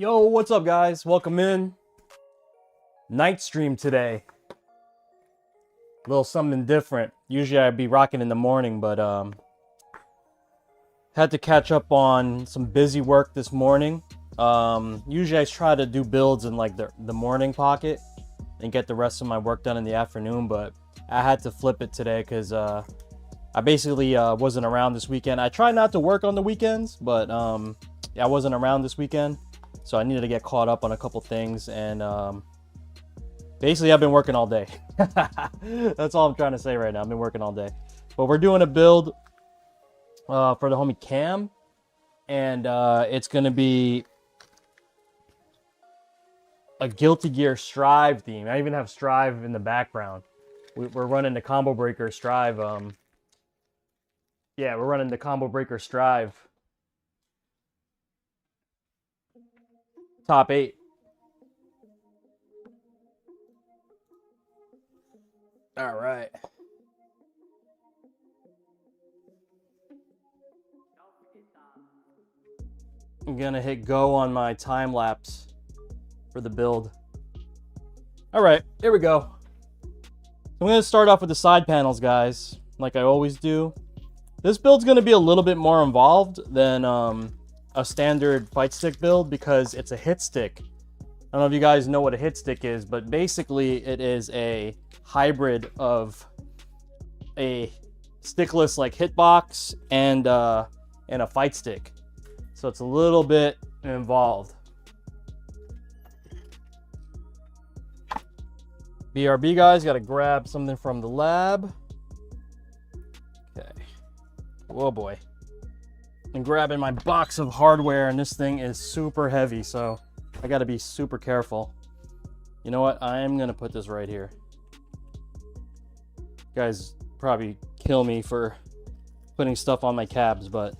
Yo, what's up guys? Welcome in. Night stream today. A little something different. Usually I'd be rocking in the morning, but had to catch up on some busy work this morning. Usually I try to do builds in like the morning pocket and get the rest of my work done in the afternoon, but I had to flip it today because I basically wasn't around this weekend. I try not to work on the weekends, but yeah, I wasn't around this weekend. So I needed to get caught up on a couple things, and basically I've been working all day. That's all I'm trying to say right now. I've been working all day. But we're doing a build for the homie Cam, and it's going to be a Guilty Gear Strive theme. I even have Strive in the background. We're running the Combo Breaker Strive. Yeah, we're running the Combo Breaker Strive. Top 8. All right. I'm gonna hit go on my time lapse for the build. All right, here we go. I'm gonna start off with the side panels, guys, like I always do. This build's gonna be a little bit more involved than a standard fight stick build because it's a hit stick. I don't know if you guys know what a hit stick is, but basically it is a hybrid of a stickless like hitbox and a fight stick. So it's a little bit involved. BRB guys, gotta grab something from the lab. Okay. Whoa boy. I'm grabbing my box of hardware, and this thing is super heavy, so I gotta be super careful. You know what? I am gonna put this right here. You guys probably kill me for putting stuff on my cabs, but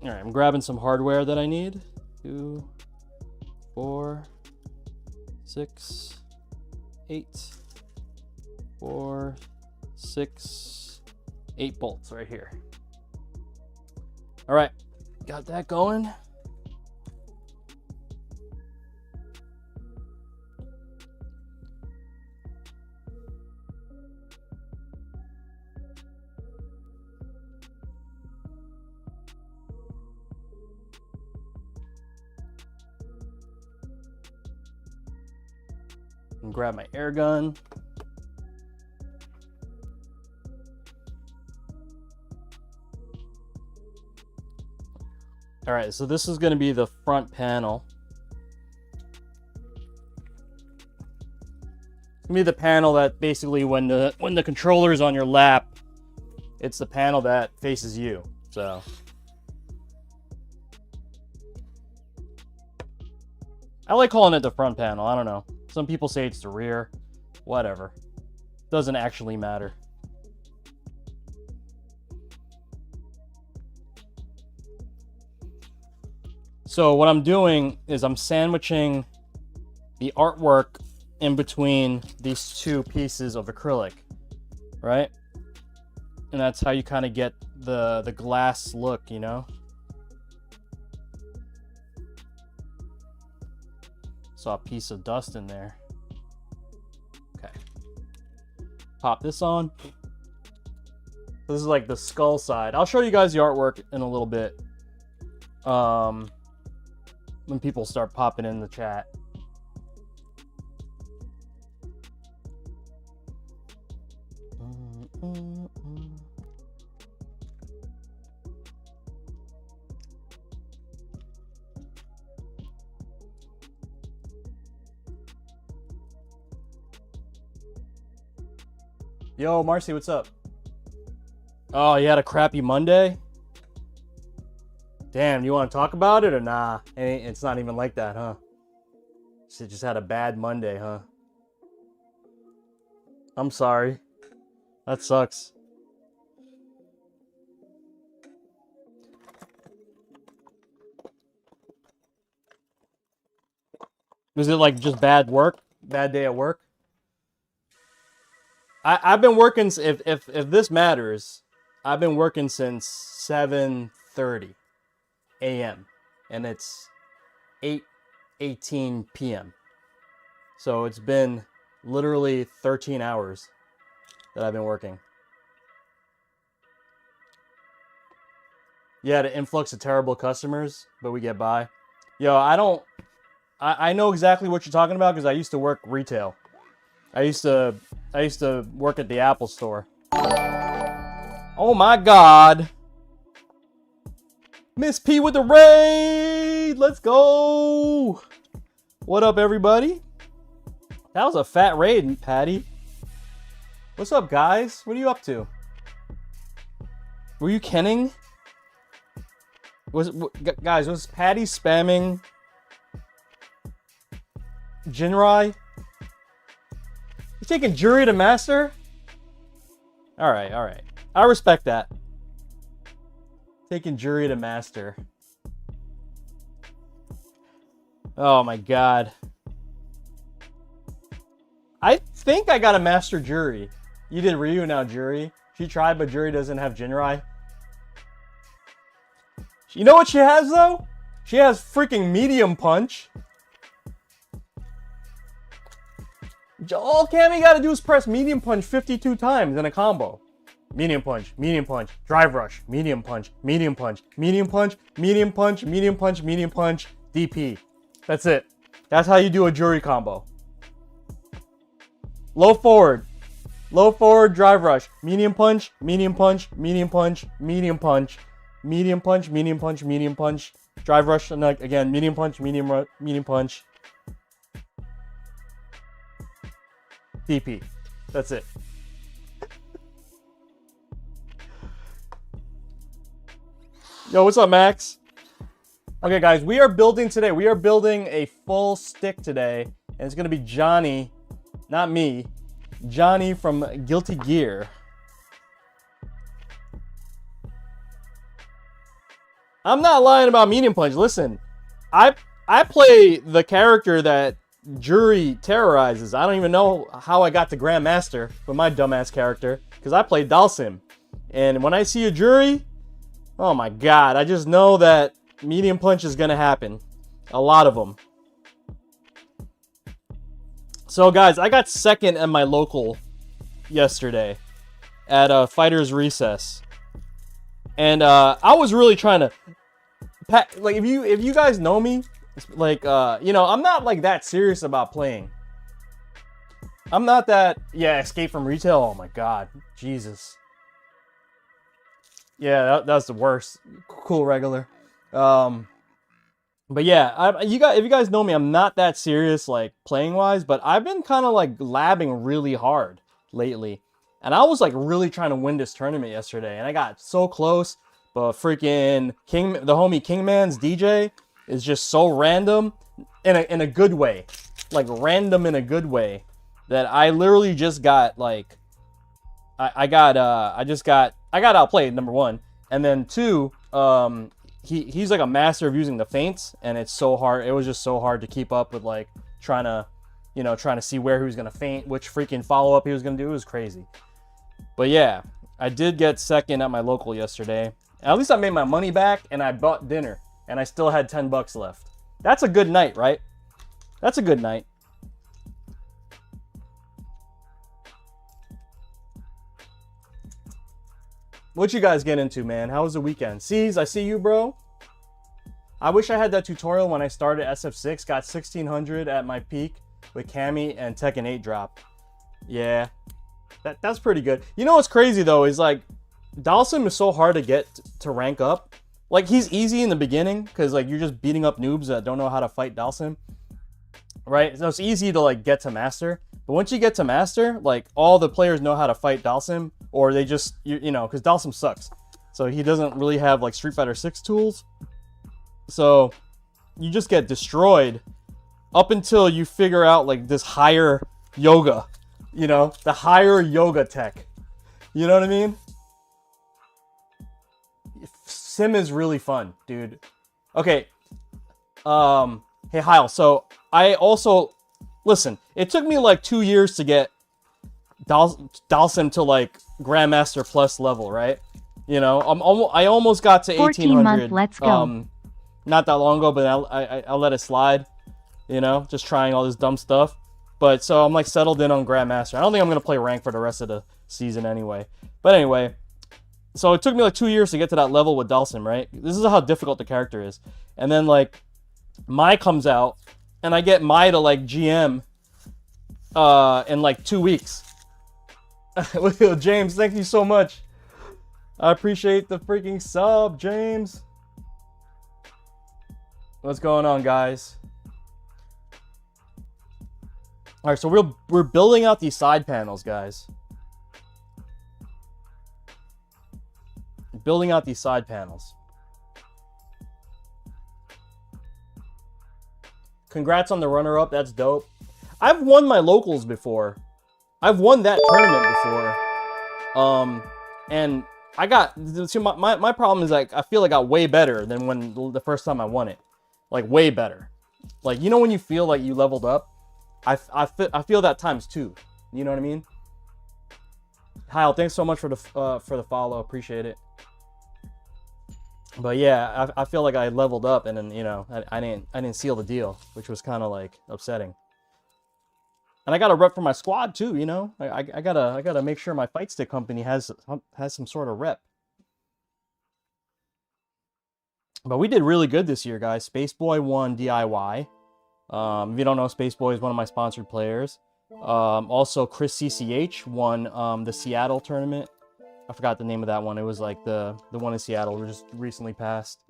all right, I'm grabbing some hardware that I need. 2, 4, 6, 8, 4, 6, 8 bolts right here. All right, got that going. And grab my air gun. All right, so this is going to be the front panel. It's going to be the panel that basically when the controller is on your lap, it's the panel that faces you. So I like calling it the front panel. I don't know. Some people say it's the rear. Whatever. Doesn't actually matter. So what I'm doing is I'm sandwiching the artwork in between these two pieces of acrylic, right? And that's how you kind of get the glass look, you know? Saw a piece of dust in there. Okay. Pop this on. This is like the skull side. I'll show you guys the artwork in a little bit. When people start popping in the chat. Yo, Marcy, what's up? Oh, you had a crappy Monday? Damn, you want to talk about it or nah? It's not even like that, huh? She just had a bad Monday, huh? I'm sorry. That sucks. Was it like just bad work? Bad day at work? I've been working, if this matters, I've been working since 7:30 a.m. and it's 8:18 p.m. So it's been literally 13 hours that I've been working. Yeah, the influx of terrible customers, but we get by. Yo, I know exactly what you're talking about because I used to work retail. I used to work at the Apple store. Oh my God. Miss P with the raid. Let's go. What up, everybody? That was a fat raid, Patty. What's up, guys? What are you up to? Were you kenning? Guys, was Patty spamming Jinrai? You taking jury to master? All right. I respect that. Taking jury to master. Oh my God. I think I got a master jury. You did Ryu, now jury. She tried, but jury doesn't have Jinrai. You know what she has, though? She has freaking medium punch. All Cammy gotta do is press medium punch 52 times in a combo. Medium punch, drive rush, medium punch, medium punch, medium punch, medium punch, medium punch, medium punch, DP. That's it. That's how you do a jury combo. Low forward, drive rush, medium punch, medium punch, medium punch, medium punch, medium punch, medium punch, medium punch, drive rush, and again, medium punch, medium punch, DP. That's it. Yo, what's up, Max? Okay, guys, we are building today. We are building a full stick today, and it's gonna be Johnny, not me, Johnny from Guilty Gear. I'm not lying about medium punch. Listen, I play the character that Jury terrorizes. I don't even know how I got to Grandmaster with my dumbass character because I play Dalsim. And when I see a Jury, oh my God, I just know that medium punch is going to happen. A lot of them. So guys, I got second at my local yesterday at Fighter's Recess. And I was really trying to... Like, if you guys know me, like, you know, I'm not like that serious about playing. I'm not that, yeah, escape from retail. Oh my God, Jesus. Yeah, that's the worst. Cool regular. But yeah, if you guys know me, I'm not that serious, like, playing wise, but I've been kind of like labbing really hard lately. And I was like really trying to win this tournament yesterday, and I got so close, but freaking the homie Kingman's DJ is just so random in a good way, like random in a good way, that I literally just got like I got outplayed, number one, and then two, he's like a master of using the feints, and it's so hard. It was just so hard to keep up with, like, trying to see where he was gonna feint, which freaking follow up he was gonna do. It was crazy. But yeah, I did get second at my local yesterday. At least I made my money back, and I bought dinner. And I still had $10 left. That's a good night, right? That's a good night. What you guys get into, man? How was the weekend? C's, I see you, bro. I wish I had that tutorial when I started SF6. Got 1600 at my peak with Cammy and Tekken 8 drop. Yeah, that's pretty good. You know what's crazy, though, is like, Dalsim is so hard to get to rank up. Like, he's easy in the beginning because, like, you're just beating up noobs that don't know how to fight Dalsim, right? So it's easy to, like, get to master. But once you get to master, like, all the players know how to fight Dalsim, or they just, you know, because Dalsim sucks. So he doesn't really have, like, Street Fighter 6 tools. So you just get destroyed up until you figure out, like, this higher yoga, you know, the higher yoga tech. You know what I mean? Sim is really fun, dude. Okay. Hey, Heil. So I also, listen, it took me like 2 years to get Dalsim to like Grandmaster Plus level, right? You know, I almost got to 1800. Let's go. not that long ago, but I let it slide, you know, just trying all this dumb stuff. But so I'm like settled in on Grandmaster. I don't think I'm gonna play rank for the rest of the season anyway. But anyway, so it took me like 2 years to get to that level with Dhalsim, right? This is how difficult the character is. And then like Mai comes out, and I get Mai to like GM in like 2 weeks. James, thank you so much. I appreciate the freaking sub, James. What's going on, guys? All right, so we're building out these side panels, guys. Building out these side panels. Congrats on the runner-up. That's dope. I've won my locals before. I've won that tournament before. And I got, see, my problem is like I feel like I got way better than when the first time I won it. Like way better. Like, you know when you feel like you leveled up? I feel that times 2. You know what I mean? Kyle, thanks so much for the follow. Appreciate it. But yeah, I feel like I leveled up, and then, you know, I didn't seal the deal, which was kind of like upsetting. And I got a rep for my squad too, you know. I gotta make sure my Fightstick company has some sort of rep. But we did really good this year, guys. Spaceboy won DIY. If you don't know, Spaceboy is one of my sponsored players. Also, Chris CCH won the Seattle tournament. I forgot the name of that one. It was like the one in Seattle just recently passed.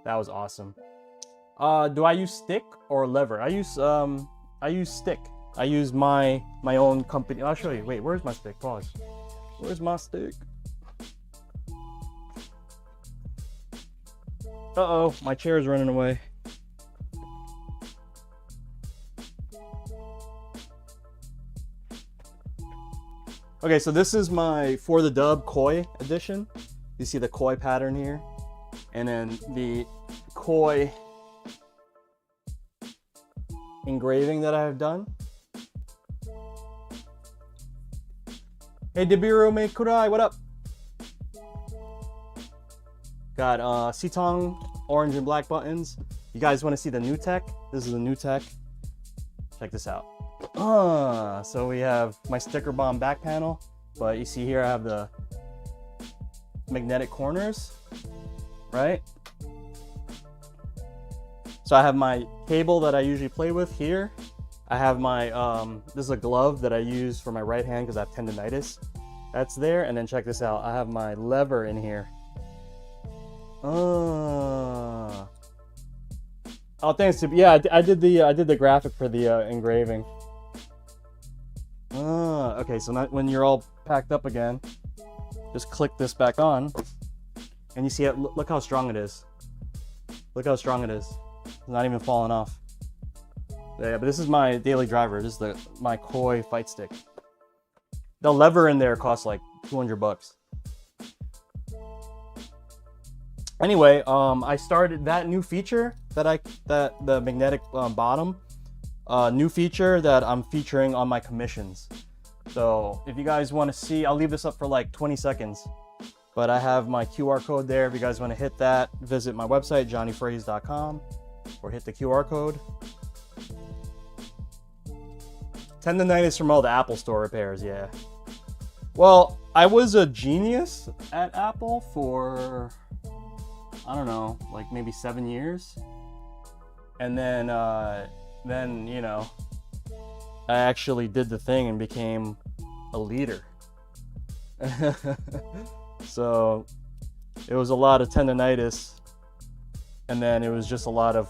That was awesome. Do I use stick or lever? I use stick. I use my own company. I'll show you. Wait, where's my stick? Pause. Where's my stick? Uh-oh, my chair is running away. Okay, so this is my For the Dub Koi edition. You see the Koi pattern here, and then the Koi engraving that I have done. Hey, Debiru Meikurai, what up? Got Sitong orange and black buttons. You guys want to see the new tech? This is the new tech. Check this out. So we have my sticker bomb back panel, but you see here I have the magnetic corners, right? So I have my cable that I usually play with here. I have my, this is a glove that I use for my right hand because I have tendonitis. That's there, and then check this out. I have my lever in here. Oh, thanks to, yeah, I did the graphic for the engraving. Okay, so now when you're all packed up again, just click this back on, and you see it. Look how strong it is. Look how strong it is. It's not even falling off. Yeah, but this is my daily driver. This is my Koi Fightstick. The lever in there costs like $200. Anyway, I started that new feature that the magnetic bottom. New feature that I'm featuring on my commissions. So if you guys want to see, I'll leave this up for like 20 seconds, but I have my QR code there. If you guys want to hit that, visit my website, jonyfraze.com, or hit the QR code. Tendonitis from all the Apple Store repairs, yeah. Well, I was a genius at Apple for, I don't know, like maybe 7 years. And then you know, I actually did the thing and became a leader. So it was a lot of tendonitis, and then it was just a lot of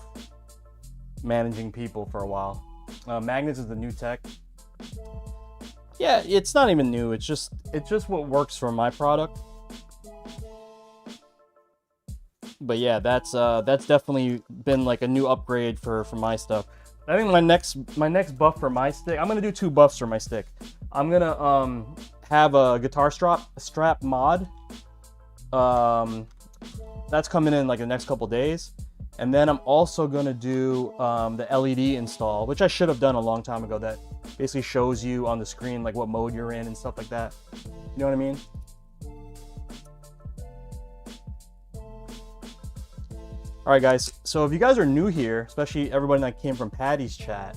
managing people for a while. Magnets is the new tech. Yeah, it's not even new. It's just what works for my product. But yeah, that's definitely been like a new upgrade for my stuff. I think my next buff for my stick, I'm gonna do 2 buffs for my stick. I'm gonna have a guitar strap mod. That's coming in like the next couple days. And then I'm also gonna do the LED install, which I should have done a long time ago. That basically shows you on the screen like what mode you're in and stuff like that. You know what I mean? All right, guys. So if you guys are new here, especially everybody that came from Patty's chat,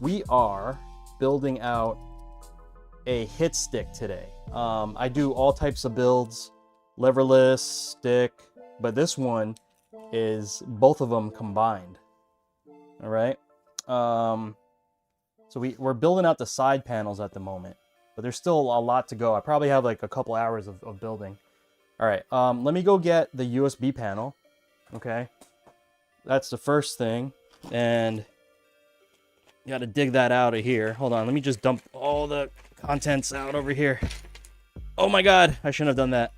we are building out a hit stick today. I do all types of builds, leverless, stick, but this one is both of them combined. All right. So we're building out the side panels at the moment, but there's still a lot to go. I probably have like a couple hours of building. All right. Let me go get the USB panel. Okay. That's the first thing. And you got to dig that out of here. Hold on. Let me just dump all the contents out over here. Oh my God. I shouldn't have done that.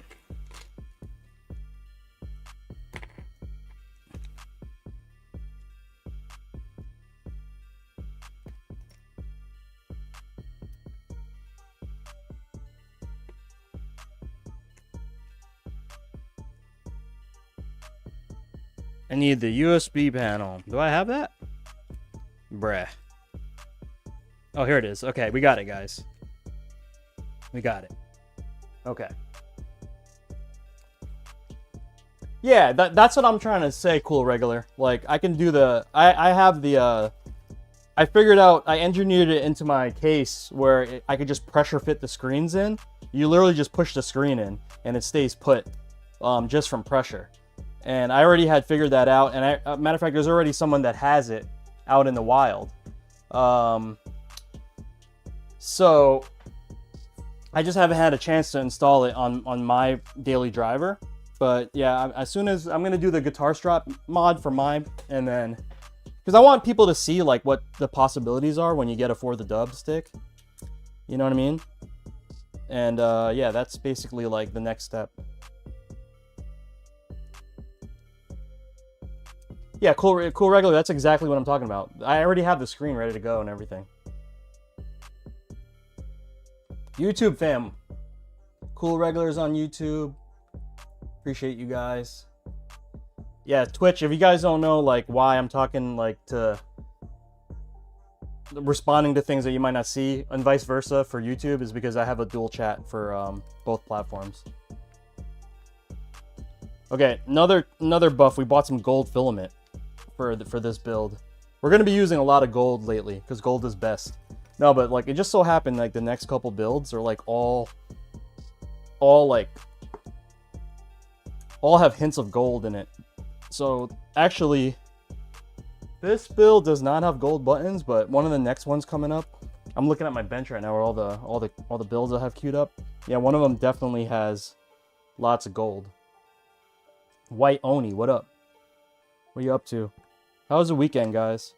I need the USB panel. Do I have that? Bruh. Oh, here it is. Okay, we got it, guys. We got it. Okay. Yeah, that's what I'm trying to say, Cool Regular. Like, I can do the... I have the... I figured out... I engineered it into my case where I could just pressure fit the screens in. You literally just push the screen in, and it stays put just from pressure. And I already had figured that out. And matter of fact, there's already someone that has it out in the wild. So I just haven't had a chance to install it on my daily driver. But yeah, as soon as I'm gonna do the guitar strap mod for mine, and then because I want people to see like what the possibilities are when you get a For the Dub stick. You know what I mean? And yeah, that's basically like the next step. Yeah, cool regular. That's exactly what I'm talking about. I already have the screen ready to go and everything. YouTube fam, Cool Regulars on YouTube. Appreciate you guys. Yeah, Twitch. If you guys don't know, like, why I'm talking like to responding to things that you might not see, and vice versa for YouTube, is because I have a dual chat for both platforms. Okay, another buff. We bought some gold filament for this build. We're gonna be using a lot of gold lately because gold is best. No, but like it just so happened like the next couple builds are like all have hints of gold in it. So actually, this build does not have gold buttons, but one of the next ones coming up. I'm looking at my bench right now where all the builds I have queued up. Yeah, one of them definitely has lots of gold. White Oni, what up? What are you up to? How was the weekend, guys?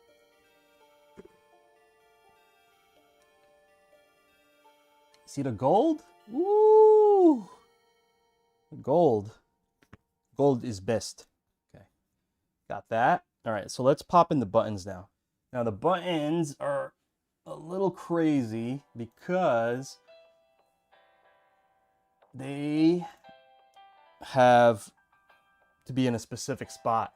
See the gold? Woo! Gold. Gold is best. Okay. Got that. All right, so let's pop in the buttons now. Now, the buttons are a little crazy because they have to be in a specific spot.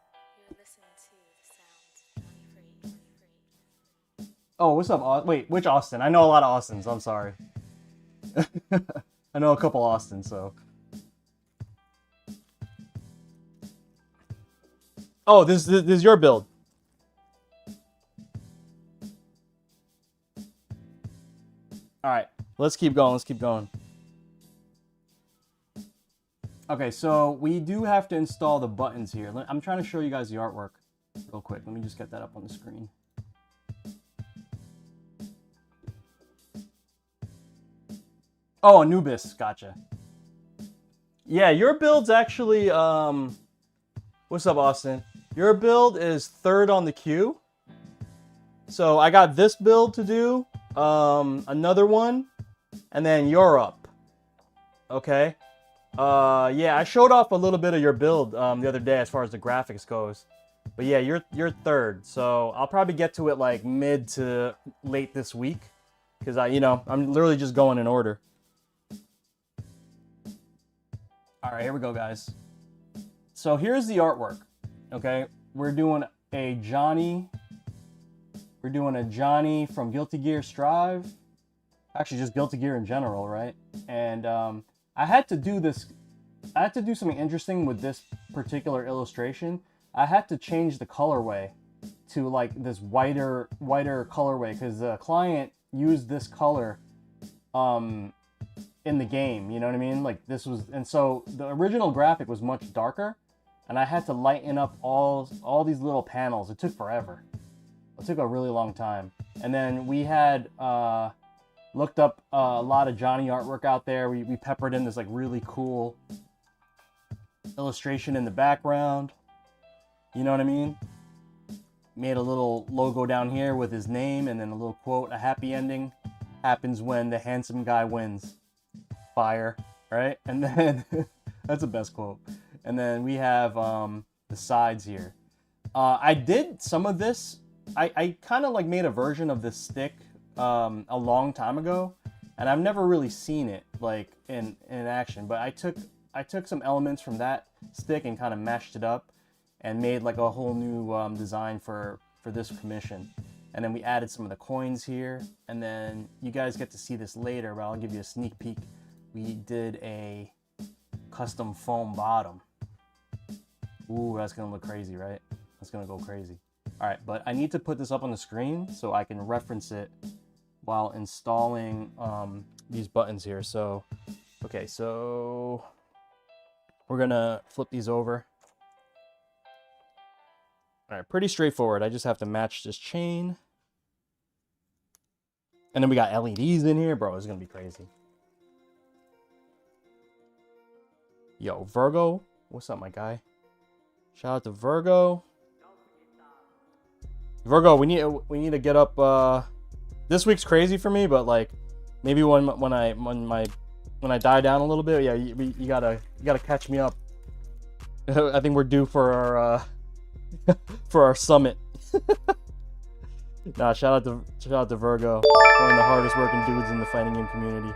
Oh, what's up? Wait, which Austin? I know a lot of Austins. I'm sorry. I know a couple Austins, so. Oh, this is your build. All right, let's keep going. Let's keep going. Okay, so we do have to install the buttons here. I'm trying to show you guys the artwork real quick. Let me just get that up on the screen. Oh, Anubis, gotcha. Yeah, your build's actually, what's up, Austin? Your build is third on the queue. So I got this build to do, another one, and then you're up. Okay. Yeah, I showed off a little bit of your build the other day as far as the graphics goes. But yeah, you're third. So I'll probably get to it like mid to late this week. Because I'm literally just going in order. All right, here we go, guys. So here's the artwork, okay? We're doing a Johnny from Guilty Gear Strive. Actually, just Guilty Gear in general, right? And I had to do something interesting with this particular illustration. I had to change the colorway to like this whiter colorway because the client used this color in the game, you know what I mean? Like this was, and so the original graphic was much darker, and I had to lighten up all these little panels. It took forever. It took a really long time. And then we had looked up a lot of Johnny artwork out there. We peppered in this like really cool illustration in the background. You know what I mean? Made a little logo down here with his name and then a little quote, a happy ending happens when the handsome guy wins. Fire, right? And then, that's the best quote. And then we have the sides here. I did some of this. I kind of like made a version of this stick a long time ago, and I've never really seen it like in action, but I took some elements from that stick and kind of mashed it up and made like a whole new design for this commission. And then we added some of the coins here, and then you guys get to see this later, but I'll give you a sneak peek. We did a custom foam bottom. Ooh, that's gonna look crazy, right? That's gonna go crazy. All right, but I need to put this up on the screen so I can reference it while installing these buttons here. So, okay, so we're gonna flip these over. All right, pretty straightforward. I just have to match this chain. And then we got LEDs in here. Bro, it's gonna be crazy. Yo, Virgo, what's up, my guy? Shout out to Virgo. Virgo, we need to get up. This week's crazy for me, but like maybe when I die down a little bit, yeah, you gotta catch me up. I think we're due for our for our summit. Nah, shout out to Virgo, one of the hardest working dudes in the fighting game community.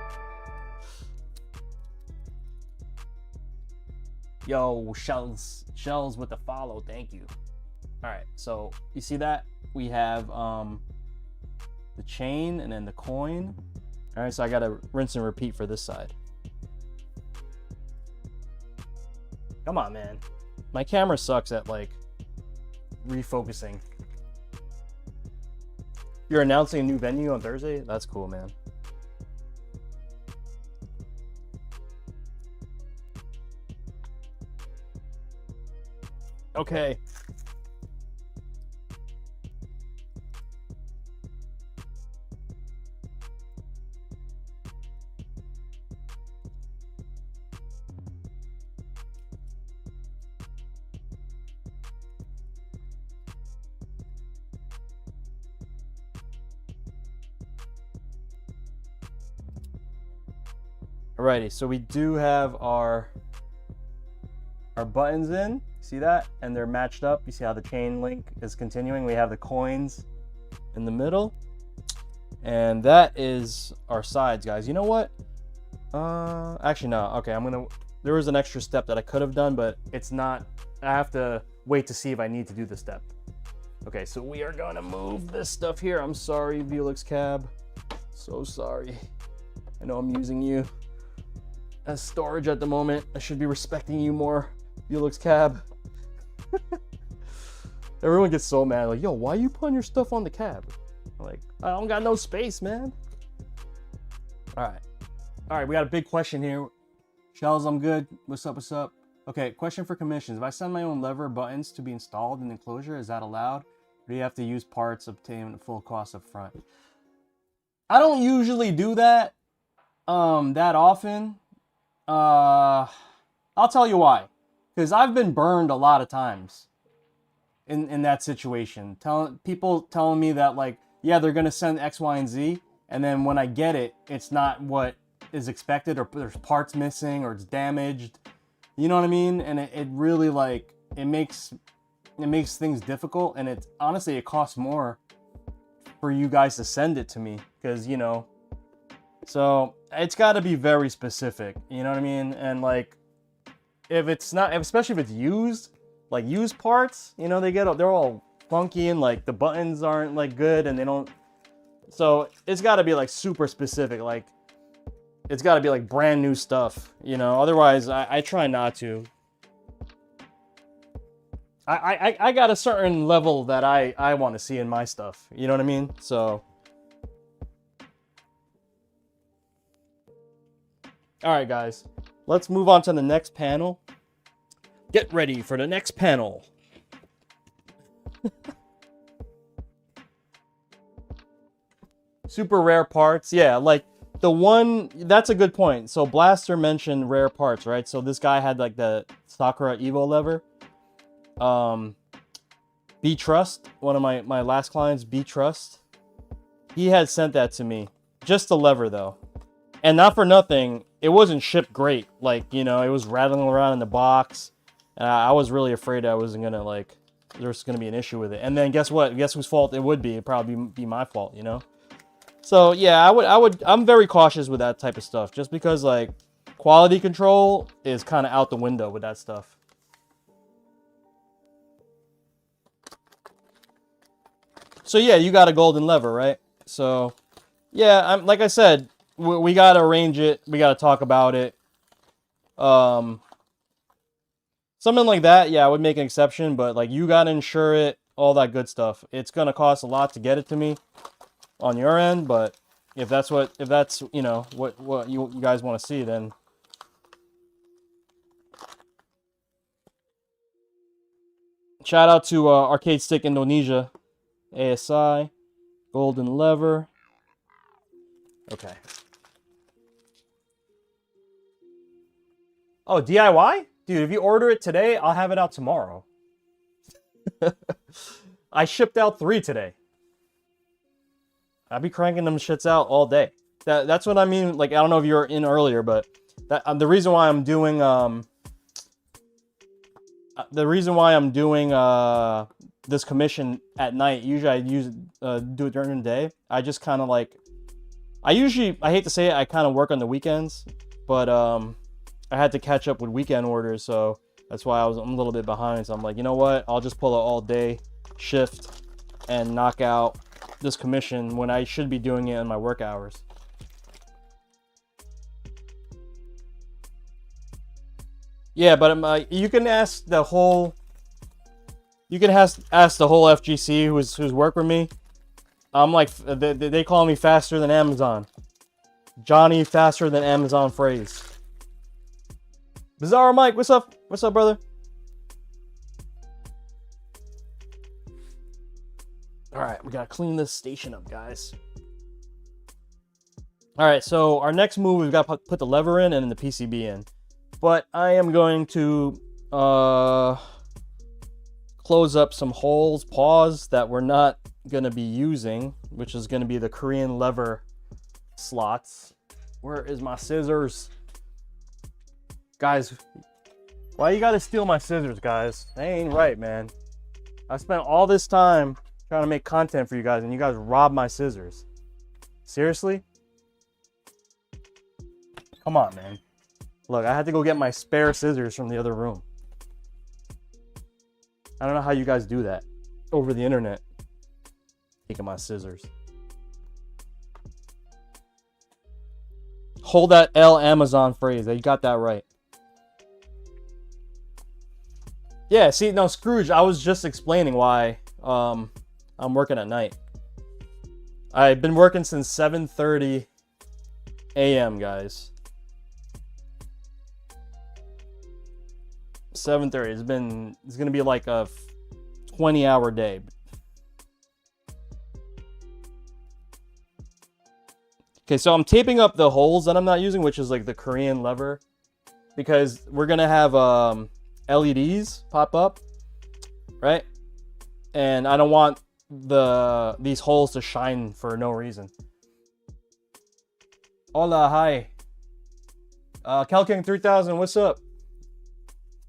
Yo, shells with the follow, thank you. All right, so you see that we have the chain and then the coin. All right, so I gotta rinse and repeat for this side. Come on, man. My camera sucks at like refocusing. You're announcing a new venue on Thursday? That's cool, man. Okay. Alrighty, so we do have our buttons in. See that? And they're matched up. You see how the chain link is continuing. We have the coins in the middle. And that is our sides, guys. You know what? Actually, no. Okay, there was an extra step that I could have done, but it's not. I have to wait to see if I need to do the step. Okay, so we are going to move this stuff here. I'm sorry, Velix Cab. So sorry. I know I'm using you as storage at the moment. I should be respecting you more, Felix Cab. Everyone gets so mad, like, yo, why are you putting your stuff on the cab? I'm like, I don't got no space, man. All right, we got a big question here. Shells, I'm good. What's up? Okay, question for commissions. If I send my own lever buttons to be installed in the enclosure, is that allowed? Or do you have to use parts obtained at full cost up front? I don't usually do that that often. I'll tell you why. Because I've been burned a lot of times in that situation. People telling me that, like, yeah, they're going to send X, Y, and Z. And then when I get it, it's not what is expected, or there's parts missing, or it's damaged. You know what I mean? And it really, like, it makes things difficult. And it honestly, it costs more for you guys to send it to me. Because, you know, so it's got to be very specific. You know what I mean? And, like, if it's not, especially if it's used, like used parts, you know, they're all funky and like the buttons aren't like good and they don't. So it's got to be like super specific. Like it's got to be like brand new stuff, you know. Otherwise, I try not to. I got a certain level that I want to see in my stuff. You know what I mean? So, all right, guys, let's move on to the next panel. Get ready for the next panel. Super rare parts. Yeah, like the one, that's a good point. So Blaster mentioned rare parts, right? So this guy had like the Sakura Evo lever. B Trust, one of my last clients, B Trust, he had sent that to me. Just the lever though. And not for nothing, it wasn't shipped great. Like, you know, it was rattling around in the box. And I was really afraid I wasn't gonna, like, there's gonna be an issue with it. And then guess what? Guess whose fault it would be? It'd probably be my fault, you know? So yeah, I'm very cautious with that type of stuff. Just because, like, quality control is kind of out the window with that stuff. So yeah, you got a golden lever, right? So yeah, like I said, we gotta arrange it. We gotta talk about it. Something like that, yeah, I would make an exception. But like, you gotta insure it, all that good stuff. It's gonna cost a lot to get it to me on your end, but if that's you know what you guys want to see, then shout out to Arcade Stick Indonesia, ASI, golden lever. Okay. Oh, DIY? Dude, if you order it today, I'll have it out tomorrow. I shipped out 3 today. I'll be cranking them shits out all day. That's what I mean. Like, I don't know if you were in earlier, but the reason why I'm doing this commission at night. Usually I do it during the day. I just kind of like, I hate to say it, I kind of work on the weekends, but I had to catch up with weekend orders, so that's why I'm a little bit behind. So I'm like, you know what? I'll just pull an all-day shift and knock out this commission when I should be doing it in my work hours. Yeah, but you can ask the whole. You can ask the whole FGC who's worked with me. I'm like, they call me faster than Amazon. Johnny faster than Amazon phrase. Bizarro Mike, what's up? What's up, brother? All right, we gotta clean this station up, guys. All right, so our next move, we've got to put the lever in and the PCB in. But I am going to close up some holes, pause that we're not gonna be using, which is gonna be the Korean lever slots. Where is my scissors? Guys, why you gotta steal my scissors, guys? That ain't right, man. I spent all this time trying to make content for you guys, and you guys robbed my scissors. Seriously? Come on, man. Look, I had to go get my spare scissors from the other room. I don't know how you guys do that over the internet. Taking my scissors. Hold that L Amazon phrase. You got that right. Yeah, see, no, Scrooge, I was just explaining why I'm working at night. I've been working since 7:30 a.m., guys. 7:30. It's gonna be like a 20-hour day. Okay, so I'm taping up the holes that I'm not using, which is like the Korean lever, because we're gonna have LEDs pop up, right? And I don't want these holes to shine for no reason. Hola, hi. Calking 3000, what's up?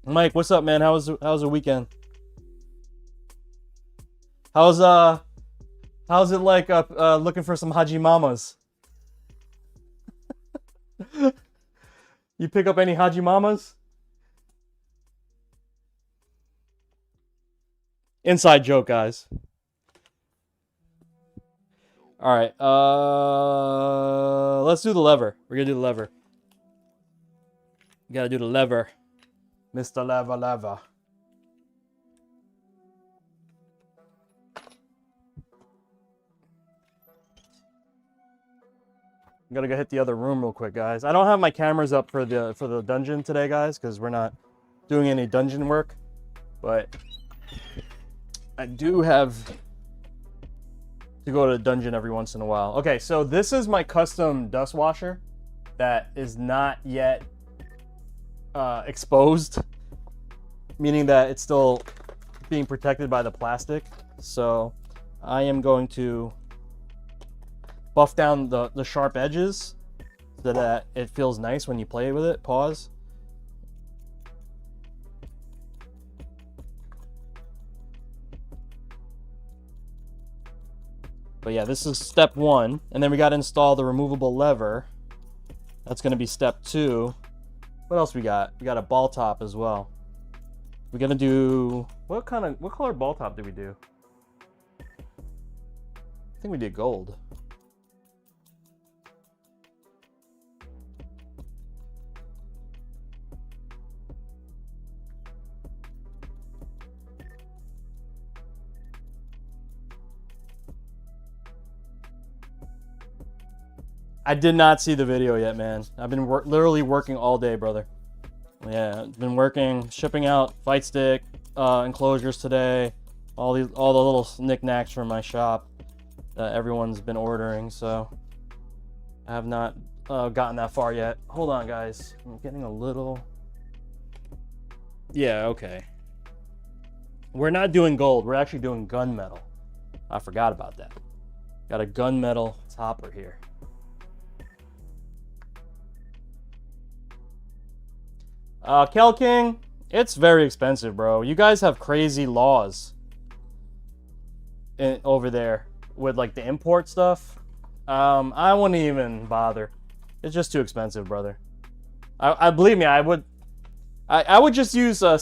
Mike, what's up, man? How's the weekend? How's it like looking for some Haji Mamas? You pick up any Haji Mamas? Inside joke, guys. All right, let's do the lever. We're gonna do the lever. We gotta do the lever. Mr. Lever. I'm gonna go hit the other room real quick, guys. I don't have my cameras up for the dungeon today, guys, because we're not doing any dungeon work. But I do have to go to the dungeon every once in a while. Okay, so this is my custom dust washer that is not yet exposed, meaning that it's still being protected by the plastic. So I am going to buff down the sharp edges so that it feels nice when you play with it. Pause. But yeah, this is step 1, and then we got to install the removable lever. That's going to be step 2. What else we got? We got a ball top as well. We're gonna do what color ball top did we do? I think we did gold. I did not see the video yet, man. I've been literally working all day, brother. Yeah, I've been working, shipping out Fightstick enclosures today. All the little knickknacks from my shop that everyone's been ordering. So I have not gotten that far yet. Hold on, guys. I'm getting a little. Yeah, okay. We're not doing gold. We're actually doing gunmetal. I forgot about that. Got a gunmetal topper here. Kel King, it's very expensive, bro. You guys have crazy laws over there with like the import stuff. I wouldn't even bother. It's just too expensive, brother. I believe me, I would just use a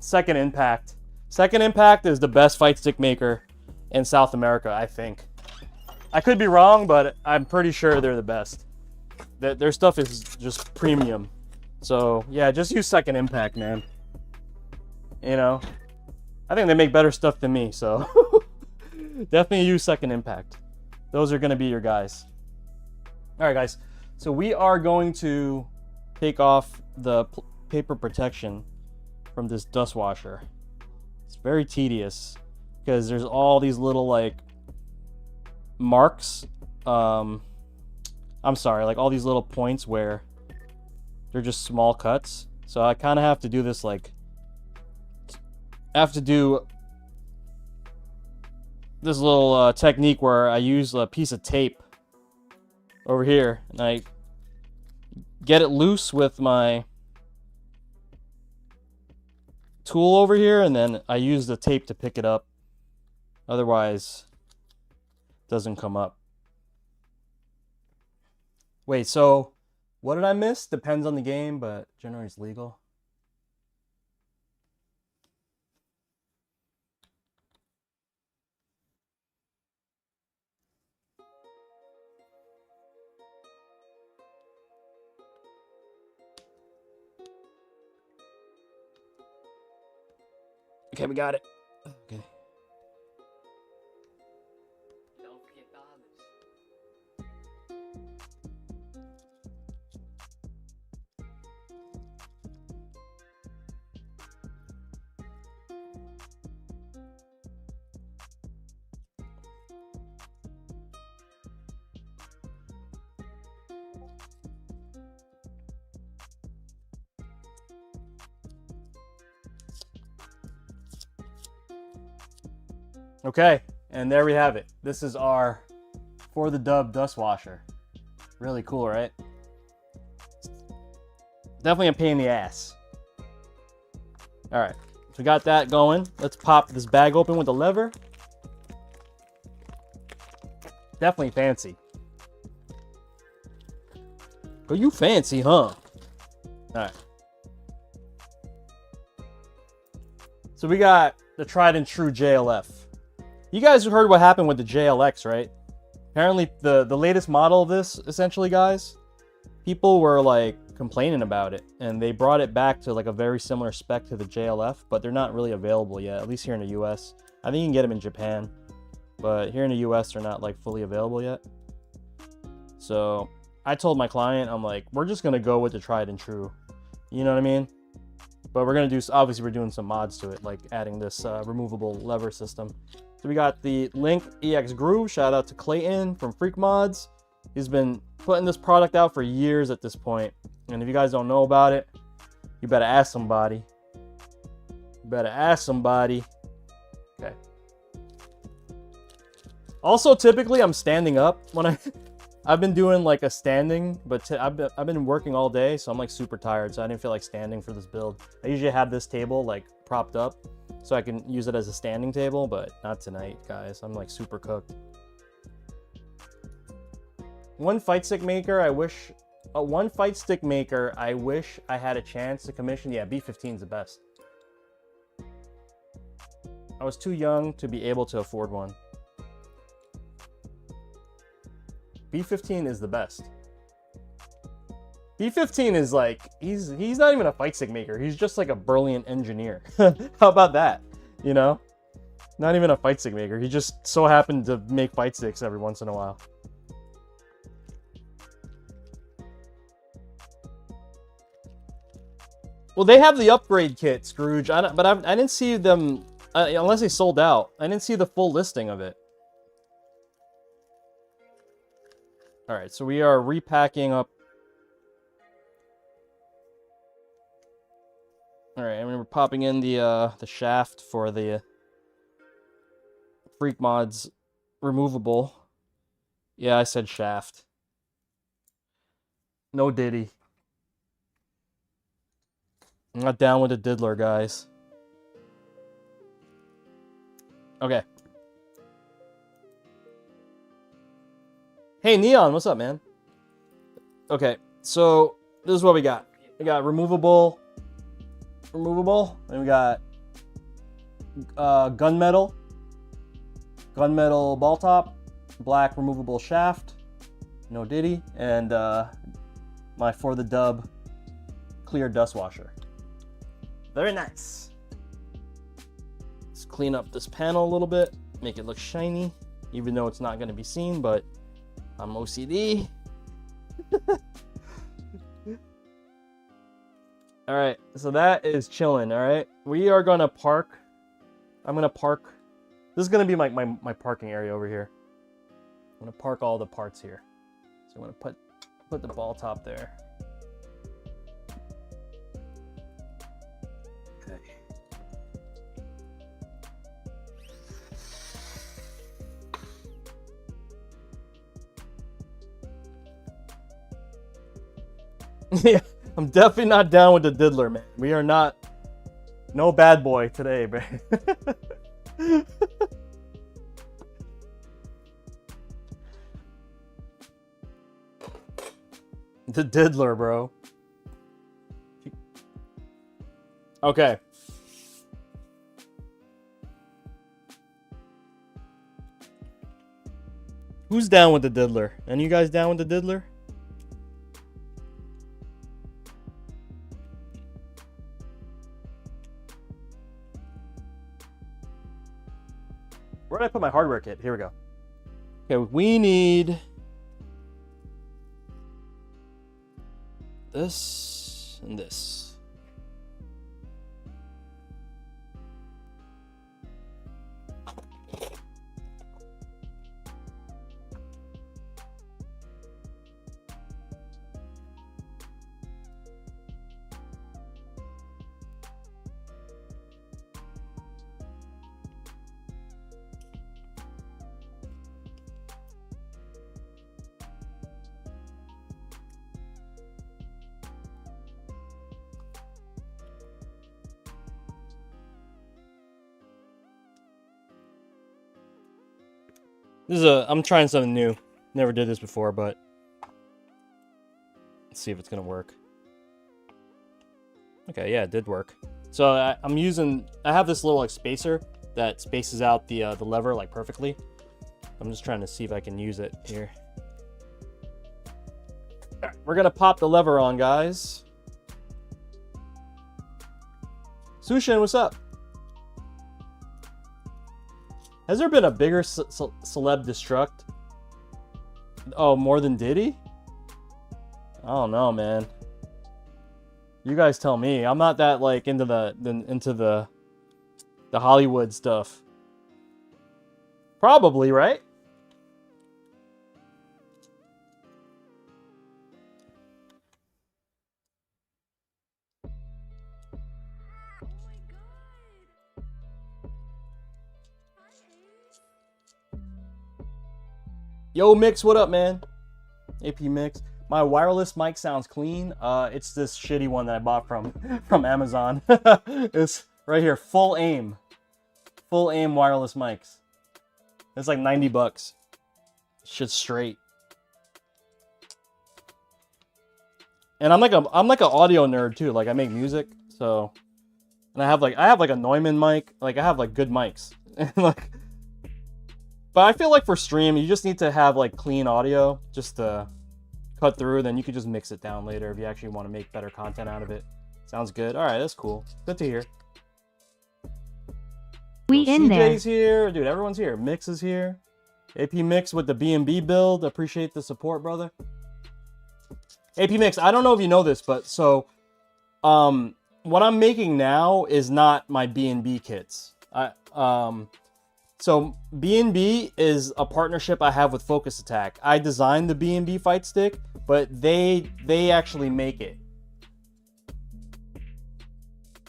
Second Impact. Second Impact is the best fight stick maker in South America, I think. I could be wrong, but I'm pretty sure they're the best. Their stuff is just premium. So yeah, just use Second Impact, man. You know, I think they make better stuff than me, so definitely use Second Impact. Those are going to be your guys. All right, guys. So we are going to take off the paper protection from this dust washer. It's very tedious because there's all these little like marks. I'm sorry, like all these little points where they're just small cuts. So I kind of have to do this like, I have to do this little technique where I use a piece of tape over here and I get it loose with my tool over here, and then I use the tape to pick it up. Otherwise, it doesn't come up. Wait, so what did I miss? Depends on the game, but generally it's legal. Okay, we got it. Okay. Don't forget dollars. Okay, and there we have it. This is our For the Dub dust washer. Really cool, right? Definitely a pain in the ass. All right, so we got that going. Let's pop this bag open with the lever. Definitely fancy. Oh, you fancy, huh? All right. So we got the tried and true JLF. You guys heard what happened with the JLX, right? Apparently, the latest model of this, essentially, guys, people were like complaining about it, and they brought it back to like a very similar spec to the JLF, but they're not really available yet, at least here in the US. I think you can get them in Japan, but here in the US, they're not like fully available yet. So I told my client, I'm like, we're just gonna go with the tried and true. You know what I mean? But we're gonna do, obviously we're doing some mods to it, like adding this removable lever system. So we got the Link EX Groove. Shout out to Clayton from Freak Mods. He's been putting this product out for years at this point. And if you guys don't know about it, you better ask somebody. You better ask somebody. Okay. Also, typically I'm standing up when I've been doing like a standing, but I've been working all day, so I'm like super tired, so I didn't feel like standing for this build. I usually have this table like propped up so I can use it as a standing table, but not tonight, guys. I'm like super cooked. One fight stick maker I wish I had a chance to commission. Yeah, B15 is the best. I was too young to be able to afford one. B15 is the best. B15 is like, he's not even a fight stick maker. He's just like a brilliant engineer. How about that? You know? Not even a fight stick maker. He just so happened to make fight sticks every once in a while. Well, they have the upgrade kit, Scrooge. I didn't see them, unless they sold out. I didn't see the full listing of it. All right, so we are repacking up. All right, and we're popping in the shaft for the Freak Mods removable. Yeah, I said shaft. No Diddy. I'm not down with the diddler, guys. Okay. Hey, Neon, what's up, man? Okay, so this is what we got. We got removable, and we got gunmetal ball top, black removable shaft, no Diddy, and my For the Dub clear dust washer. Very nice. Let's clean up this panel a little bit, make it look shiny, even though it's not going to be seen, but I'm OCD. All right, so that is chilling. All right, we are gonna park. I'm gonna park. This is gonna be my parking area over here. I'm gonna park all the parts here. So I'm gonna put the ball top there. Okay. Yeah, I'm definitely not down with the diddler, man. We are not. No bad boy today, man. The diddler, bro. Okay. Who's down with the diddler? Any of you guys down with the diddler? Where did I put my hardware kit? Here we go. Okay, we need this and this. This is I'm trying something new. Never did this before, but let's see if it's gonna work. Okay, yeah, it did work. So I have this little like spacer that spaces out the lever like perfectly. I'm just trying to see if I can use it here. All right, we're gonna pop the lever on, guys. Sushin, what's up? Has there been a bigger celeb destruct? Oh, more than Diddy? I don't know, man. You guys tell me. I'm not that like into the Hollywood stuff. Probably, right? Yo, Mix, what up, man? AP Mix. My wireless mic sounds clean. It's this shitty one that I bought from Amazon. It's right here, full aim wireless mics. It's like 90 bucks. Shit's straight. And I'm like an audio nerd too. Like I make music, so and I have like a Neumann mic. Like I have like good mics. Like, but I feel like for stream, you just need to have like clean audio just to cut through. Then you could just mix it down later if you actually want to make better content out of it. Sounds good. All right, that's cool. Good to hear. We in there. CJ's here, dude. Everyone's here. Mix is here. AP Mix with the BnB build. Appreciate the support, brother. AP Mix. I don't know if you know this, but so, what I'm making now is not my BnB kits. So BnB is a partnership I have with Focus Attack. I designed the BnB Fightstick, but they actually make it.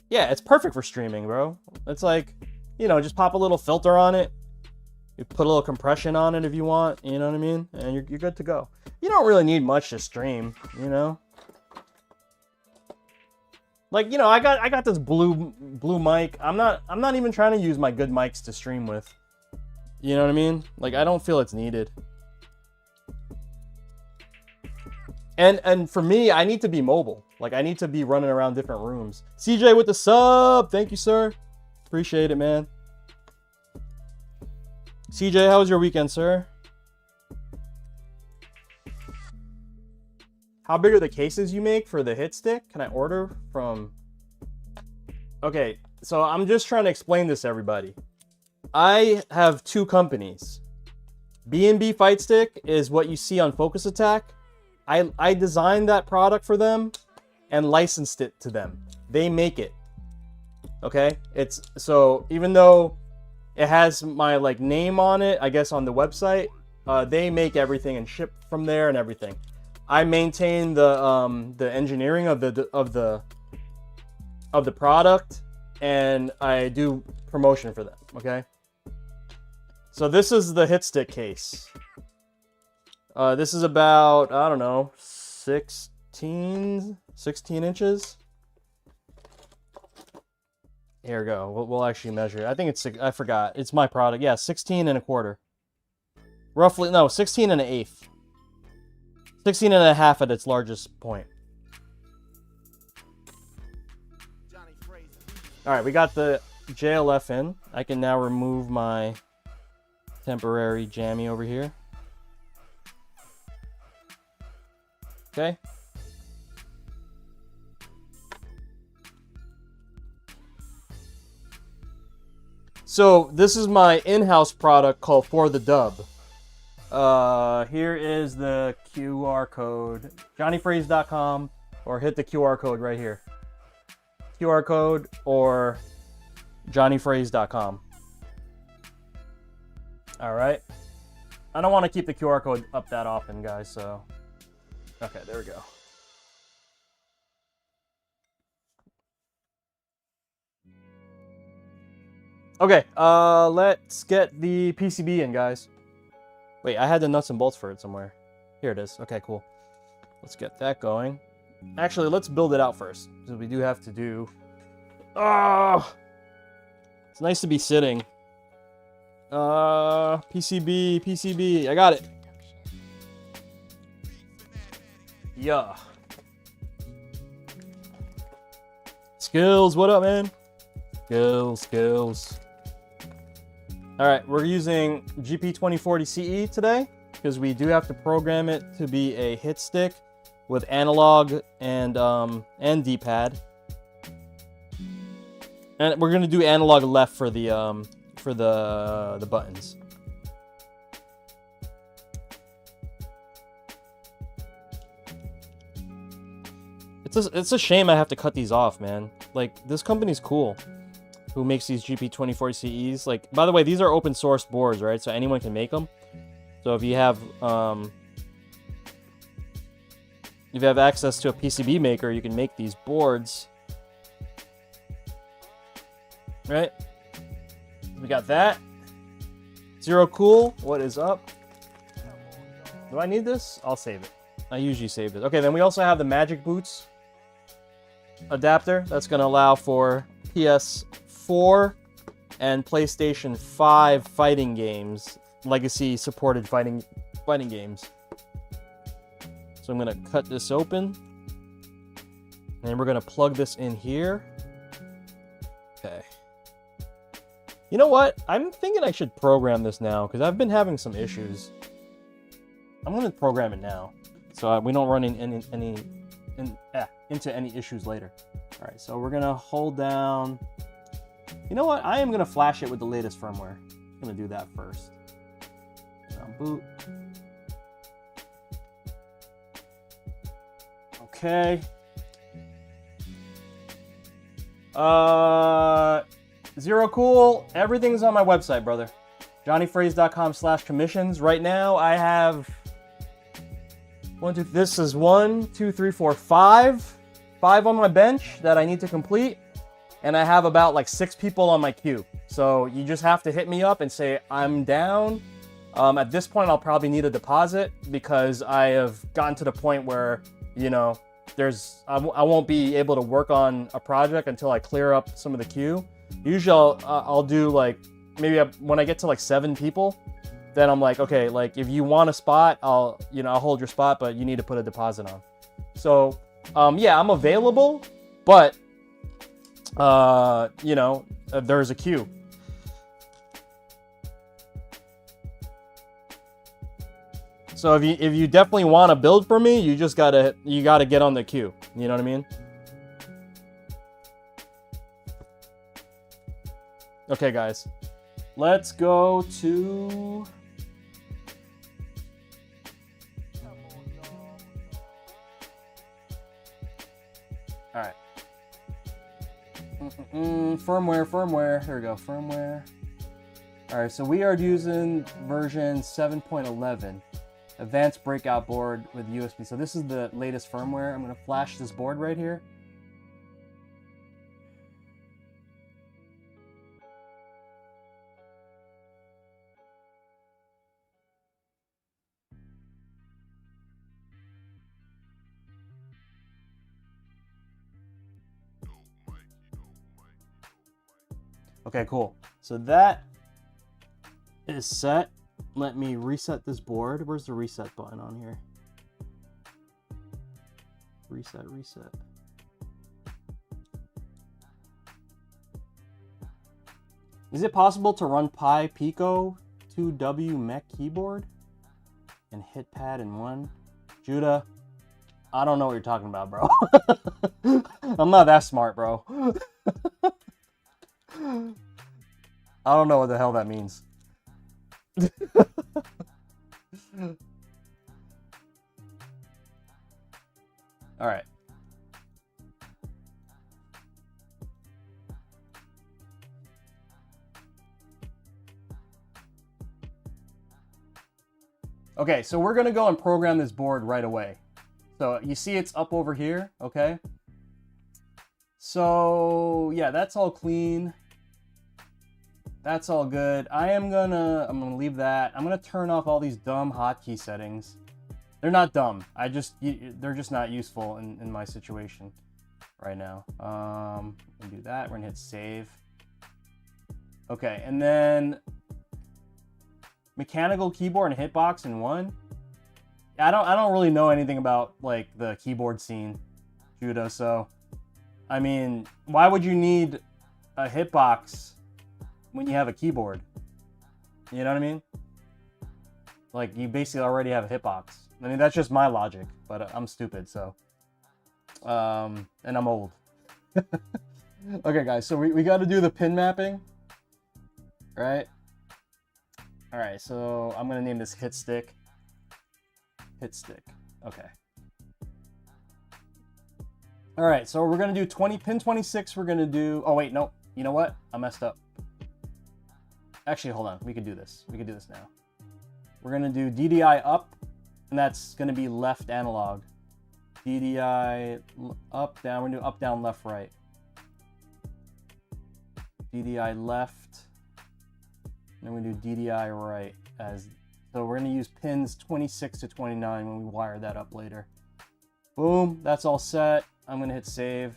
Yeah, it's perfect for streaming, bro. It's like, you know, just pop a little filter on it. You put a little compression on it if you want, you know what I mean? And you're good to go. You don't really need much to stream, you know? Like, you know, I got this blue mic. I'm not even trying to use my good mics to stream with. You know what I mean? Like, I don't feel it's needed. And for me, I need to be mobile. Like, I need to be running around different rooms. CJ with the sub. Thank you, sir. Appreciate it, man. CJ, how was your weekend, sir? How big are the cases you make for the hit stick? Can I order from... Okay, so I'm just trying to explain this to everybody. I have two companies. BnB Fightstick is what you see on Focus Attack. I designed that product for them and licensed it to them. They make it. Okay? It's so even though it has my like name on it, I guess on the website, they make everything and ship from there and everything. I maintain the engineering of the product, and I do promotion for them. Okay. So this is the hit stick case. This is about, I don't know, 16 inches. Here we go. We'll actually measure it. I think it's, I forgot. It's my product. Yeah, 16 and a quarter. Roughly, no, 16 and an eighth. 16 and a half at its largest point. All right, we got the JLF in. I can now remove my temporary jammy over here. Okay. So this is my in-house product called For the Dub. Here is the QR code, jonyfraze.com, or hit the QR code right here. QR code or jonyfraze.com. All right. I don't want to keep the QR code up that often, guys, so. Okay, there we go. Okay, let's get the PCB in, guys. Wait, I had the nuts and bolts for it somewhere. Here it is. Okay, cool. Let's get that going. Actually, let's build it out first, because we do have to do... Oh! It's nice to be sitting. PCB, I got it. Yeah. Skills, what up, man? Skills. All right, we're using GP2040 CE today because we do have to program it to be a hit stick with analog and D-pad. And we're gonna do analog left for the buttons. it's a shame I have to cut these off, man. Like, this company's cool. Who makes these GP2040 CEs? Like, by the way, these are open source boards, right? So anyone can make them. So if you have access to a PCB maker, you can make these boards. Right? We got that. Zero Cool, what is up? Do I need this? I'll save it. I usually save it. Okay, then we also have the Magic Boots adapter. That's going to allow for PS4 and PlayStation 5 fighting games, legacy supported fighting games. So I'm going to cut this open. And we're going to plug this in here. Okay. You know what? I'm thinking I should program this now because I've been having some issues. I'm going to program it now so we don't run into any issues later. All right, so we're going to hold down. You know what? I am going to flash it with the latest firmware. I'm going to do that first. Now boot. Okay. Zero Cool. Everything's on my website, brother. jonyfraze.com/commissions. Right now, I have this is 1, 2, 3, 4, 5 on my bench that I need to complete, and I have about like 6 people on my queue. So you just have to hit me up and say I'm down. At this point, I'll probably need a deposit because I have gotten to the point where, you know, I won't be able to work on a project until I clear up some of the queue. Usually I'll do like maybe when I get to like 7 people, then I'm like, okay, like if you want a spot, I'll hold your spot, but you need to put a deposit on. So yeah, I'm available, but there's a queue. So if you definitely want to build for me, you gotta get on the queue. You know what I mean? Okay, guys, let's go to. All right. Firmware. Here we go. Firmware. All right, so we are using version 7.11. Advanced breakout board with USB. So this is the latest firmware. I'm going to flash this board right here. Okay, cool. So that is set. Let me reset this board. Where's the reset button on here? Reset. Is it possible to run Pi Pico 2W mech keyboard and hit pad in one? Judah, I don't know what you're talking about, bro. I'm not that smart, bro. I don't know what the hell that means. All right. Okay, so we're gonna go and program this board right away. So you see it's up over here, okay? So yeah, that's all clean. That's all good. I'm gonna leave that. I'm gonna turn off all these dumb hotkey settings. They're not dumb. They're just not useful in my situation right now. We'll do that. We're gonna hit save. Okay, and then mechanical keyboard and hitbox in one. I don't really know anything about like the keyboard scene, Judah. So, I mean, why would you need a hitbox when you have a keyboard? You know what I mean? Like, you basically already have a hitbox. I mean, that's just my logic, but I'm stupid, so. And I'm old. Okay, guys, so we got to do the pin mapping, right? All right, so I'm going to name this Hitstick. Hitstick, okay. All right, so we're gonna do pin 26. We're gonna do. Oh wait, no. You know what? I messed up. Actually, hold on. We could do this. We could do this now. We're gonna do DDI up, and that's gonna be left analog. DDI up, down. We're gonna do up, down, left, right. DDI left, and then we're gonna do DDI right. So we're gonna use pins 26 to 29 when we wire that up later. Boom, that's all set. I'm gonna hit save.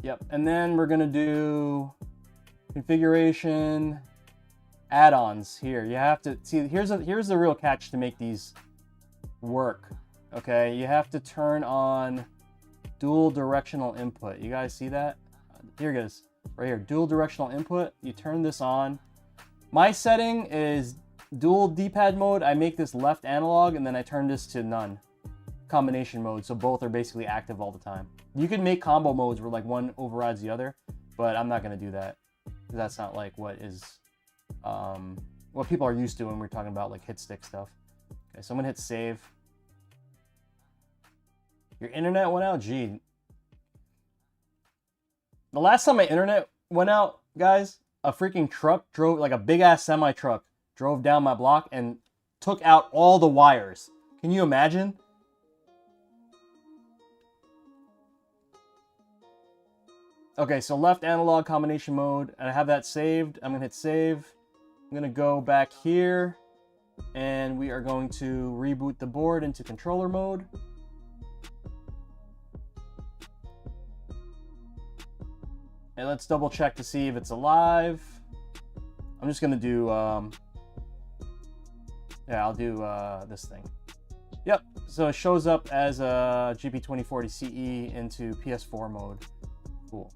Yep, and then we're gonna do configuration, add-ons here. You have to see, here's the real catch to make these work. Okay, you have to turn on dual directional input. You guys see that? Here it is, right here, dual directional input. You turn this on. My setting is dual D-pad mode. I make this left analog, and then I turn this to none. Combination mode, so both are basically active all the time. You can make combo modes where like one overrides the other, but I'm not gonna do that. That's not like what people are used to when we're talking about like hit stick stuff. Okay, so I'm gonna hit save. Your internet went out? Gee. The last time my internet went out, guys, a freaking truck drove, like a big ass semi truck, drove down my block and took out all the wires. Can you imagine? Okay, so left analog combination mode, and I have that saved. I'm gonna hit save. I'm gonna go back here, and we are going to reboot the board into controller mode. And let's double check to see if it's alive. I'm just gonna do, yeah, I'll do this thing. Yep, so it shows up as a GP2040 CE into PS4 mode. Cool.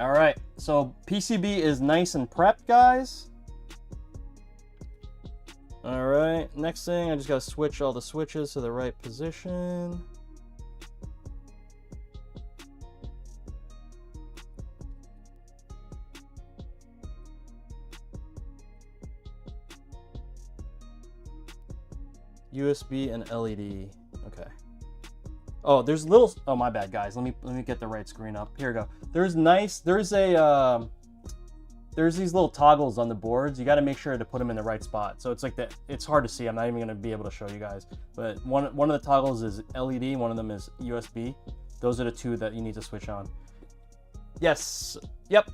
All right, so PCB is nice and prepped, guys. All right, next thing, I just gotta switch all the switches to the right position. USB and LED, okay. Oh, there's little, oh my bad guys, let me get the right screen up. Here we go. There's these little toggles on the boards. You got to make sure to put them in the right spot. So it's like that. It's hard to see. I'm not even going to be able to show you guys. But one of the toggles is LED. One of them is USB. Those are the two that you need to switch on. Yes. Yep.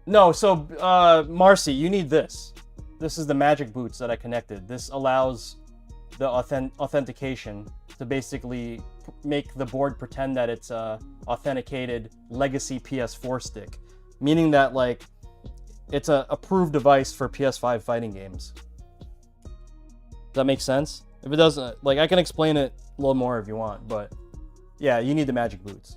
No. So Marcy, you need this. This is the magic boots that I connected. This allows the authentication to basically make the board pretend that it's a authenticated legacy PS4 stick. Meaning that, like, it's a approved device for PS5 fighting games. Does that make sense? If it doesn't, like, I can explain it a little more if you want, but yeah, you need the magic boots.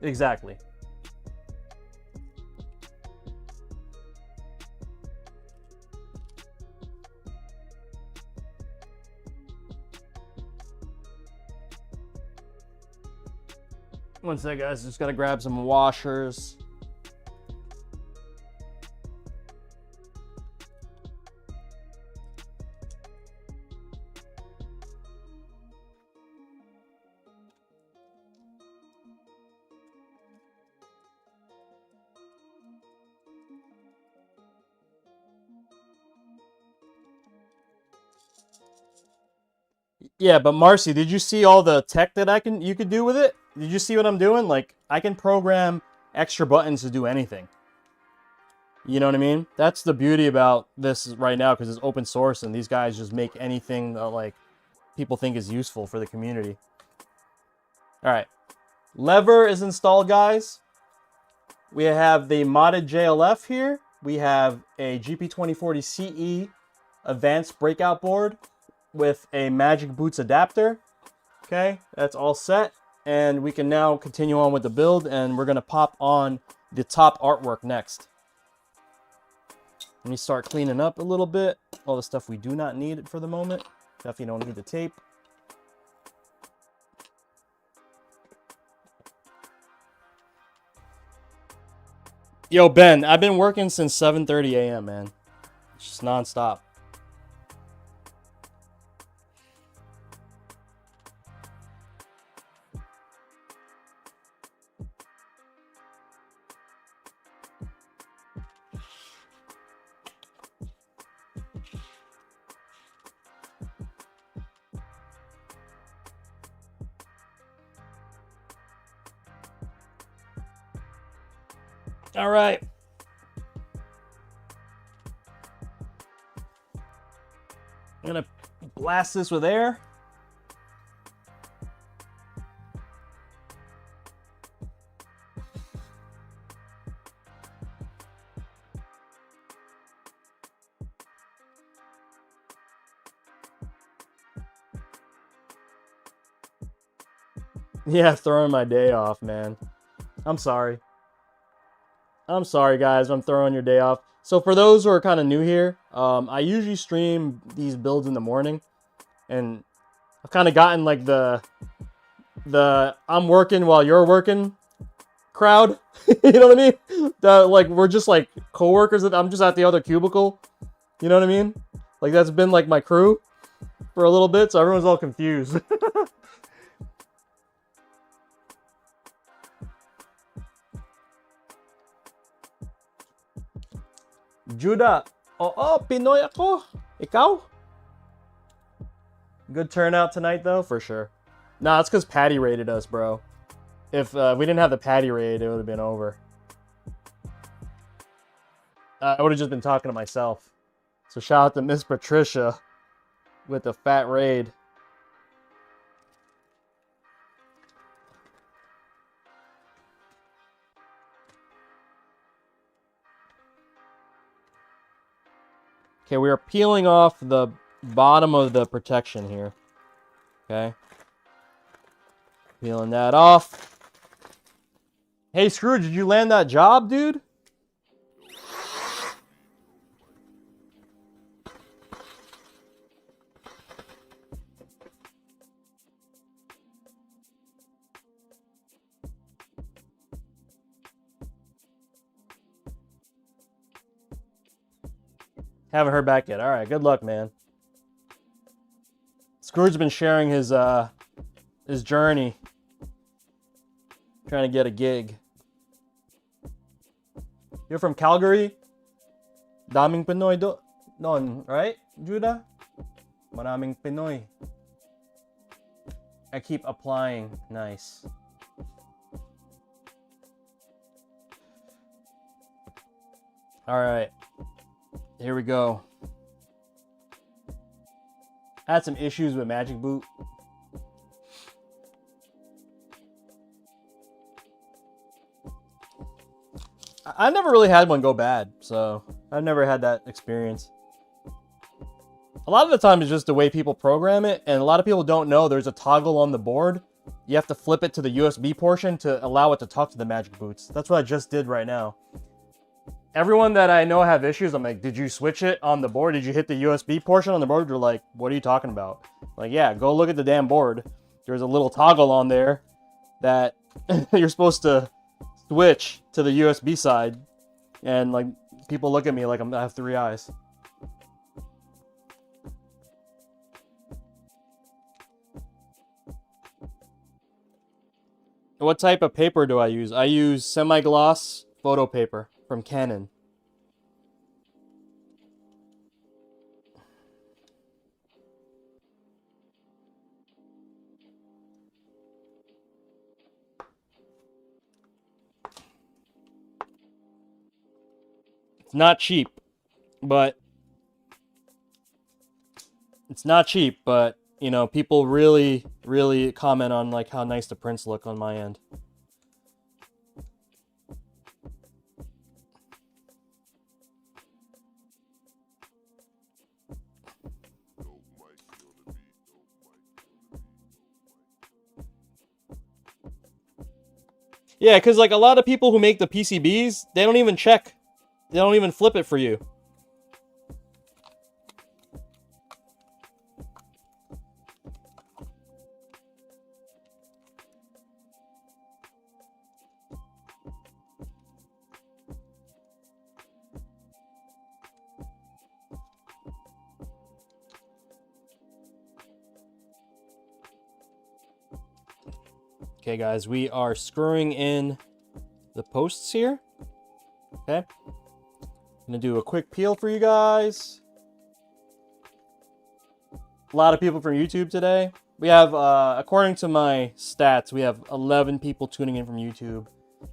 Exactly. One sec, guys. Just gotta grab some washers. Yeah, but Marcy, did you see all the tech that you could do with it? Did you see what I'm doing? Like, I can program extra buttons to do anything. You know what I mean? That's the beauty about this right now, because it's open source and these guys just make anything that, like, people think is useful for the community. All right. Lever is installed, guys. We have the modded JLF here. We have a GP2040 CE advanced breakout board with a Magic Boots adapter. Okay, that's all set. And we can now continue on with the build, and we're gonna pop on the top artwork next. Let me start cleaning up a little bit. All the stuff we do not need for the moment. Definitely don't need the tape. Yo, Ben, I've been working since 7:30 a.m., man. It's just nonstop. All right. I'm gonna blast this with air. Yeah, throwing my day off, man. I'm sorry. I'm sorry, guys. I'm throwing your day off. So for those who are kind of new here, I usually stream these builds in the morning, and I've kind of gotten like the I'm working while you're working crowd. You know what I mean? Like we're just like coworkers. I'm just at the other cubicle. You know what I mean? Like that's been like my crew for a little bit, so everyone's all confused. Judah. Oh, Pinoy ako. Ikaw? Good turnout tonight, though, for sure. Nah, it's because Patty raided us, bro. If we didn't have the Patty raid, it would have been over. I would have just been talking to myself. So shout out to Miss Patricia with the fat raid. Okay, we are peeling off the bottom of the protection here. Okay. Peeling that off. Hey, Scrooge, did you land that job, dude? Haven't heard back yet. All right, good luck, man. Scrooge's been sharing his journey, trying to get a gig. You're from Calgary? Daming Pinoy doon, right, Judah? Maraming Pinoy. I keep applying. Nice. All right. Here we go. I had some issues with Magic Boot. I never really had one go bad, so I've never had that experience. A lot of the time it's just the way people program it, and a lot of people don't know there's a toggle on the board. You have to flip it to the USB portion to allow it to talk to the Magic Boots. That's what I just did right now. Everyone that I know have issues, I'm like, did you switch it on the board? Did you hit the USB portion on the board? They're like, what are you talking about? Like, yeah, go look at the damn board. There's a little toggle on there that you're supposed to switch to the USB side. And like, people look at me like I have three eyes. What type of paper do I use? I use semi-gloss photo paper from Canon. It's not cheap, but you know, people really comment on like how nice the prints look on my end. Yeah, because like a lot of people who make the PCBs, they don't even check. They don't even flip it for you. Okay, guys, we are screwing in the posts here. Okay. I'm gonna do a quick peel for you guys. A lot of people from YouTube today. We have, according to my stats, we have 11 people tuning in from YouTube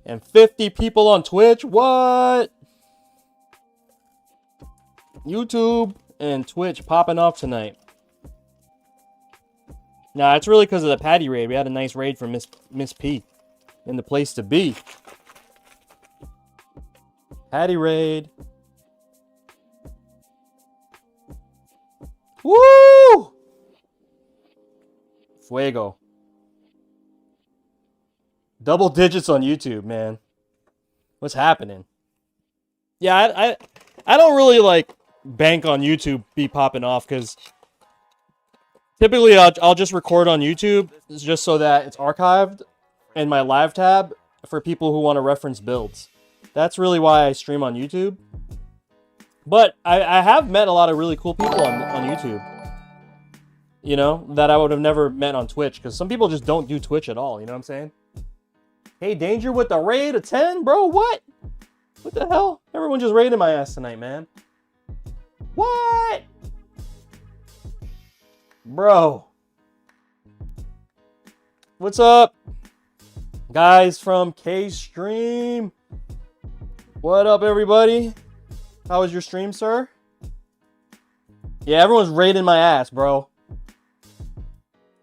and 50 people on Twitch. What? YouTube and Twitch popping off tonight. Nah, it's really because of the Patty raid. We had a nice raid from Miss P in the place to be. Patty raid. Woo! Fuego. Double digits on YouTube, man. What's happening? Yeah, I don't really like bank on YouTube be popping off because typically I'll just record on YouTube just so that it's archived in my live tab for people who want to reference builds. That's really why I stream on YouTube. But I have met a lot of really cool people on YouTube. You know, that I would have never met on Twitch. Because some people just don't do Twitch at all. You know what I'm saying? Hey, Danger with the raid of 10? Bro, what? What the hell? Everyone just raided my ass tonight, man. What? Bro. What's up? Guys from K-Stream. What up, everybody? How was your stream, sir? Yeah, everyone's raiding my ass, bro.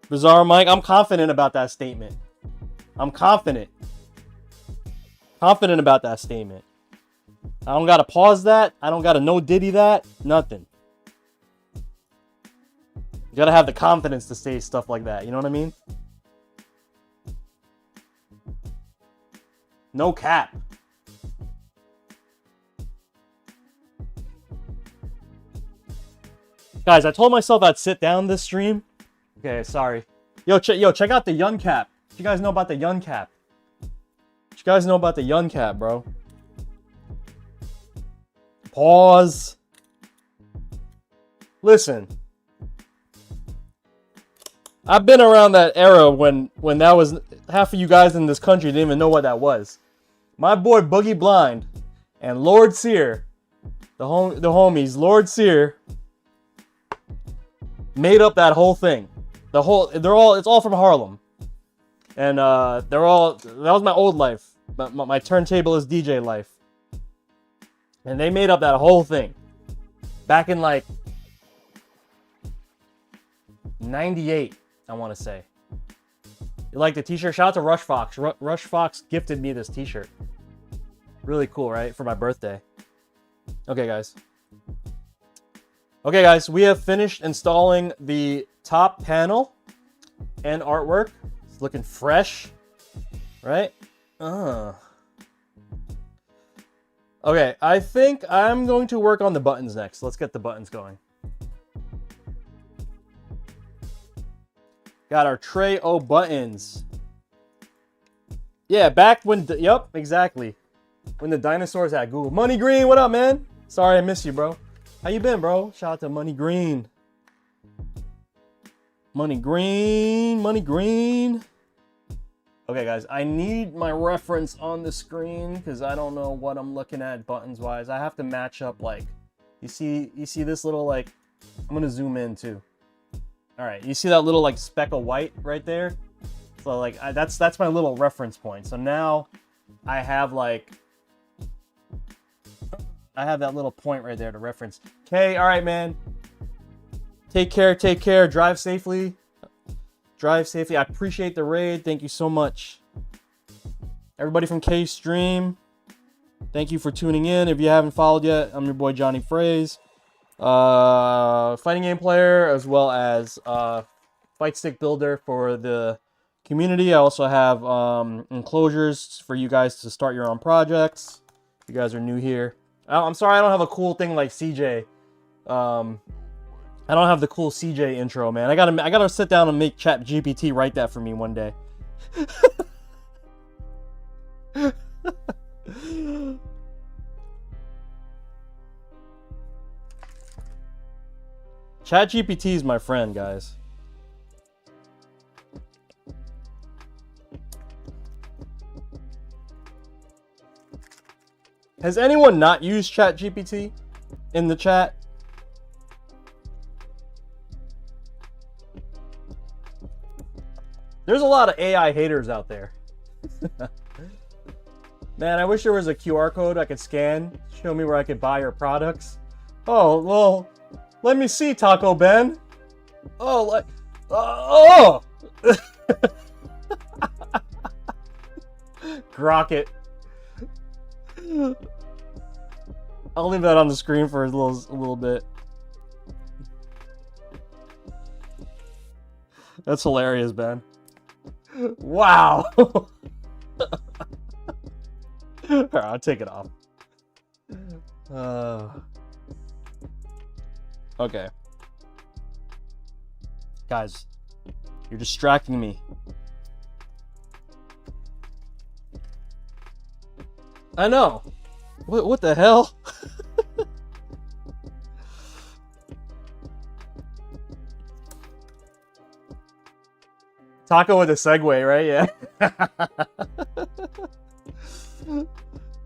Bizarre Mike, I'm confident about that statement. I'm confident. Confident about that statement. I don't gotta pause that. I don't gotta no diddy that. Nothing. You gotta have the confidence to say stuff like that. You know what I mean? No cap. Guys, I told myself I'd sit down this stream. Okay, sorry. Yo, check out the Yun Cap. What you guys know about the Yun Cap? What you guys know about the Yun Cap, bro? Pause. Listen. I've been around that era when that was... Half of you guys in this country didn't even know what that was. My boy Boogie Blind and Lord Sear, the homies, Lord Sear, made up that whole thing. It's all from Harlem. And that was my old life. My turntablist DJ life. And they made up that whole thing. Back in like 98, I want to say. You like the t-shirt? Shout out to Rush Fox. Rush Fox gifted me this t-shirt. Really cool, right? For my birthday. Okay, guys. Okay, guys, we have finished installing the top panel and artwork. It's looking fresh, right? Okay, I think I'm going to work on the buttons next. Let's get the buttons going. Got our tray O buttons. Yeah, back when... Yup, exactly. When the dinosaurs had Google. Money Green, what up, man? Sorry I missed you, bro. How you been, bro? Shout out to Money Green. Money Green, Money Green. Okay, guys, I need my reference on the screen because I don't know what I'm looking at buttons-wise. I have to match up, like, you see this little, like, I'm gonna zoom in too. All right, you see that little like speck of white right there? So like that's my little reference point. So now I have that little point right there to reference. Okay, all right, man. Take care, take care. Drive safely. Drive safely. I appreciate the raid. Thank you so much. Everybody from K-Stream, thank you for tuning in. If you haven't followed yet, I'm your boy jonyfraze. Fighting game player as well as Fightstick builder for the community. I also have enclosures for you guys to start your own projects. If you guys are new here. I'm sorry I don't have a cool thing like CJ. I don't have the cool CJ intro, man. I gotta sit down and make ChatGPT write that for me one day. ChatGPT is my friend, guys. Has anyone not used ChatGPT in the chat? There's a lot of AI haters out there. Man, I wish there was a QR code I could scan, show me where I could buy your products. Oh, well, let me see, Taco Ben. Oh, like, oh! Grocket. I'll leave that on the screen for a little bit. That's hilarious, Ben. Wow. Alright, I'll take it off. Okay. Guys, you're distracting me. I know. What the hell? Taco with a segue, right? Yeah.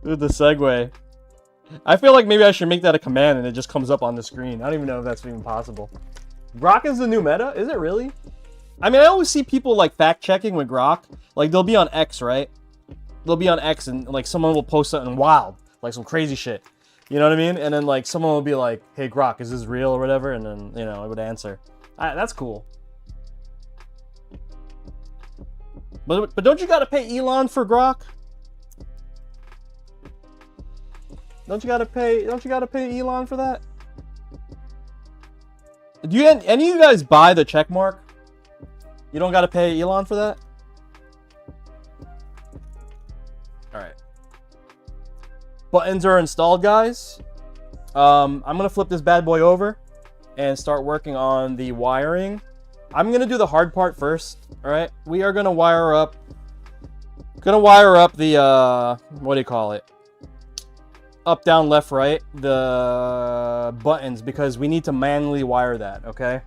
With the segue. I feel like maybe I should make that a command and it just comes up on the screen. I don't even know if that's even possible. Grok is the new meta? Is it really? I mean, I always see people like fact checking with Grok. Like they'll be on X, right? They'll be on X and like someone will post something wild, like some crazy shit. You know what I mean? And then like someone will be like, "Hey Grok, is this real or whatever?" And then, you know, I would answer. That's cool. But don't you gotta pay Elon for Grok? Don't you gotta pay Elon for that? Do you any of you guys buy the check mark? You don't gotta pay Elon for that? Alright. Buttons are installed, guys. I'm gonna flip this bad boy over and start working on the wiring. I'm gonna do the hard part first. Alright. We are gonna wire up the what do you call it? Up, down, left, right, the buttons, because we need to manually wire that, okay?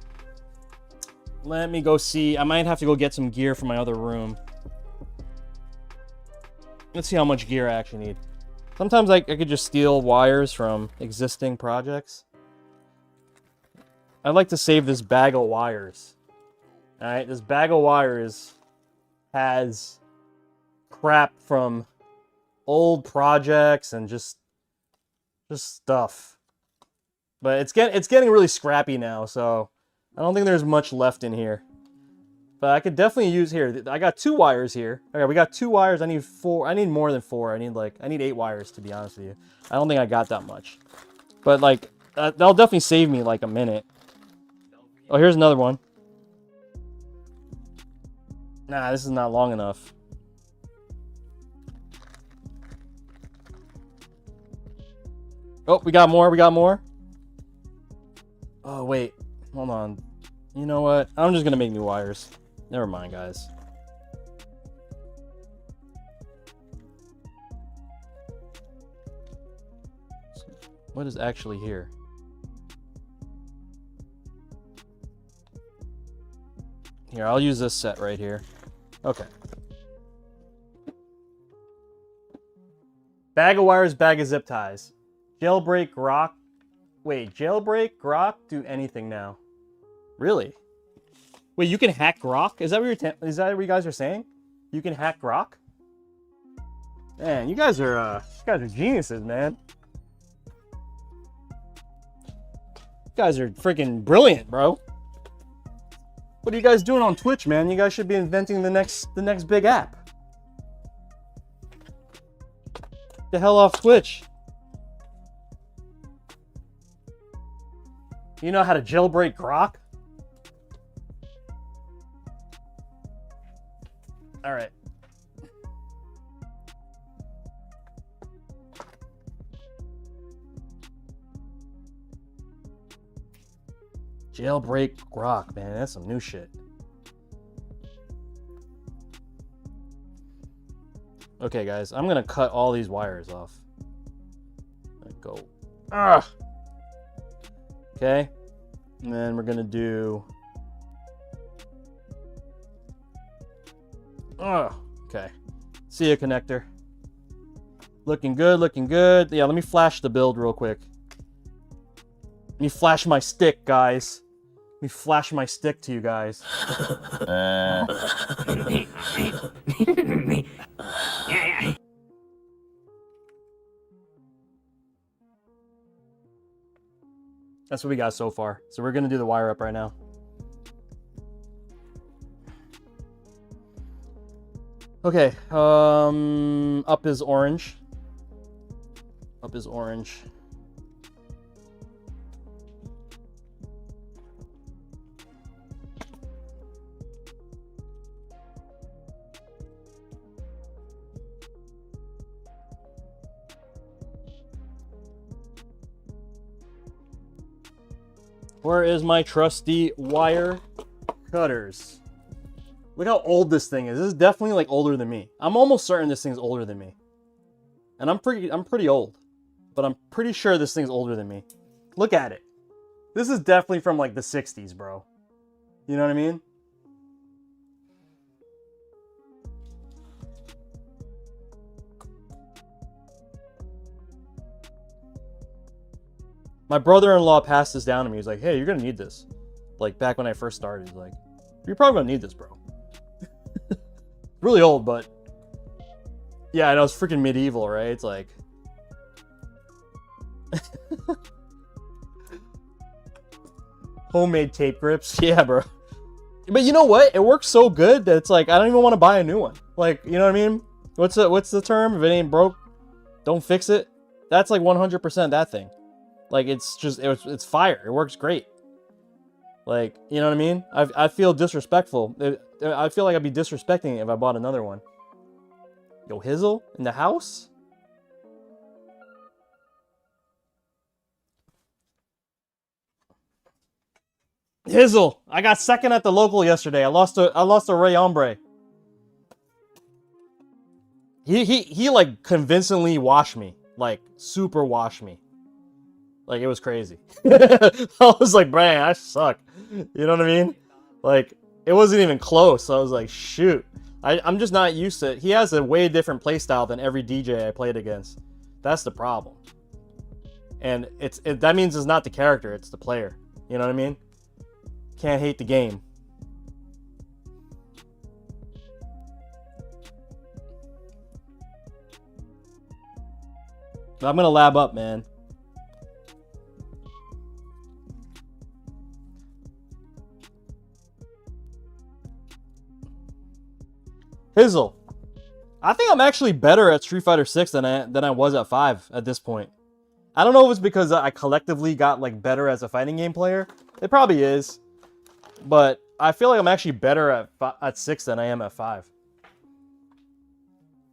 Let me go see. I might have to go get some gear from my other room. Let's see how much gear I actually need. Sometimes I could just steal wires from existing projects. I'd like to save this bag of wires. Alright, this bag of wires has crap from old projects and just stuff. But it's getting really scrappy now, so I don't think there's much left in here. But I could definitely use here. I got 2 wires here. Okay, we got 2 wires. I need 4. I need more than 4. I need 8 wires, to be honest with you. I don't think I got that much. But like that'll definitely save me like a minute. Oh, here's another one. Nah, this is not long enough. Oh, we got more. Oh, wait. Hold on. You know what? I'm just going to make new wires. Never mind, guys. What is actually here? Here, I'll use this set right here. Okay. Bag of wires, bag of zip ties. Jailbreak Grok. Wait, jailbreak Grok? Do anything now. Really? Wait, you can hack Grok? Is that what you guys are saying? You can hack Grok? Man, you guys are geniuses, man. You guys are freaking brilliant, bro. What are you guys doing on Twitch, man? You guys should be inventing the next big app. Get the hell off Twitch. You know how to jailbreak Grok? All right. Jailbreak Grok, man. That's some new shit. Okay, guys. I'm going to cut all these wires off. Go. Ah! Okay. And then we're going to do... Oh, okay. See ya, connector. Looking good, looking good. Yeah, let me flash the build real quick. Let me flash my stick, guys. Let me flash my stick to you guys. That's what we got so far. So we're gonna do the wire up right now. Okay, up is orange. Up is orange. Where is my trusty wire cutters? Look how old this thing is. This is definitely like older than me. I'm almost certain this thing's older than me. And I'm pretty old. But I'm pretty sure this thing's older than me. Look at it. This is definitely from like the 60s, bro. You know what I mean? My brother-in-law passed this down to me. He's like, hey, you're gonna need this. Like, back when I first started, he's like, you're probably gonna need this, bro. Really old, but... yeah, I know, it's freaking medieval, right? It's like... homemade tape grips. Yeah, bro. But you know what? It works so good that it's like, I don't even want to buy a new one. Like, you know what I mean? What's the term? If it ain't broke, don't fix it. That's like 100% that thing. Like, it's just, it's fire. It works great. Like, you know what I mean? I feel disrespectful. I feel like I'd be disrespecting it if I bought another one. Yo, Hizzle in the house? Hizzle, I got second at the local yesterday. I lost a Ray Ombre. He like convincingly washed me. Like, super washed me. Like, it was crazy. I was like, man, I suck. You know what I mean? Like, it wasn't even close. I was like, shoot. I'm just not used to it. He has a way different playstyle than every DJ I played against. That's the problem. And that means it's not the character, it's the player. You know what I mean? Can't hate the game. I'm gonna lab up, man. Hizzle. I think I'm actually better at Street Fighter 6 than I was at 5 at this point. I don't know if it's because I collectively got like better as a fighting game player. It probably is. But I feel like I'm actually better at 6 than I am at 5.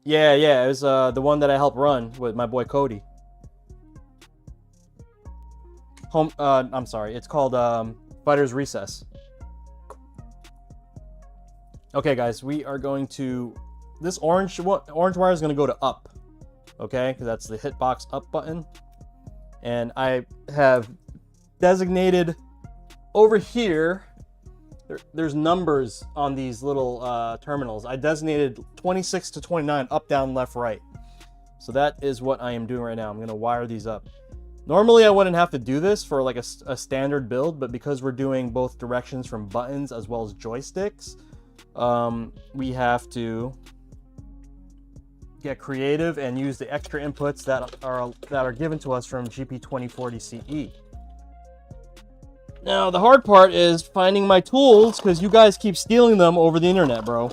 Yeah, it was the one that I helped run with my boy Cody. I'm sorry. It's called Fighter's Recess. Okay, guys, we are going to... This orange wire is going to go to up. Okay, because that's the hitbox up button. And I have designated over here... There's numbers on these little terminals. I designated 26 to 29, up, down, left, right. So that is what I am doing right now. I'm going to wire these up. Normally, I wouldn't have to do this for like a standard build, but because we're doing both directions from buttons as well as joysticks, we have to get creative and use the extra inputs that are given to us from GP2040CE. Now, the hard part is finding my tools, because you guys keep stealing them over the internet, bro.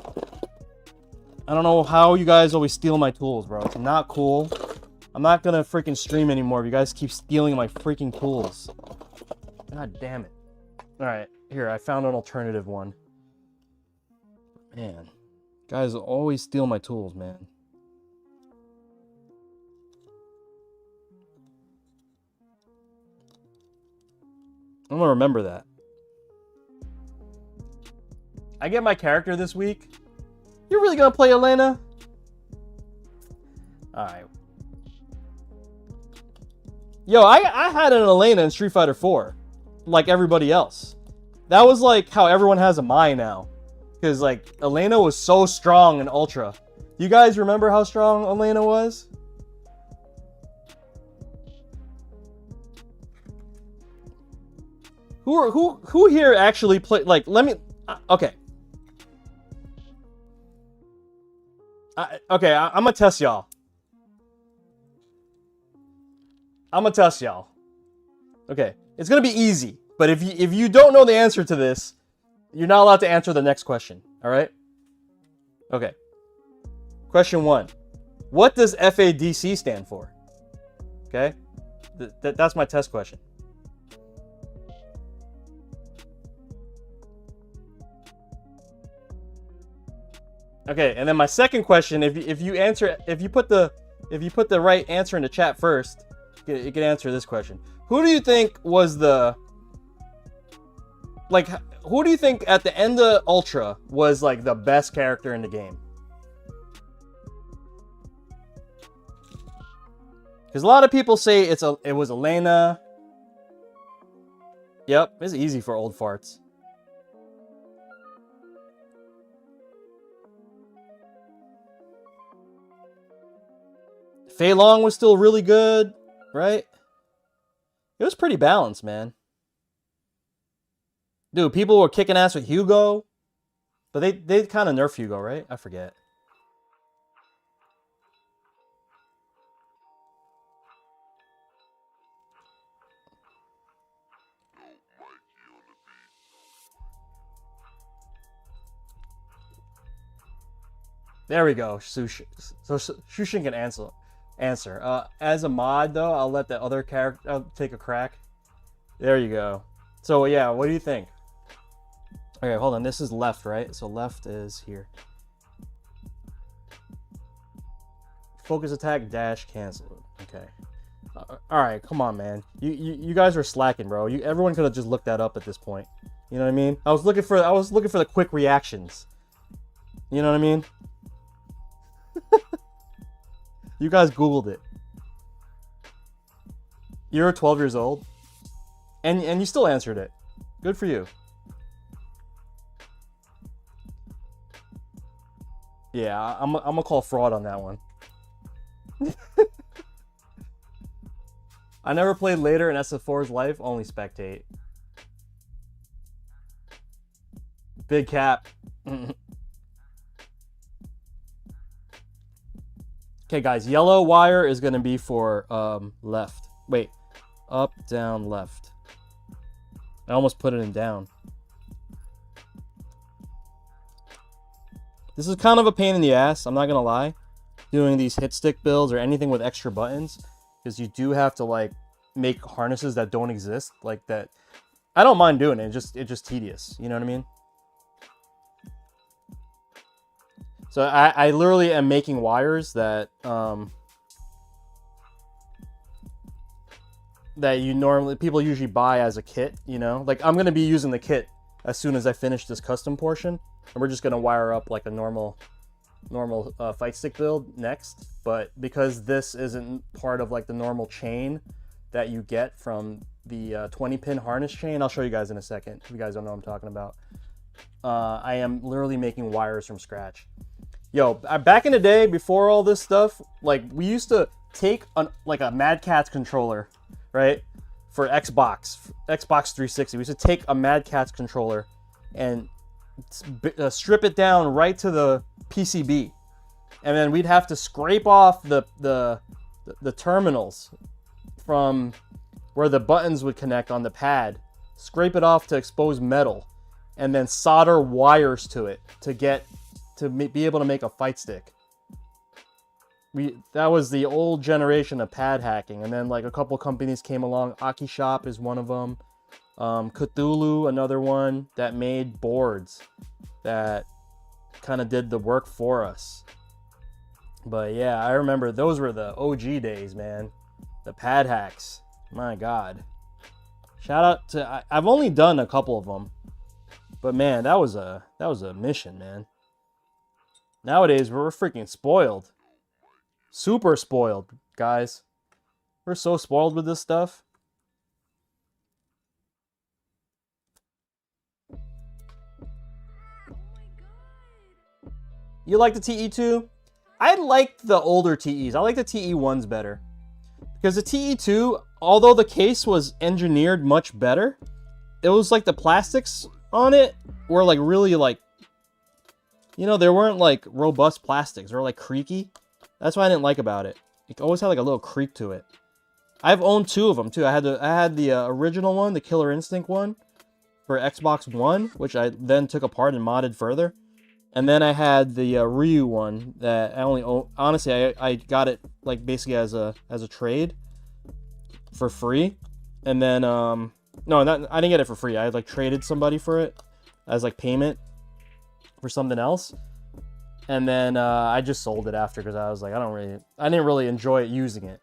I don't know how you guys always steal my tools, bro. It's not cool. I'm not gonna freaking stream anymore if you guys keep stealing my freaking tools. God damn it. Alright, here, I found an alternative one. Man, guys always steal my tools, man. I'm gonna remember that. I get my character this week. You're really gonna play Elena? Alright. Yo, I had an Elena in Street Fighter 4. Like everybody else. That was like how everyone has a Mai now. Because like, Elena was so strong in Ultra. You guys remember how strong Elena was? Who here actually play? Like, let me. Okay. I'm gonna test y'all. Okay, it's gonna be easy, but if you don't know the answer to this, you're not allowed to answer the next question. All right? Okay. Question 1. What does FADC stand for? Okay, that's my test question. Okay, and then my second question, if you put the right answer in the chat first, you can answer this question. Who do you think was who do you think at the end of Ultra was like the best character in the game? Because a lot of people say it was Elena. Yep, it's easy for old farts. Fei Long was still really good, right? It was pretty balanced, man. Dude, people were kicking ass with Hugo, but they kind of nerfed Hugo, right? I forget. There we go. So Shushin can answer. As a mod, though, I'll let the other character take a crack. There you go. So, yeah, what do you think? Okay, hold on. This is left, right? So left is here. Focus attack, dash, cancel. Okay. All right, come on, man. You guys are slacking, bro. Everyone could have just looked that up at this point. You know what I mean? I was looking for the quick reactions. You know what I mean? You guys Googled it. You're 12 years old, and you still answered it. Good for you. Yeah, I'm gonna call fraud on that one. I never played later in SF4's life, only spectate. Big cap. Okay, guys, yellow wire is going to be for left. Wait, up, down, left. I almost put it in down. This is kind of a pain in the ass, I'm not going to lie, doing these hit stick builds or anything with extra buttons, because you do have to like make harnesses that don't exist like that. I don't mind doing it, it's just tedious, you know what I mean? So I literally am making wires that people usually buy as a kit, you know? Like I'm gonna be using the kit as soon as I finish this custom portion, and we're just gonna wire up like a normal fight stick build next. But because this isn't part of like the normal chain that you get from the 20 pin harness chain, I'll show you guys in a second if you guys don't know what I'm talking about. I am literally making wires from scratch. Yo, back in the day, before all this stuff, like we used to take like a Mad Catz controller, right, for Xbox 360. We used to take a Mad Catz controller and strip it down right to the PCB, and then we'd have to scrape off the terminals from where the buttons would connect on the pad, scrape it off to expose metal, and then solder wires to it to be able to make a fight stick. That was the old generation of pad hacking, and then like a couple companies came along. Aki Shop is one of them. Cthulhu, another one that made boards that kind of did the work for us. But yeah, I remember those were the OG days, man. The pad hacks. My God. Shout out to I've only done a couple of them, but man, that was a mission, man. Nowadays, we're freaking spoiled. Super spoiled, guys. We're so spoiled with this stuff. You like the TE2? I liked the older TEs. I like the TE1s better. Because the TE2, although the case was engineered much better, it was like the plastics on it were like really like, you know, they weren't like robust plastics. They were like creaky. That's what I didn't like about it. It always had like a little creak to it. I've owned 2 of them too. I had the original one, the Killer Instinct one, for Xbox One, which I then took apart and modded further. And then I had the Ryu one that I only own. Honestly, I got it like basically as a trade for free. And then no, I didn't get it for free. I had like traded somebody for it as like payment for something else. And then I just sold it after because I was like, I didn't really enjoy using it.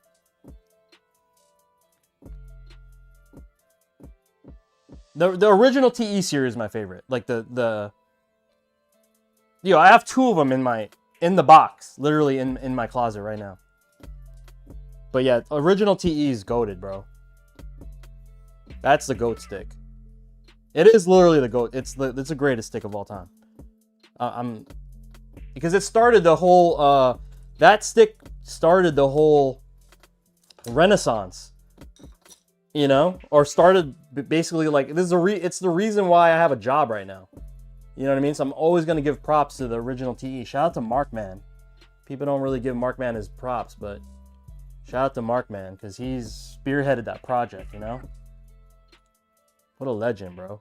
The original TE series is my favorite. Like I have 2 of them in the box, literally in my closet right now. But yeah, original TE is goated, bro. That's the goat stick. It is literally the goat. It's the greatest stick of all time. Because it started the whole that stick started the whole renaissance. You know, or started basically like this is it's the reason why I have a job right now. You know what I mean? So I'm always gonna give props to the original TE. Shout out to Markman. People don't really give Markman his props, but shout out to Markman because he's spearheaded that project. You know, what a legend, bro.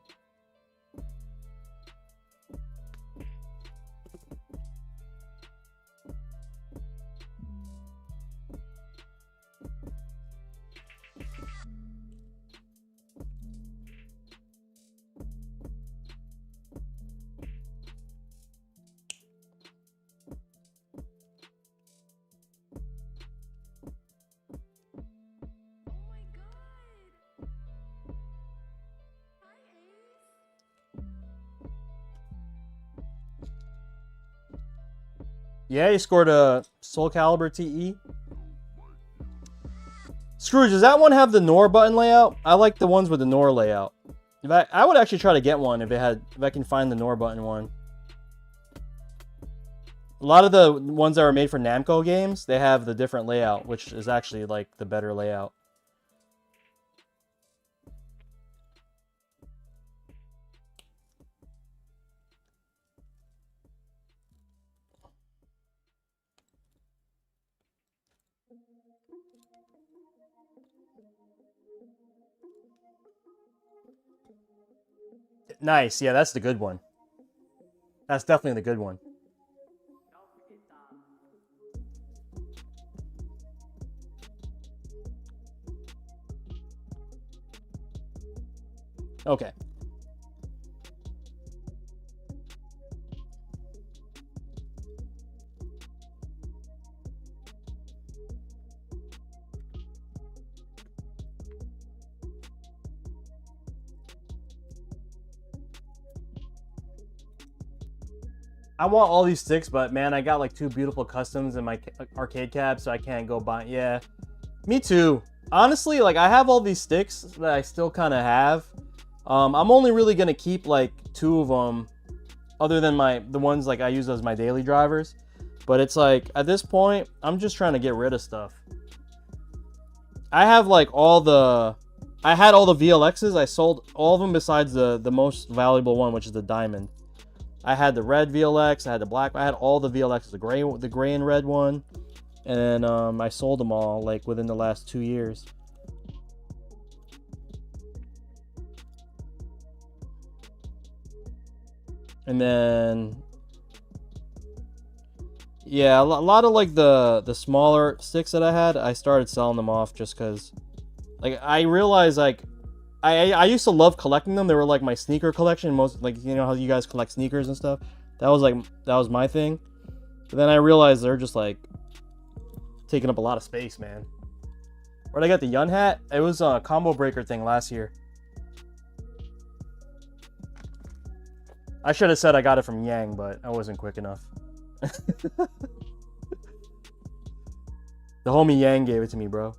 Yeah, he scored a Soul Calibur TE. Scrooge, does that one have the NOR button layout? I like the ones with the NOR layout. I would actually try to get one if I can find the NOR button one. A lot of the ones that were made for Namco games, they have the different layout, which is actually like the better layout. Nice. Yeah, that's the good one. That's definitely the good one. Okay. I want all these sticks, but man, I got like 2 beautiful customs in my arcade cab, so I can't go buy. Yeah, me too. Honestly, like I have all these sticks that I still kind of have. I'm only really gonna keep like 2 of them, other than the ones like I use as my daily drivers. But it's like at this point, I'm just trying to get rid of stuff. I have like I had all the VLXs. I sold all of them besides the most valuable one, which is the diamond. I had the red VLX, I had the black, I had all the VLXs, the gray and red one, and then I sold them all like within the last 2 years. And then, yeah, a lot of like the smaller sticks that I had, I started selling them off just because, like, I realized like I used to love collecting them. They were like my sneaker collection. Most, like, you know how you guys collect sneakers and stuff. That was my thing. But then I realized they're just like taking up a lot of space, man. Where'd I get the Yun hat? It was a combo breaker thing last year. I should have said I got it from Yang, but I wasn't quick enough. The homie Yang gave it to me, bro.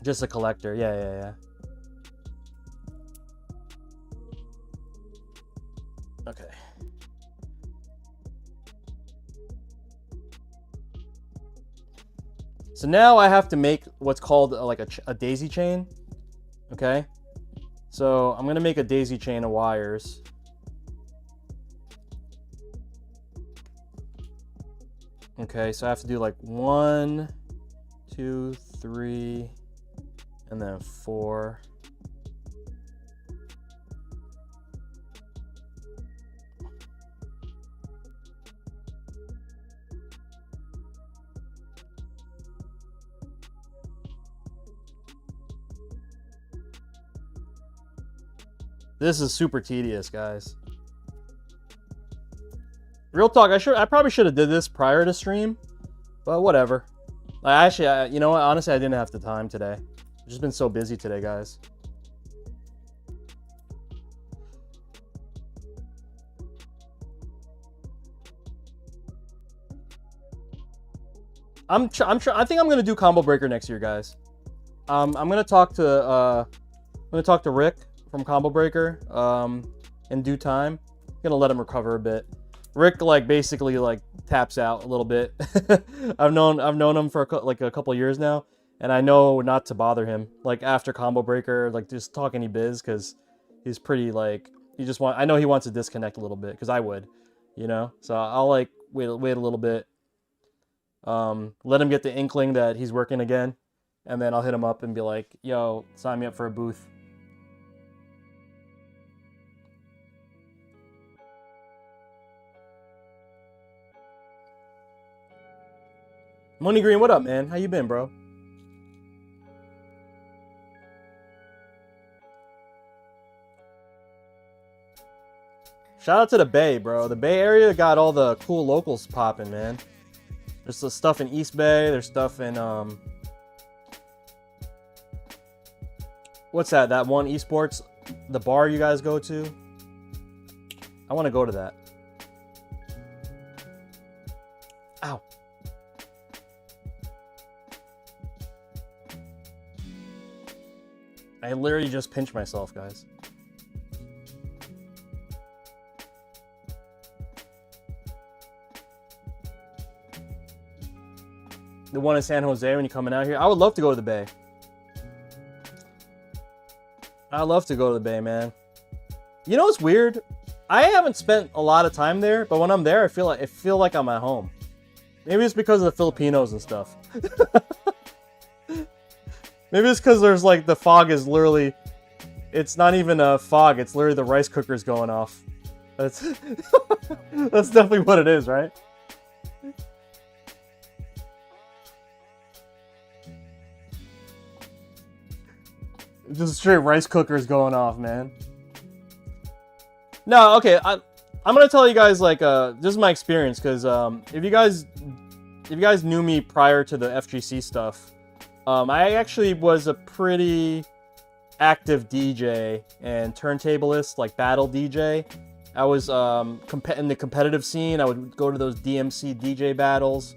Just a collector. Yeah. Okay. So now I have to make what's called like a daisy chain. Okay. So I'm going to make a daisy chain of wires. Okay, so I have to do like 1, 2, 3, and then 4. This is super tedious, guys. Real talk, I probably should have did this prior to stream, but whatever. You know what? Honestly, I didn't have the time today. I've just been so busy today, guys. I think I'm gonna do Combo Breaker next year, guys. I'm gonna talk to Rick from Combo Breaker in due time. I'm gonna let him recover a bit. Rick like basically like taps out a little bit. I've known him for a couple years now, and I know not to bother him like after Combo Breaker, like just talk any biz, because he's pretty like I know he wants to disconnect a little bit, because I would, you know. So I'll like wait a little bit, let him get the inkling that he's working again, and then I'll hit him up and be like, yo, sign me up for a booth. Money Green, what up, man? How you been, bro? Shout out to the Bay, bro. The Bay Area got all the cool locals popping, man. There's the stuff in East Bay. There's stuff in what's that? That one esports, the bar you guys go to. I want to go to that. Ow. I literally just pinched myself, guys. The one in San Jose when you're coming out here. I would love to go to the Bay. I love to go to the Bay, man. You know what's weird? I haven't spent a lot of time there, but when I'm there, I feel like I'm at home. Maybe it's because of the Filipinos and stuff. Maybe it's because there's like the fog is literally, it's not even a fog, it's literally the rice cookers going off. That's that's definitely what it is, right? Just straight rice cookers going off, man. No, okay, I'm gonna tell you guys like this is my experience, because if you guys knew me prior to the FGC stuff, I actually was a pretty active DJ and turntablist, like battle DJ. I was in the competitive scene. I would go to those DMC DJ battles,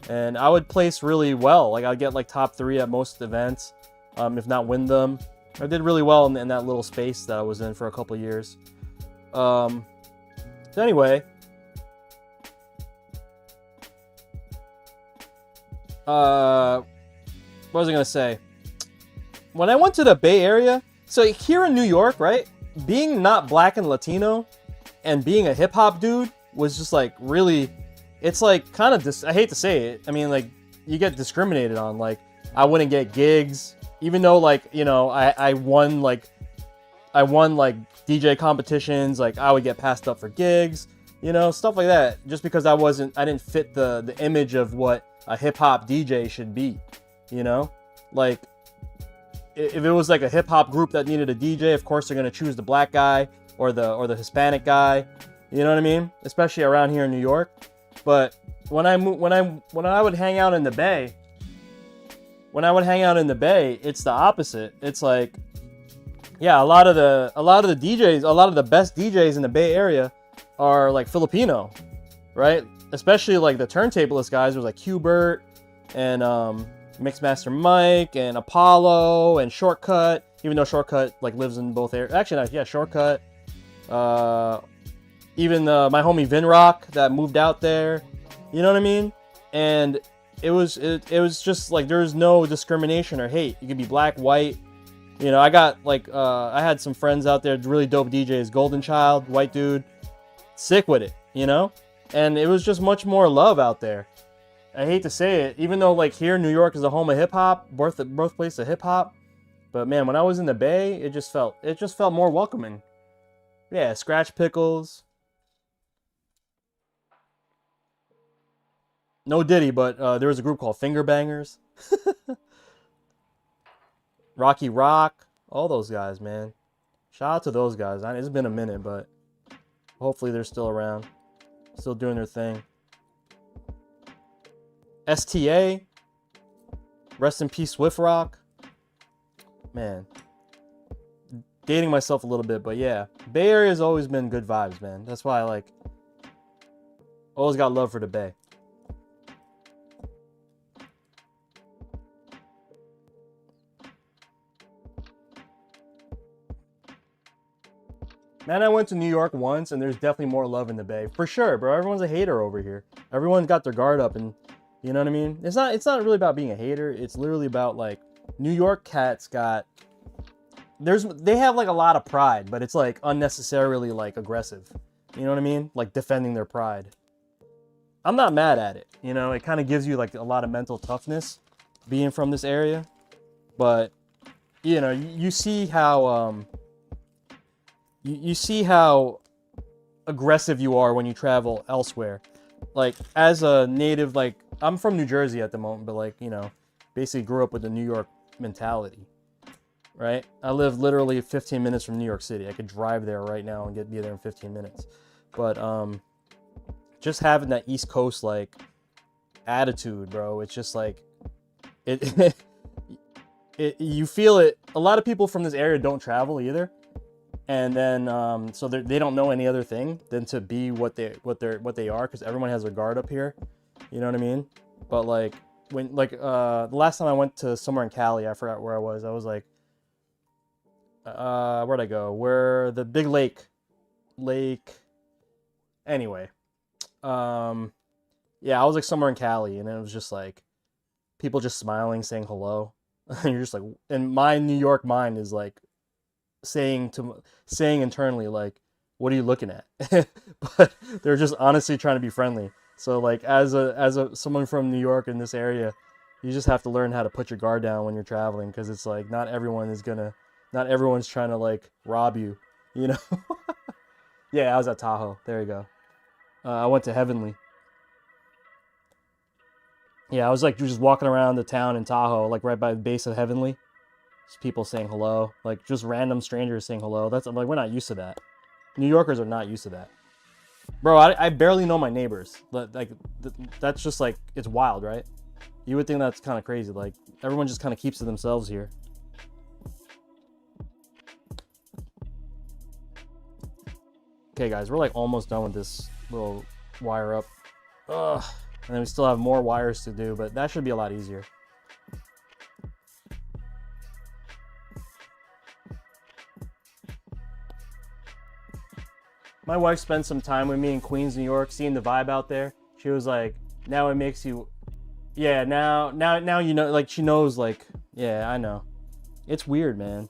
and I would place really well. Like I'd get like top 3 at most events, if not win them. I did really well in that little space that I was in for a couple years. So anyway, what was I gonna say? When I went to the Bay Area, so here in New York, right? Being not black and Latino and being a hip hop dude was just like really, it's like kind of, I hate to say it. I mean, like you get discriminated on. Like I wouldn't get gigs, even though like, you know, I won like DJ competitions. Like I would get passed up for gigs, you know, stuff like that. Just because I didn't fit the image of what a hip hop DJ should be, you know, like if it was like a hip hop group that needed a DJ, of course they're gonna choose the black guy or the Hispanic guy, you know what I mean? Especially around here in New York. But when I would hang out in the Bay, it's the opposite. It's like, yeah, a lot of the DJs, a lot of the best DJs in the Bay Area are like Filipino, right? Especially like the turntablist guys. There's like Hubert and Mixmaster Mike and Apollo and Shortcut. Even though Shortcut like lives in both areas. Actually, yeah, Shortcut. Even my homie Vinrock that moved out there. You know what I mean? And it was just like there's no discrimination or hate. You could be black, white. You know, I got like I had some friends out there, really dope DJs, Golden Child, white dude, sick with it, you know? And it was just much more love out there. I hate to say it, even though like here New York is the home of hip hop, birthplace of hip hop, but man, when I was in the Bay, it just felt more welcoming. Yeah, Scratch Pickles. No Diddy, but there was a group called Finger Bangers. Rocky Rock, all those guys, man. Shout out to those guys. It's been a minute, but hopefully they're still around, still doing their thing. STA, rest in peace, Swift Rock. Man, dating myself a little bit, but yeah, Bay Area has always been good vibes, man. That's why I like, always got love for the Bay. Man, I went to New York once, and there's definitely more love in the Bay. For sure, bro. Everyone's a hater over here. Everyone's got their guard up, and you know what I mean? It's not really about being a hater. It's literally about, like, New York cats got... They have, like, a lot of pride, but it's, like, unnecessarily, like, aggressive. You know what I mean? Like, defending their pride. I'm not mad at it. You know, it kind of gives you, like, a lot of mental toughness being from this area. But, you know, you see how... You see how aggressive you are when you travel elsewhere. Like, as a native, like, I'm from New Jersey at the moment, but, like, you know, basically grew up with the New York mentality, right? I live literally 15 minutes from New York City. I could drive there right now and be there in 15 minutes. But just having that East Coast, like, attitude, bro, it's just, like, you feel it. A lot of people from this area don't travel either. And then, so they don't know any other thing than to be what they are, because everyone has their guard up here. You know what I mean? But like the last time I went to somewhere in Cali, I forgot where I was. I was like, where'd I go? Where the big lake. Anyway, yeah, I was like somewhere in Cali, and it was just like people just smiling, saying hello. And you're just like, and my New York mind is like, saying internally, like, what are you looking at? But they're just honestly trying to be friendly. So like, as someone from New York in this area, you just have to learn how to put your guard down when you're traveling, because it's like not everyone's trying to like rob you, you know. Yeah, I was at Tahoe. There you go. I went to Heavenly. Yeah, I was like just walking around the town in Tahoe, like right by the base of Heavenly. People saying hello, like just random strangers saying hello. I'm like, we're not used to that. New Yorkers are not used to that, bro. I barely know my neighbors. Like that's just like, it's wild, right? You would think that's kind of crazy. Like everyone just kind of keeps to themselves here. Okay, guys, we're like almost done with this little wire up. Ugh. And then we still have more wires to do, but that should be a lot easier. My wife spent some time with me in Queens, New York, seeing the vibe out there. She was like, now it makes you, yeah, now you know, like she knows, like, yeah, I know. It's weird, man.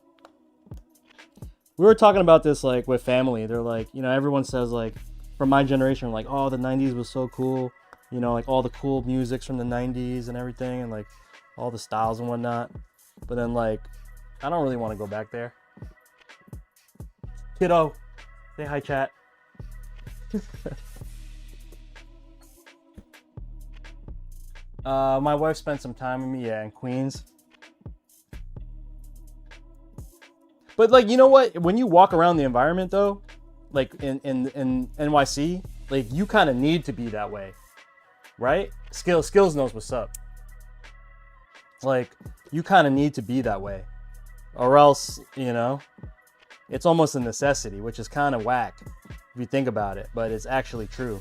We were talking about this, like, with family. They're like, you know, everyone says, like, from my generation, like, oh, the 90s was so cool. You know, like, all the cool musics from the 90s and everything, and, like, all the styles and whatnot. But then, like, I don't really want to go back there. Kiddo, say hi, chat. My wife spent some time with me, yeah, in Queens. But like, you know what? When you walk around the environment though, like in NYC, like you kind of need to be that way, right? Skills knows what's up. Like you kind of need to be that way, or else, you know, it's almost a necessity, which is kind of whack if you think about it, but it's actually true.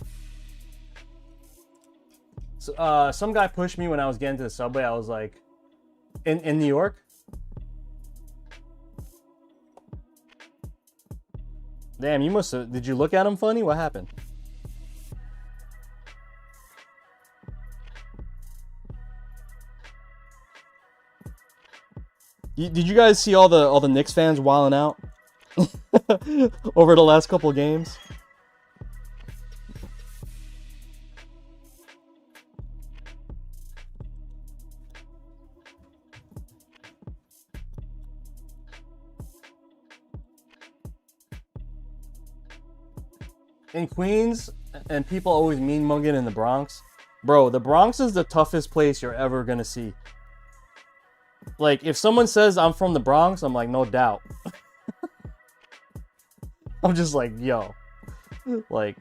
So, some guy pushed me when I was getting to the subway. I was like, in New York? Damn, you must have, did you look at him funny? What happened? Did you guys see all the Knicks fans wilding out over the last couple of games? In Queens, and people always mean mugging in the Bronx. Bro, the Bronx is the toughest place you're ever gonna see. Like, if someone says I'm from the Bronx, I'm like, no doubt. I'm just like, yo. Like,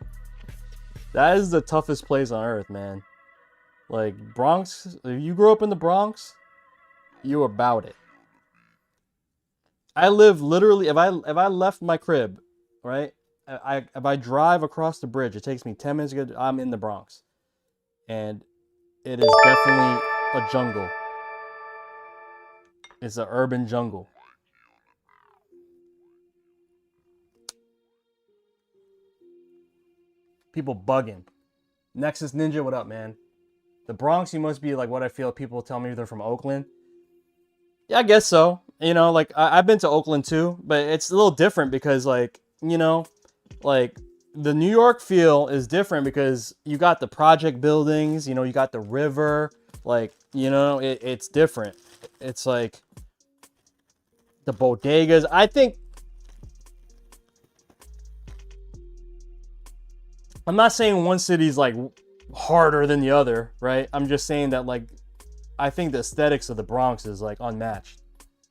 that is the toughest place on earth, man. Like, Bronx, if you grew up in the Bronx, you about it. I live literally, if I left my crib, right? If I drive across the bridge, it takes me 10 minutes to get, I'm in the Bronx. And it is definitely a jungle. It's an urban jungle. People bugging. Nexus Ninja, what up, man? The Bronx, you must be like what I feel people tell me they're from Oakland. Yeah, I guess so. You know, like I've been to Oakland too, but it's a little different because, like, you know, like the New York feel is different because you got the project buildings, you know, you got the river, like, you know, it's different. It's like the bodegas. I think I'm not saying one city's like harder than the other, right? I'm just saying that, like, I think the aesthetics of the Bronx is like unmatched.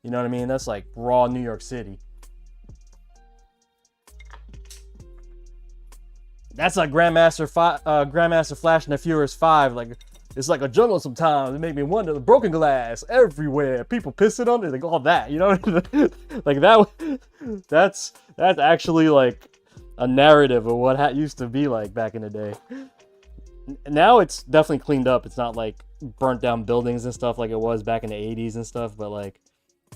You know what I mean? That's like raw New York City. That's like Grandmaster Flash and the Furious 5. Like, it's like a jungle sometimes. It made me wonder. The broken glass everywhere. People pissing on it. Like all that. You know, like that. That's actually like a narrative of what used to be like back in the day. Now it's definitely cleaned up. It's not like burnt down buildings and stuff like it was back in the 80s and stuff. But like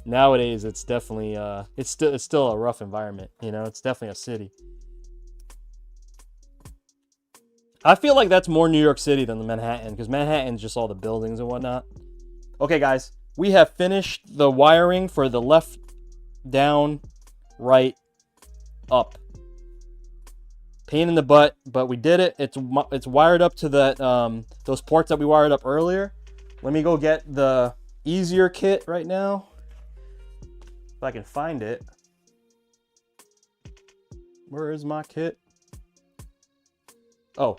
nowadays, it's definitely it's still a rough environment. You know, it's definitely a city. I feel like that's more New York City than the Manhattan, because Manhattan's just all the buildings and whatnot. Okay, guys, we have finished the wiring for the left, down, right, up. Pain in the butt, but we did it. It's wired up to that those ports that we wired up earlier. Let me go get the easier kit right now, if I can find it. Where is my kit? Oh.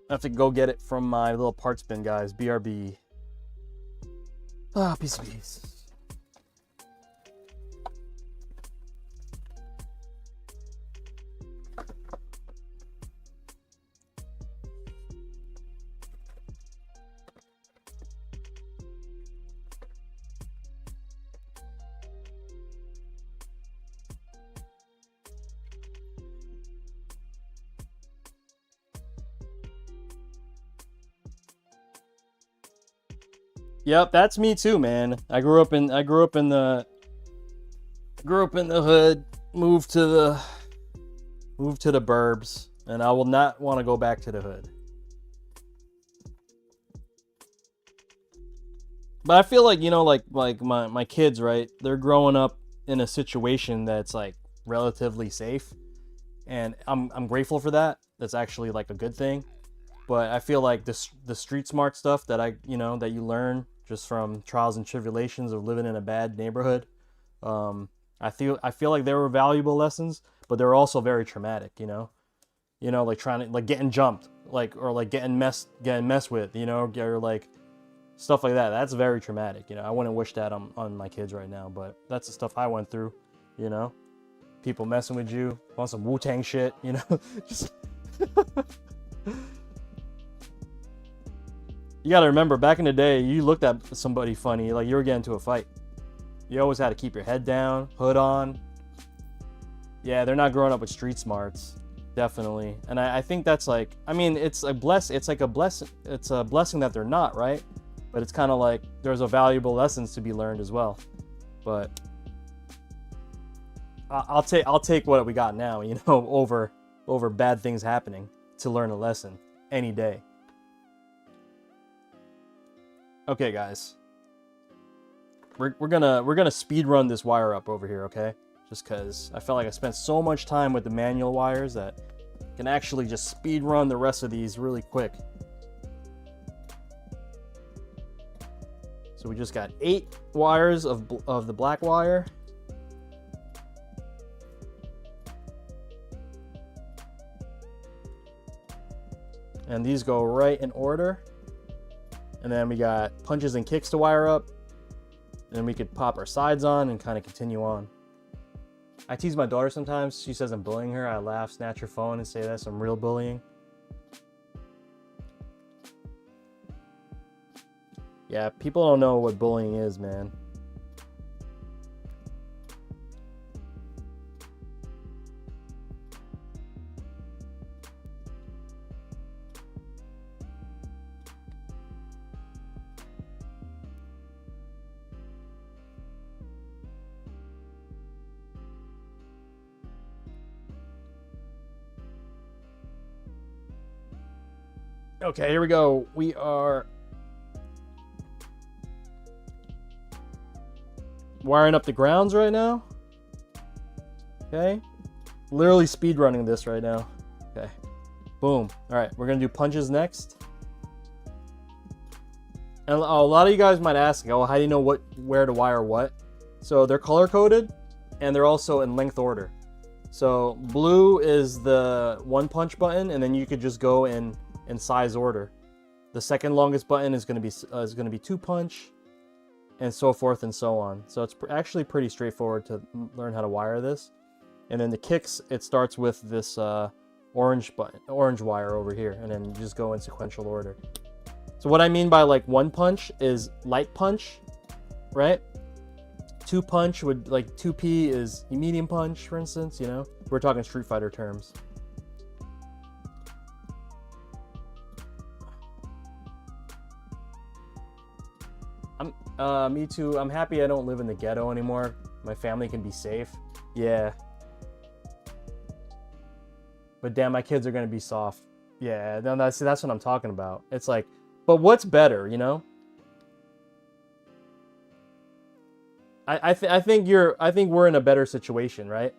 I have to go get it from my little parts bin, guys. BRB. Ah, piece of piece. Yep, that's me too, man. I grew up in the hood, moved to the burbs, and I will not want to go back to the hood. But I feel like, you know, like my kids, right? They're growing up in a situation that's like relatively safe, and I'm grateful for that. That's actually like a good thing. But I feel like the street smart stuff that that you learn just from trials and tribulations of living in a bad neighborhood. I feel like they were valuable lessons, but they were also very traumatic, you know, like trying to, like, getting jumped, like, or like getting messed with, you know, or like stuff like that. That's very traumatic. You know, I wouldn't wish that on my kids right now, but that's the stuff I went through, you know, people messing with you on some Wu-Tang shit, you know, just you got to remember, back in the day, you looked at somebody funny, like you were getting into a fight. You always had to keep your head down, hood on. Yeah, they're not growing up with street smarts, definitely. And I think that's like, I mean, it's a blessing that they're not, right? But it's kind of like there's a valuable lessons to be learned as well. But I'll take what we got now, you know, over bad things happening to learn a lesson. any day. Okay, guys. We're gonna speed run this wire up over here, okay? Just because I felt like I spent so much time with the manual wires that I can actually just speed run the rest of these really quick. So we just got 8 wires of the black wire. And these go right in order. And then we got punches and kicks to wire up. And then we could pop our sides on and kind of continue on. I tease my daughter sometimes. She says I'm bullying her. I laugh, snatch her phone, and say that's some real bullying. Yeah, people don't know what bullying is, man. Okay, here we go. We are wiring up the grounds right now. Okay. Literally speed running this right now. Okay. Boom. All right, we're going to do punches next. And a lot of you guys might ask, oh, how do you know where to wire what? So they're color coded and they're also in length order. So blue is the 1 punch button, and then you could just go in size order. The second longest button is going to be 2 punch, and so forth and so on. So it's actually pretty straightforward to learn how to wire this. And then the kicks, it starts with this orange wire over here, and then you just go in sequential order. So what I mean by like 1 punch is light punch, right? 2 punch would, like 2P is medium punch, for instance, you know? We're talking Street Fighter terms. Me too. I'm happy I don't live in the ghetto anymore. My family can be safe. Yeah. But damn, my kids are gonna be soft. Yeah, no, that's what I'm talking about. It's like, but what's better, you know? I think we're in a better situation, right?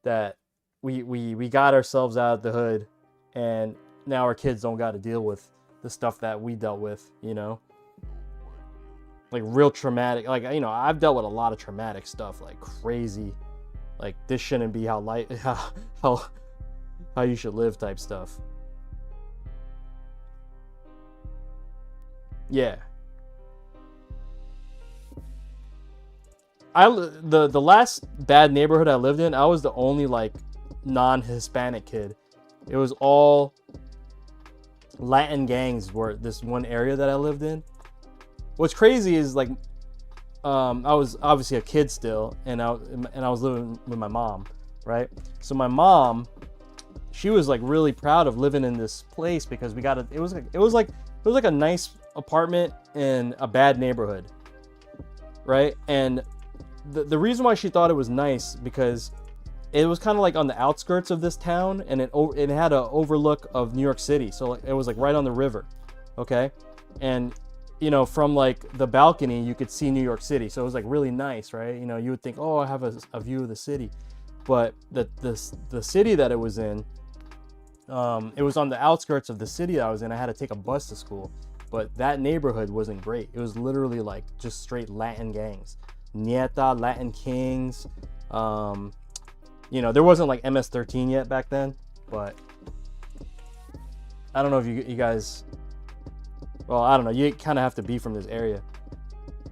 That we got ourselves out of the hood, and now our kids don't got to deal with the stuff that we dealt with, you know? Like real traumatic, like, you know, I've dealt with a lot of traumatic stuff, like crazy, like this shouldn't be how you should live type stuff. Yeah. The last bad neighborhood I lived in, I was the only like non-Hispanic kid. It was all Latin gangs were this one area that I lived in. What's crazy is like I was obviously a kid still, and I was living with my mom, right? So my mom, she was like really proud of living in this place because we got it was like a nice apartment in a bad neighborhood, right? And the reason why she thought it was nice because it was kind of like on the outskirts of this town, and it had an overlook of New York City, so it was like right on the river, okay? And you know, from like the balcony, you could see New York City. So it was like really nice, right? You know, you would think, oh, I have a view of the city. But the city that it was in, it was on the outskirts of the city I was in. I had to take a bus to school. But that neighborhood wasn't great. It was literally like just straight Latin gangs. Nieta, Latin Kings. You know, there wasn't like MS-13 yet back then. But I don't know if you guys... Well, I don't know. You kind of have to be from this area,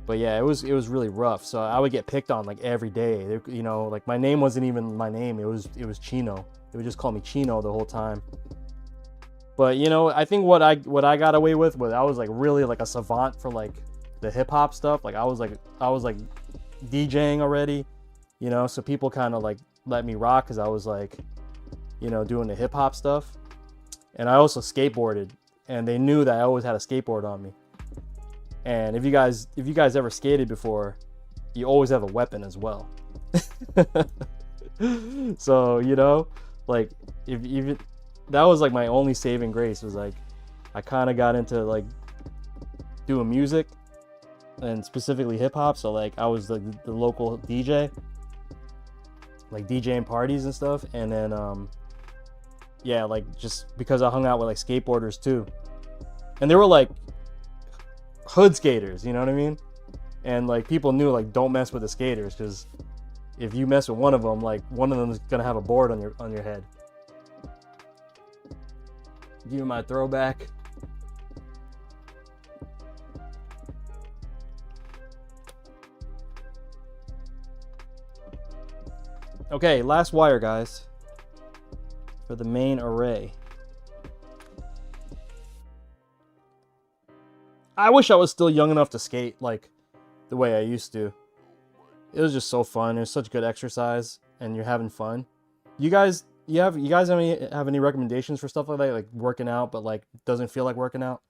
but yeah, it was really rough. So I would get picked on like every day. You know, like my name wasn't even my name. It was Chino. They would just call me Chino the whole time. But you know, I think what I got away with was I was like really like a savant for like the hip hop stuff. Like I was like DJing already, you know. So people kind of like let me rock because I was like, you know, doing the hip hop stuff, and I also skateboarded. And they knew that I always had a skateboard on me. And if you guys ever skated before, you always have a weapon as well. So, you know, like if that was like my only saving grace. Was like I kind of got into like doing music and specifically hip hop. So like I was like the local DJ, like DJing parties and stuff. And then yeah, like just because I hung out with like skateboarders too, and they were like hood skaters, you know what I mean? And like people knew like don't mess with the skaters, because if you mess with one of them, like one of them is gonna have a board on your head. Give you my throwback. Okay, last wire, guys, for the main array. I wish I was still young enough to skate like the way I used to. It was just so fun. It was such good exercise, and you're having fun. You guys have any recommendations for stuff like that, like working out, but like doesn't feel like working out?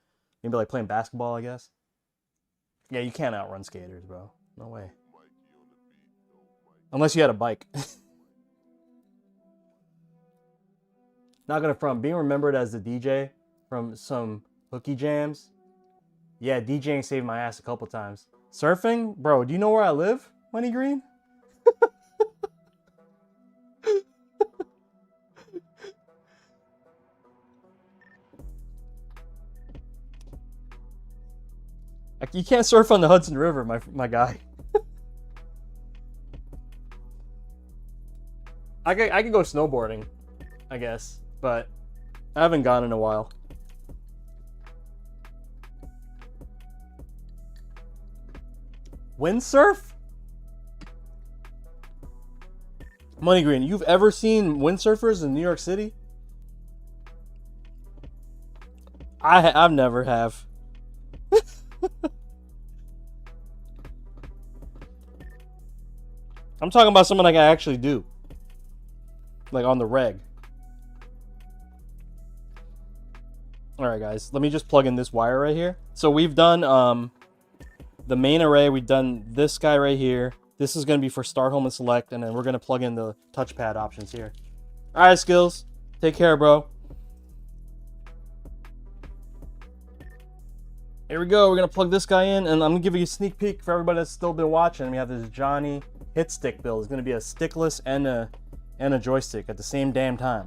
Maybe like playing basketball, I guess. Yeah, you can't outrun skaters, bro. No way. Unless you had a bike. Not gonna front. Being remembered as the DJ from some hooky jams. Yeah, DJing saved my ass a couple times. Surfing? Bro, do you know where I live, Money Green? You can't surf on the Hudson River, my guy. I could go snowboarding, I guess, but I haven't gone in a while. Windsurf? Money Green, you've ever seen windsurfers in New York City? I've never have. I'm talking about something like I actually do. Like on the reg. Alright guys, let me just plug in this wire right here. So we've done the main array, we've done this guy right here. This is going to be for start, home, and select, and then we're going to plug in the touchpad options here. Alright, Skills. Take care, bro. Here we go. We're going to plug this guy in, and I'm going to give you a sneak peek for everybody that's still been watching. We have this Johnny hit stick build. It's going to be a stickless and a joystick at the same damn time.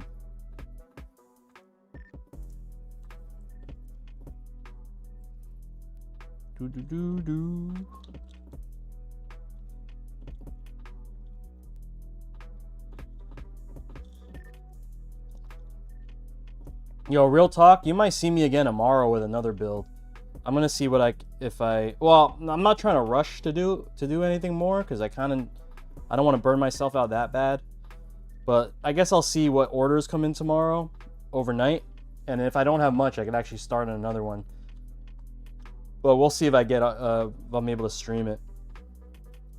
Do. Yo, real talk, you might see me again tomorrow with another build. I'm gonna see what well, I'm not trying to rush to do anything more, because I don't want to burn myself out that bad. But I guess I'll see what orders come in tomorrow overnight, and if I don't have much, I can actually start on another one. But we'll see if I get if I'm able to stream it.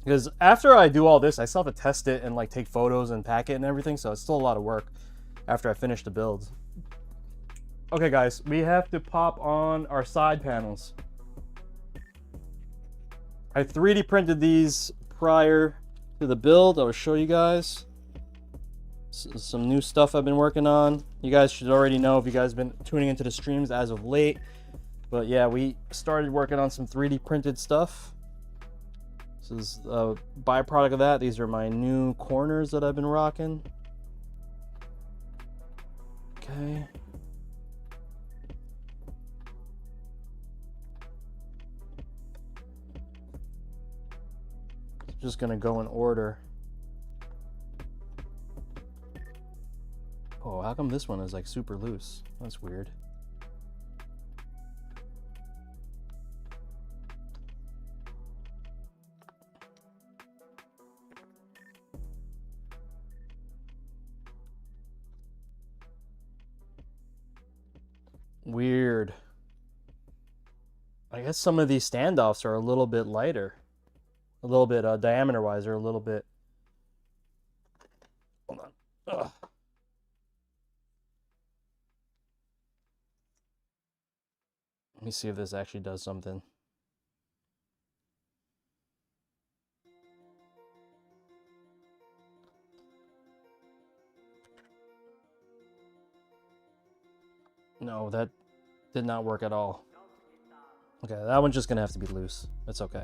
Because after I do all this, I still have to test it and like take photos and pack it and everything, so it's still a lot of work after I finish the builds. Okay guys, we have to pop on our side panels. I 3D printed these prior to the build. I will show you guys some new stuff I've been working on. You guys should already know if you guys have been tuning into the streams as of late. But yeah, we started working on some 3D printed stuff. This is a byproduct of that. These are my new corners that I've been rocking. Okay. Just gonna go in order. Oh, how come this one is like super loose? That's weird. Weird. I guess some of these standoffs are a little bit lighter. A little bit diameter-wise, or a little bit... Hold on. Ugh. Let me see if this actually does something. No, that did not work at all. Okay, that one's just gonna have to be loose. It's okay.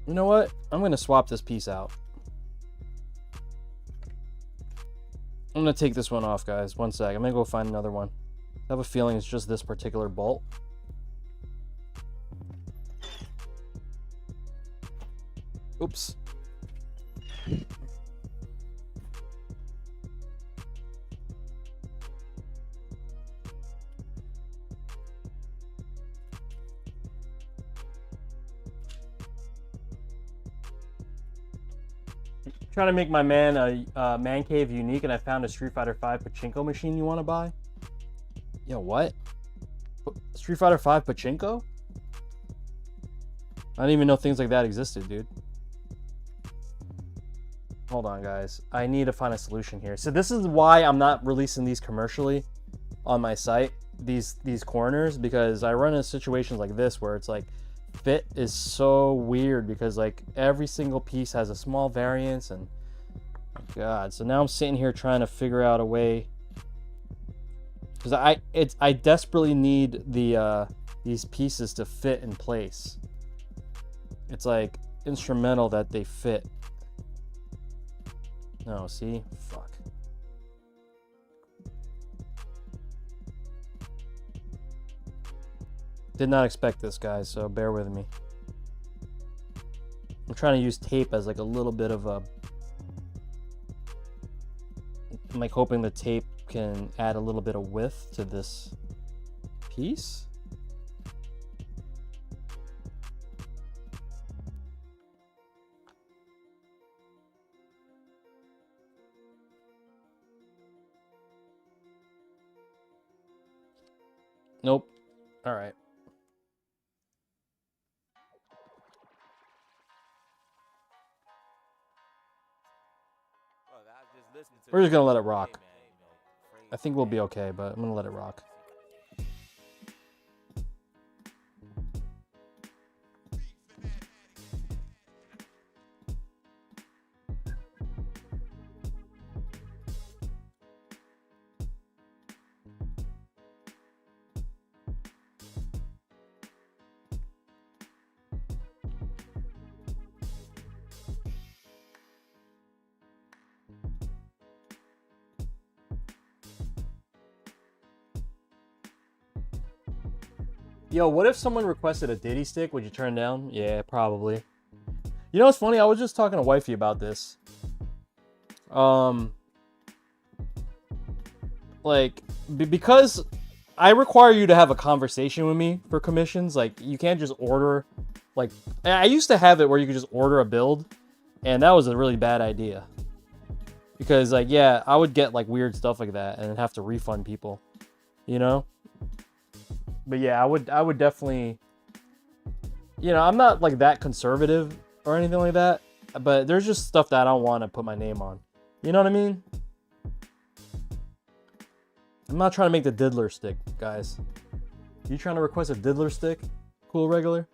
You know what? I'm gonna swap this piece out. I'm gonna take this one off, guys. One sec. I'm gonna go find another one. I have a feeling it's just this particular bolt. Oops. Trying to make my man a man cave unique, and I found a Street Fighter V pachinko machine you want to buy. Yo, what? Street Fighter V pachinko? I didn't even know things like that existed, dude. Hold on, guys. I need to find a solution here. So this is why I'm not releasing these commercially on my site, these corners, because I run into situations like this where it's like fit is so weird because like every single piece has a small variance, and oh God. So now I'm sitting here trying to figure out a way, because I desperately need the these pieces to fit in place. It's like instrumental that they fit. No, see? Fuck. Did not expect this, guys, so bear with me. I'm trying to use tape as like a little bit of a... I'm like hoping the tape can add a little bit of width to this piece. Nope. All right. We're just gonna let it rock. I think we'll be okay, but I'm gonna let it rock. Yo, what if someone requested a Diddy stick? Would you turn down? Yeah, probably. You know what's funny? I was just talking to wifey about this. Like, because I require you to have a conversation with me for commissions. Like, you can't just order. Like, I used to have it where you could just order a build, and that was a really bad idea. Because, like, yeah, I would get like weird stuff like that and have to refund people. You know? But yeah, I would definitely, you know, I'm not like that conservative or anything like that, but there's just stuff that I don't want to put my name on. You know what I mean? I'm not trying to make the diddler stick, guys. You trying to request a diddler stick? Cool regular?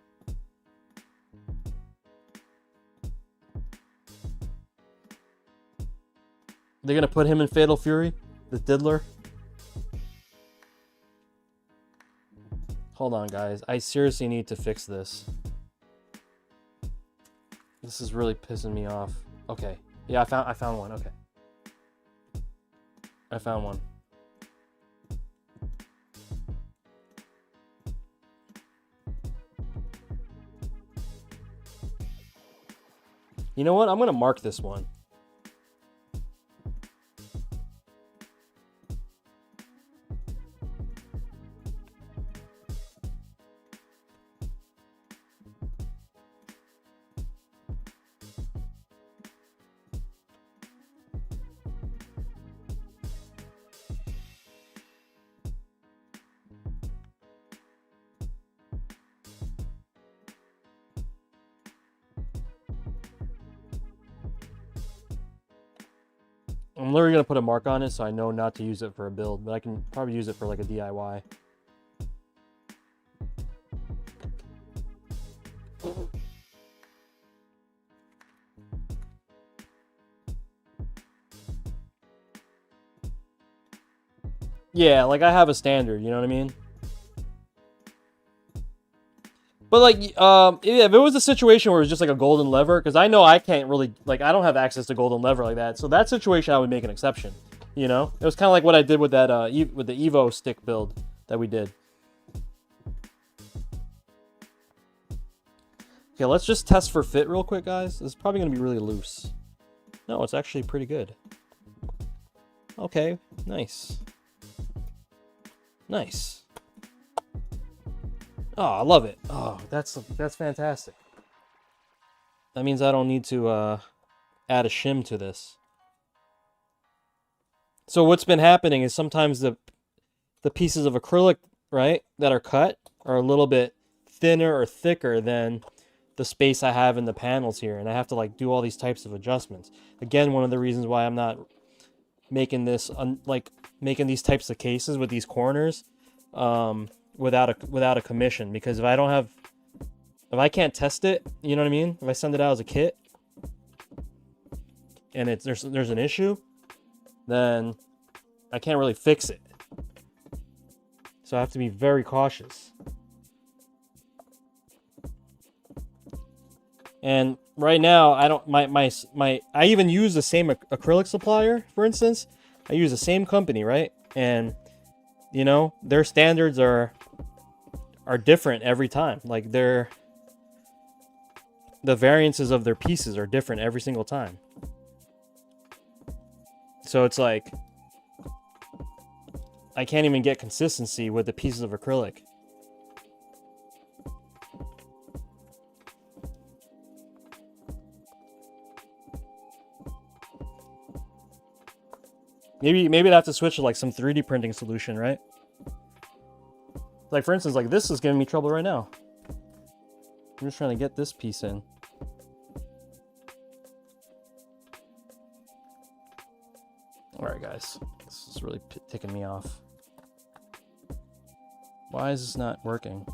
They're gonna put him in Fatal Fury? The diddler? Hold on, guys. I seriously need to fix this. This is really pissing me off. Okay. Yeah, I found one. Okay. I found one. You know what? I'm gonna mark this one. I'm literally gonna put a mark on it so I know not to use it for a build, but I can probably use it for like a DIY. Yeah, like I have a standard, you know what I mean? But like, if it was a situation where it was just like a golden lever, because I know I can't really, like, I don't have access to golden lever like that. So that situation, I would make an exception. You know, it was kind of like what I did with that, with the Evo stick build that we did. Okay, let's just test for fit real quick, guys. This is probably gonna be really loose. No, it's actually pretty good. Okay, nice. Nice. Oh, I love it. Oh, that's fantastic. That means I don't need to add a shim to this. So what's been happening is sometimes the pieces of acrylic, right, that are cut are a little bit thinner or thicker than the space I have in the panels here, and I have to like do all these types of adjustments. Again, one of the reasons why I'm not making this making these types of cases with these corners without a commission, because if I can't test it, you know what I mean? If I send it out as a kit and there's an issue, then I can't really fix it. So I have to be very cautious. And right now, I don't I even use the same acrylic supplier, for instance. I use the same company, right? And you know, their standards are different every time. Like the variances of their pieces are different every single time. So it's like I can't even get consistency with the pieces of acrylic. Maybe I'd have to switch to like some 3D printing solution, right? Like for instance, like this is giving me trouble right now. I'm just trying to get this piece in. All right, guys, this is really ticking me off. Why is this not working?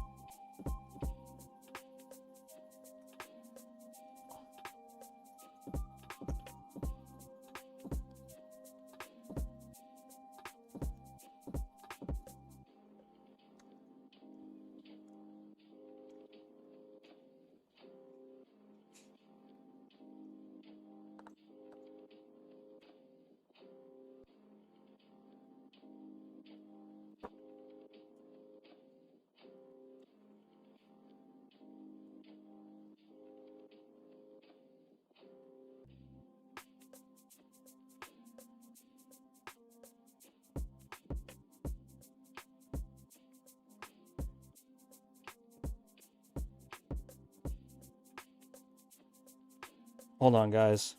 Hold on, guys.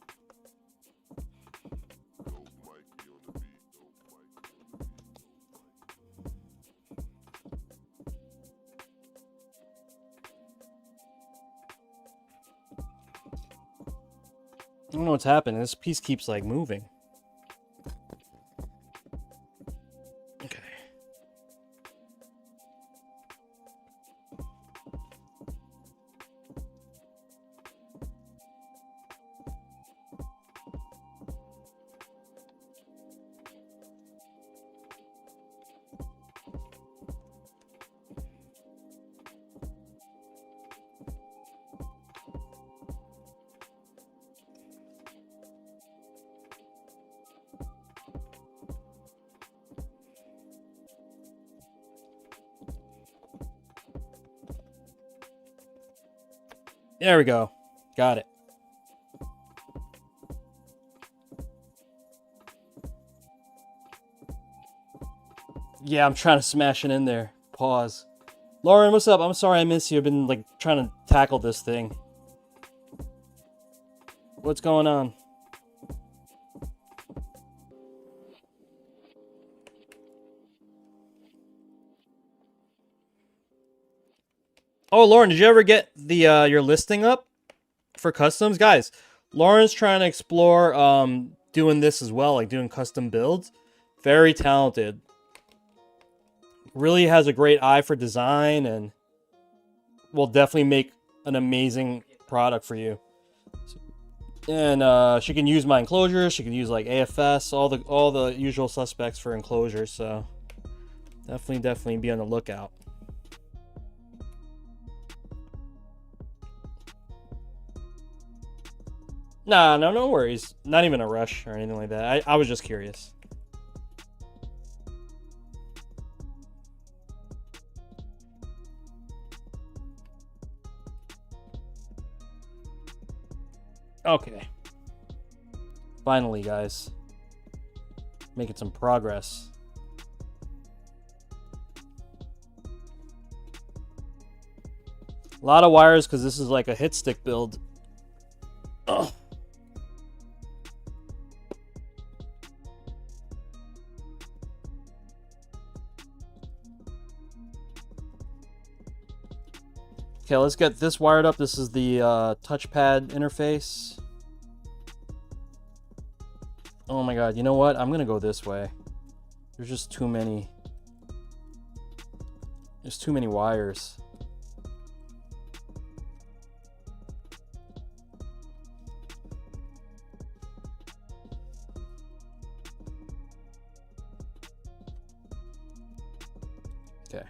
I don't know what's happening. This piece keeps like moving. Okay. There we go. Got it. Yeah, I'm trying to smash it in there. Pause. Lauren, what's up? I'm sorry I missed you. I've been like trying to tackle this thing. What's going on? Oh, Lauren, did you ever get the your listing up for customs? Guys, Lauren's trying to explore doing this as well, like doing custom builds. Very talented. Really has a great eye for design and will definitely make an amazing product for you. And she can use my enclosures. She can use like AFS, all the usual suspects for enclosures. So definitely be on the lookout. Nah, no worries. Not even a rush or anything like that. I was just curious. Okay. Finally, guys. Making some progress. A lot of wires because this is like a hit stick build. Ugh. Okay, let's get this wired up. This is the touchpad interface. Oh my god, you know what? I'm gonna go this way. There's just too many. There's too many wires. Okay.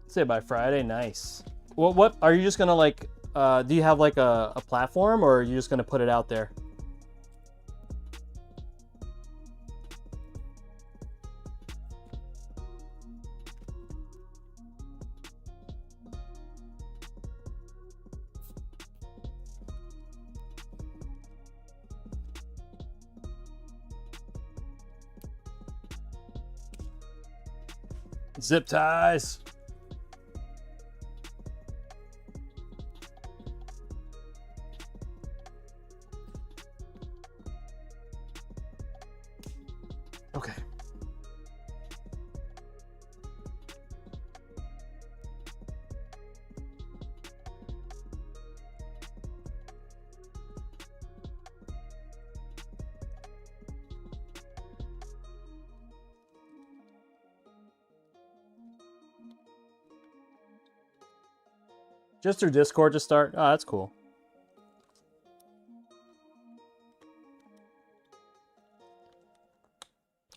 Say by Friday, nice. What are you just gonna like? Do you have like a platform, or are you just gonna put it out there? Zip ties. Okay. Just through Discord to start? Oh, that's cool.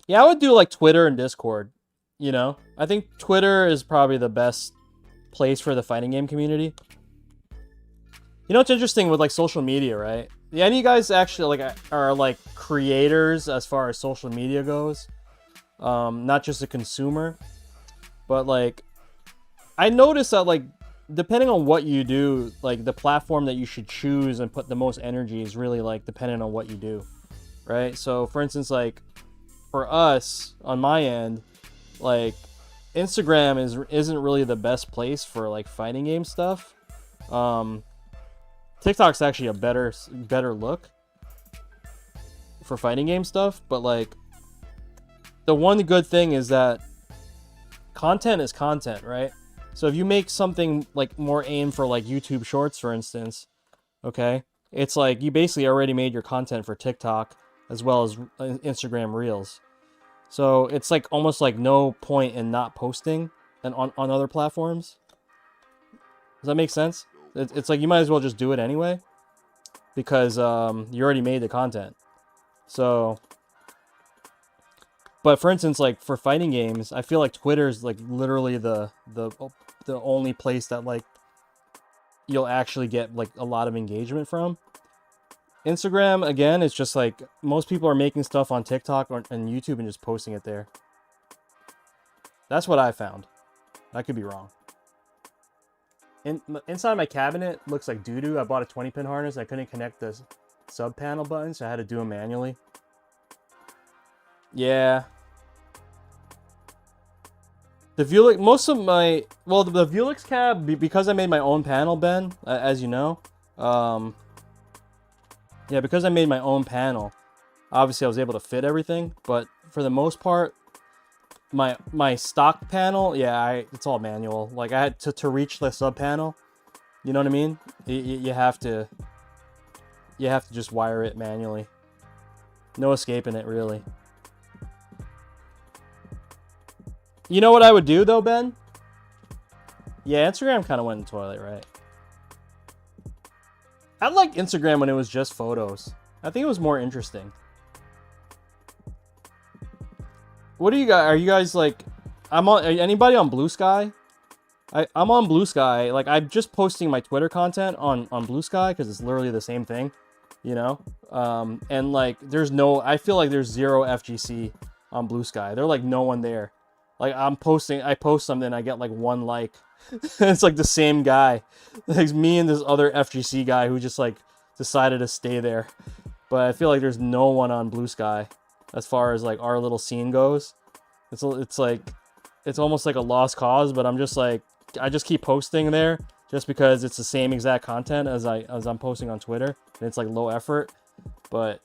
Yeah, I would do like Twitter and Discord, you know? I think Twitter is probably the best place for the fighting game community. You know what's interesting with like social media, right? Yeah, any of you guys actually like are like creators as far as social media goes? Not just a consumer. But like I noticed that like depending on what you do, like the platform that you should choose and put the most energy is really like dependent on what you do. Right? So for instance, like for us on my end, like Instagram isn't really the best place for like fighting game stuff. TikTok's actually a better look for fighting game stuff, but like the one good thing is that content is content, right? So if you make something like more aimed for like YouTube Shorts, for instance, okay, it's like you basically already made your content for TikTok as well as Instagram Reels. So it's like almost like no point in not posting and on other platforms. Does that make sense? It's like you might as well just do it anyway because you already made the content. So, but for instance, like for fighting games, I feel like Twitter's like literally the only place that like you'll actually get like a lot of engagement from. Instagram, again, it's just like most people are making stuff on TikTok and YouTube and just posting it there. That's what I found. I could be wrong. Inside my cabinet looks like doo-doo. I bought a 20-pin harness. I couldn't connect the sub panel buttons, so I had to do them manually. Yeah. The Vuelix, most of my, well, the Vuelix cab, because I made my own panel, Ben, as you know, yeah, because I made my own panel, obviously I was able to fit everything, but for the most part, my stock panel, yeah, it's all manual. Like I had to reach the sub panel, you know what I mean? You have to you have to just wire it manually. No escaping it, really. You know what I would do, though, Ben? Yeah, Instagram kind of went in the toilet, right? I liked Instagram when it was just photos. I think it was more interesting. What do you guys... Are you guys, like... Anybody on Blue Sky? I'm on Blue Sky. Like, I'm just posting my Twitter content on Blue Sky because it's literally the same thing, you know? And, like, there's no... I feel like there's zero FGC on Blue Sky. There's, like, no one there. Like, I post something, I get, like, 1 like. It's, like, the same guy. Like, me and this other FGC guy who just, like, decided to stay there. But I feel like there's no one on Blue Sky as far as, like, our little scene goes. It's like... It's almost like a lost cause, but I'm just, like... I just keep posting there just because it's the same exact content as I'm posting on Twitter. And it's, like, low effort. But,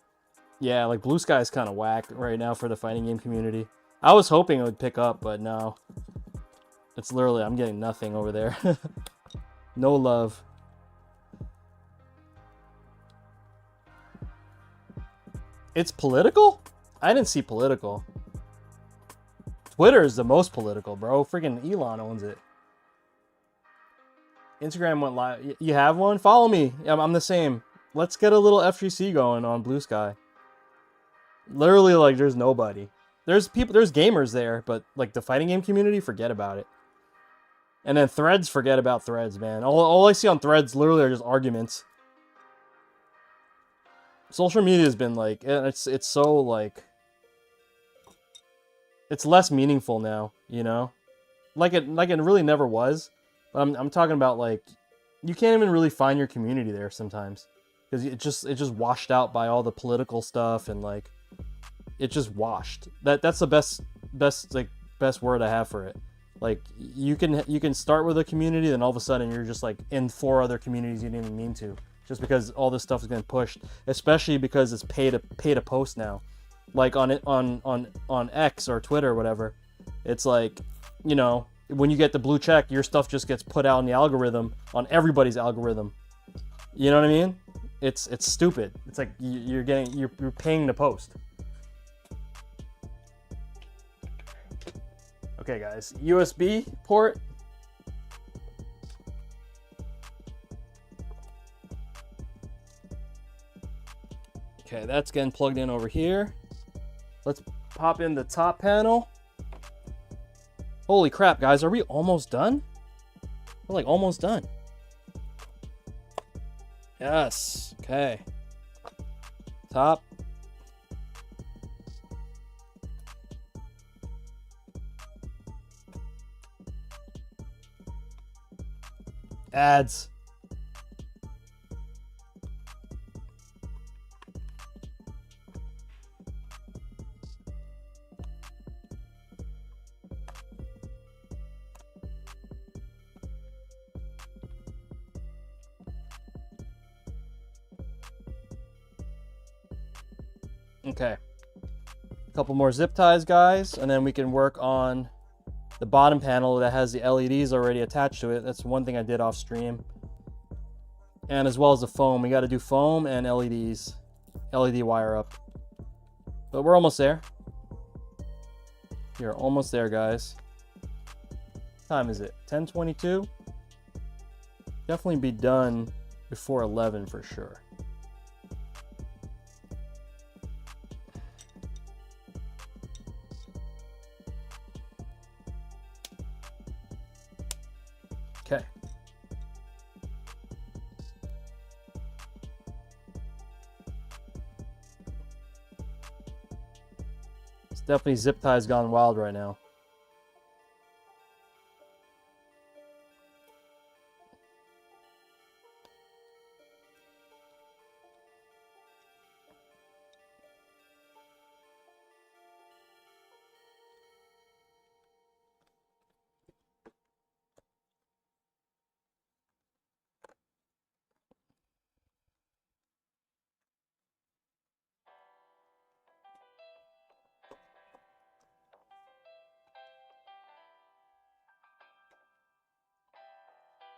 yeah, like, Blue Sky is kind of whack right now for the fighting game community. I was hoping it would pick up, but no. It's literally, I'm getting nothing over there. No love. It's political? I didn't see political. Twitter is the most political, bro. Freaking Elon owns it. Instagram went live. You have one? Follow me. I'm the same. Let's get a little FGC going on Blue Sky. Literally, like, there's nobody. There's gamers there, but, like, the fighting game community, forget about it. And then Threads, forget about Threads, man. All I see on Threads literally are just arguments. Social media has been, like, it's so, like... It's less meaningful now, you know? Like it really never was. But I'm talking about, like, you can't even really find your community there sometimes. Because it just washed out by all the political stuff and, like... It just washed. That's the best word I have for it. Like, you can start with a community, then all of a sudden you're just, like, in 4 other communities you didn't even mean to, just because all this stuff is getting pushed, especially because it's pay to post now. Like on X or Twitter or whatever, it's like, you know, when you get the blue check, your stuff just gets put out in the algorithm, on everybody's algorithm. You know what I mean? It's stupid. It's like you're paying to post. Okay, guys, USB port. Okay, that's getting plugged in over here. Let's pop in the top panel. Holy crap, guys, are we almost done? We're, like, almost done. Yes, okay. Top. Ads. Okay. A couple more zip ties, guys, and then we can work on the bottom panel that has the LEDs already attached to it. That's one thing I did off stream. And as well as the foam. We got to do foam and LEDs. LED wire up. But we're almost there. You're almost there, guys. What time is it? 10:22? Definitely be done before 11 for sure. Okay. It's definitely zip ties gone wild right now.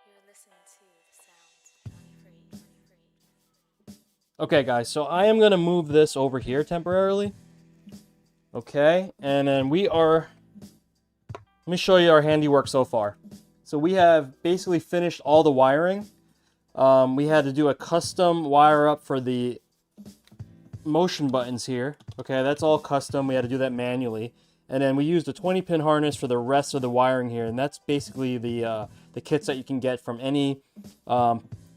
You're listening to the sounds of jonyfraze. Okay, guys, so I am going to move this over here temporarily. Okay, and then let me show you our handiwork so far. So we have basically finished all the wiring. We had to do a custom wire up for the motion buttons here. Okay, that's all custom. We had to do that manually. And then we used a 20-pin harness for the rest of the wiring here. And that's basically the kits that you can get from any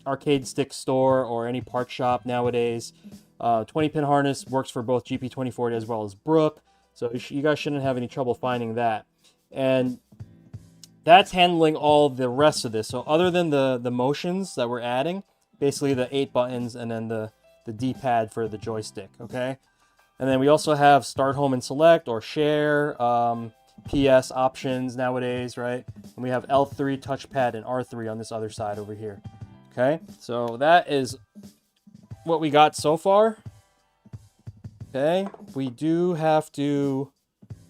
arcade stick store or any part shop nowadays. 20-pin harness works for both GP2040 as well as Brook. So you guys shouldn't have any trouble finding that. And that's handling all the rest of this. So other than the motions that we're adding, basically the 8 buttons and then the D-pad for the joystick, okay? And then we also have start, home, and select, or share, PS options nowadays, right? And we have L3 touchpad and R3 on this other side over here, okay? So that is what we got so far, okay? We do have to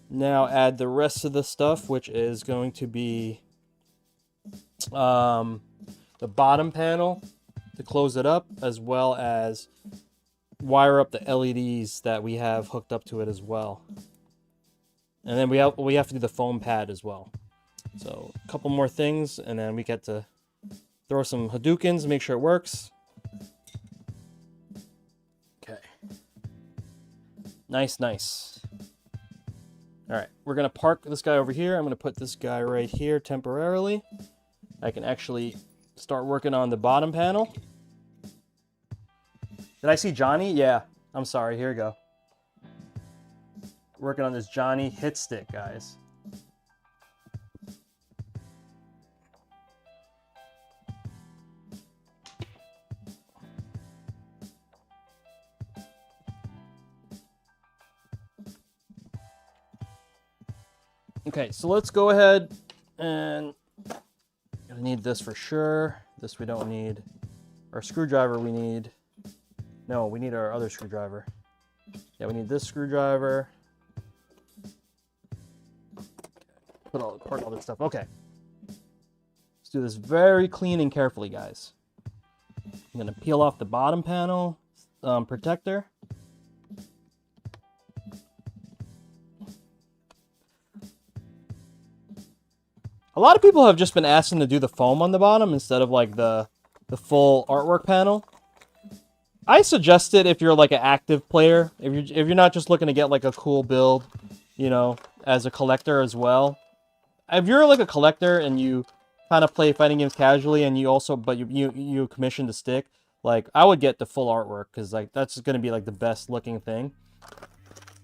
now add the rest of the stuff, which is going to be the bottom panel to close it up, as well as wire up the LEDs that we have hooked up to it as well. And then we have to do the foam pad as well. So a couple more things, and then we get to throw some Hadoukens, make sure it works. Okay. Nice, nice. All right, we're gonna park this guy over here. I'm gonna put this guy right here temporarily. I can actually start working on the bottom panel. Did I see Johnny? Yeah. I'm sorry. Here we go. Working on this Johnny hit stick, guys. Okay, so let's go ahead and gonna need this for sure. This we don't need. Our screwdriver we need. No, we need our other screwdriver. Yeah, we need this screwdriver. Part all this stuff. Okay. Let's do this very clean and carefully, guys. I'm gonna peel off the bottom panel protector. A lot of people have just been asking to do the foam on the bottom instead of like the full artwork panel. I suggest it if you're like an active player, if you're not just looking to get like a cool build, you know, as a collector as well. If you're like a collector and you kind of play fighting games casually and you also you commission the stick, like I would get the full artwork because like that's going to be like the best looking thing.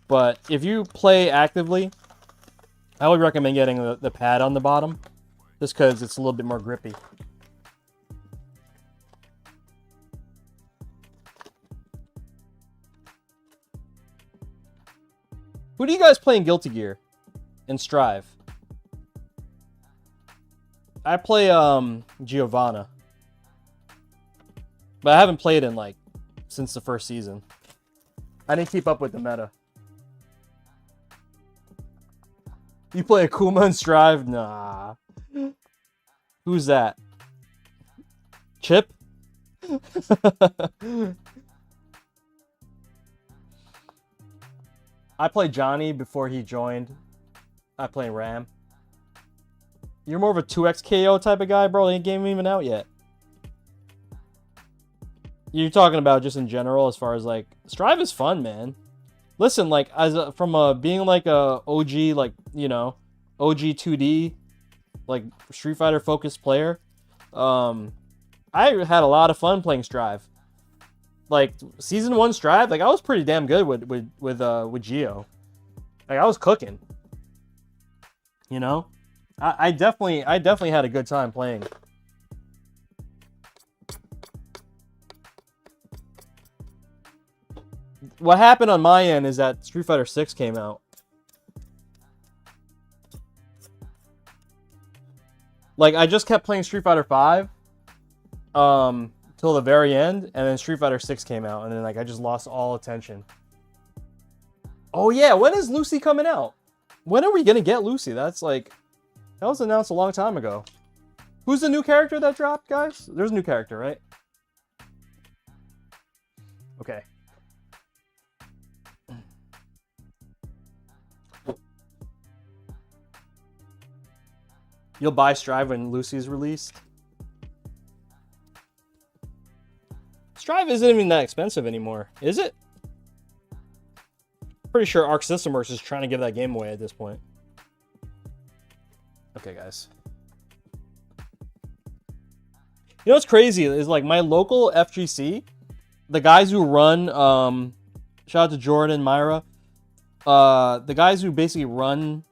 But if you play actively, I would recommend getting the pad on the bottom just because it's a little bit more grippy. Who do you guys play in Guilty Gear and Strive? I play Giovanna. But I haven't played in like since the first season. I didn't keep up with the meta. You play Akuma and Strive? Nah. Who's that? Chip? I played Johnny before he joined. I play Ram. You're more of a 2x KO type of guy, bro. The game ain't even out yet. You're talking about just in general, as far as like Strive is fun, man. Listen, like from being like a OG, like you know, OG 2D, like Street Fighter focused player. I had a lot of fun playing Strive. Like season 1 Strive, like I was pretty damn good with Geo. Like I was cooking. You know, I definitely had a good time playing. What happened on my end is that Street Fighter 6 came out. Like I just kept playing Street Fighter 5 till the very end, and then Street Fighter 6 came out, and then like I just lost all attention. Oh yeah, when is Lucy coming out? When are we gonna get Lucy? That's like, that was announced a long time ago. Who's the new character that dropped, guys? There's a new character, right? Okay. You'll buy Strive when Lucy's released? Strive isn't even that expensive anymore, is it? Pretty sure Arc System Works is trying to give that game away at this point. Okay, guys. You know what's crazy is like my local FGC, the guys who run, shout out to Jordan, Myra, the guys who basically run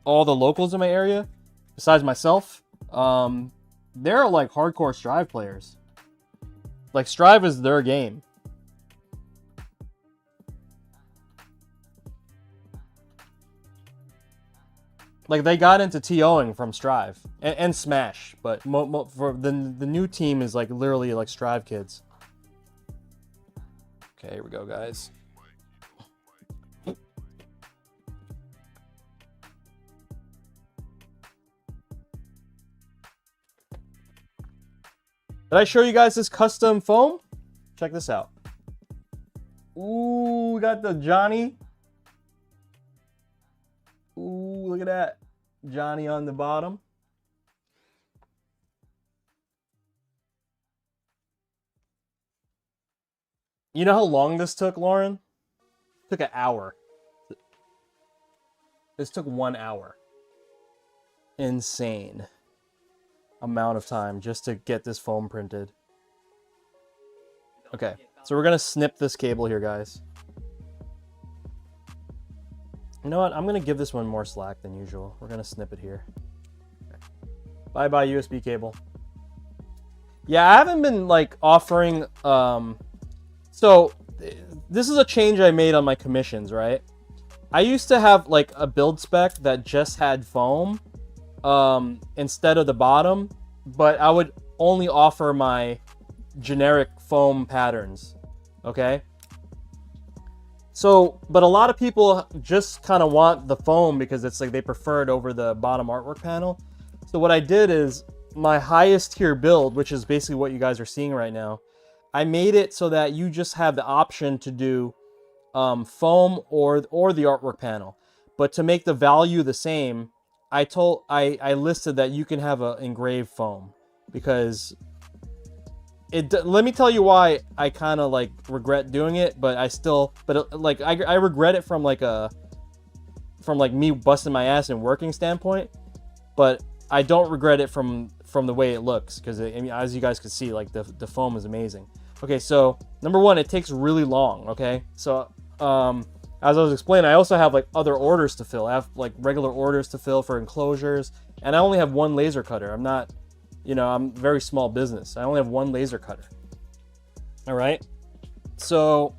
all the locals in my area, besides myself, they're like hardcore Strive players. Like Strive is their game. Like they got into TOing from Strive and Smash, but for the new team is like literally like Strive kids. Okay, here we go, guys. Did I show you guys this custom foam? Check this out. Ooh, we got the Johnny. Ooh, look at that. Johnny on the bottom. You know how long this took, Lauren? It took an hour. This took 1 hour. Insane amount of time just to get this foam printed. Okay, so we're gonna snip this cable here, guys. You know what? I'm gonna give this one more slack than usual. We're gonna snip it here. Okay. Bye-bye USB cable. Yeah, I haven't been like offering. So this is a change I made on my commissions, right? I used to have like a build spec that just had foam instead of the bottom, but I would only offer my generic foam patterns. Okay. So, but a lot of people just kind of want the foam because it's like they prefer it over the bottom artwork panel. So what I did is my highest tier build, which is basically what you guys are seeing right now, I made it so that you just have the option to do foam or the artwork panel. But to make the value the same, I listed that you can have an engraved foam because let me tell you why I kind of like regret doing it, but I regret it from like me busting my ass and working standpoint, but I don't regret it from the way it looks because I mean, as you guys can see, like the foam is amazing. Okay, so number one, it takes really long. Okay, so as I was explaining, I also have like other orders to fill. I have like regular orders to fill for enclosures, and I only have one laser cutter. I'm not, you know, I'm very small business. I only have one laser cutter. All right. So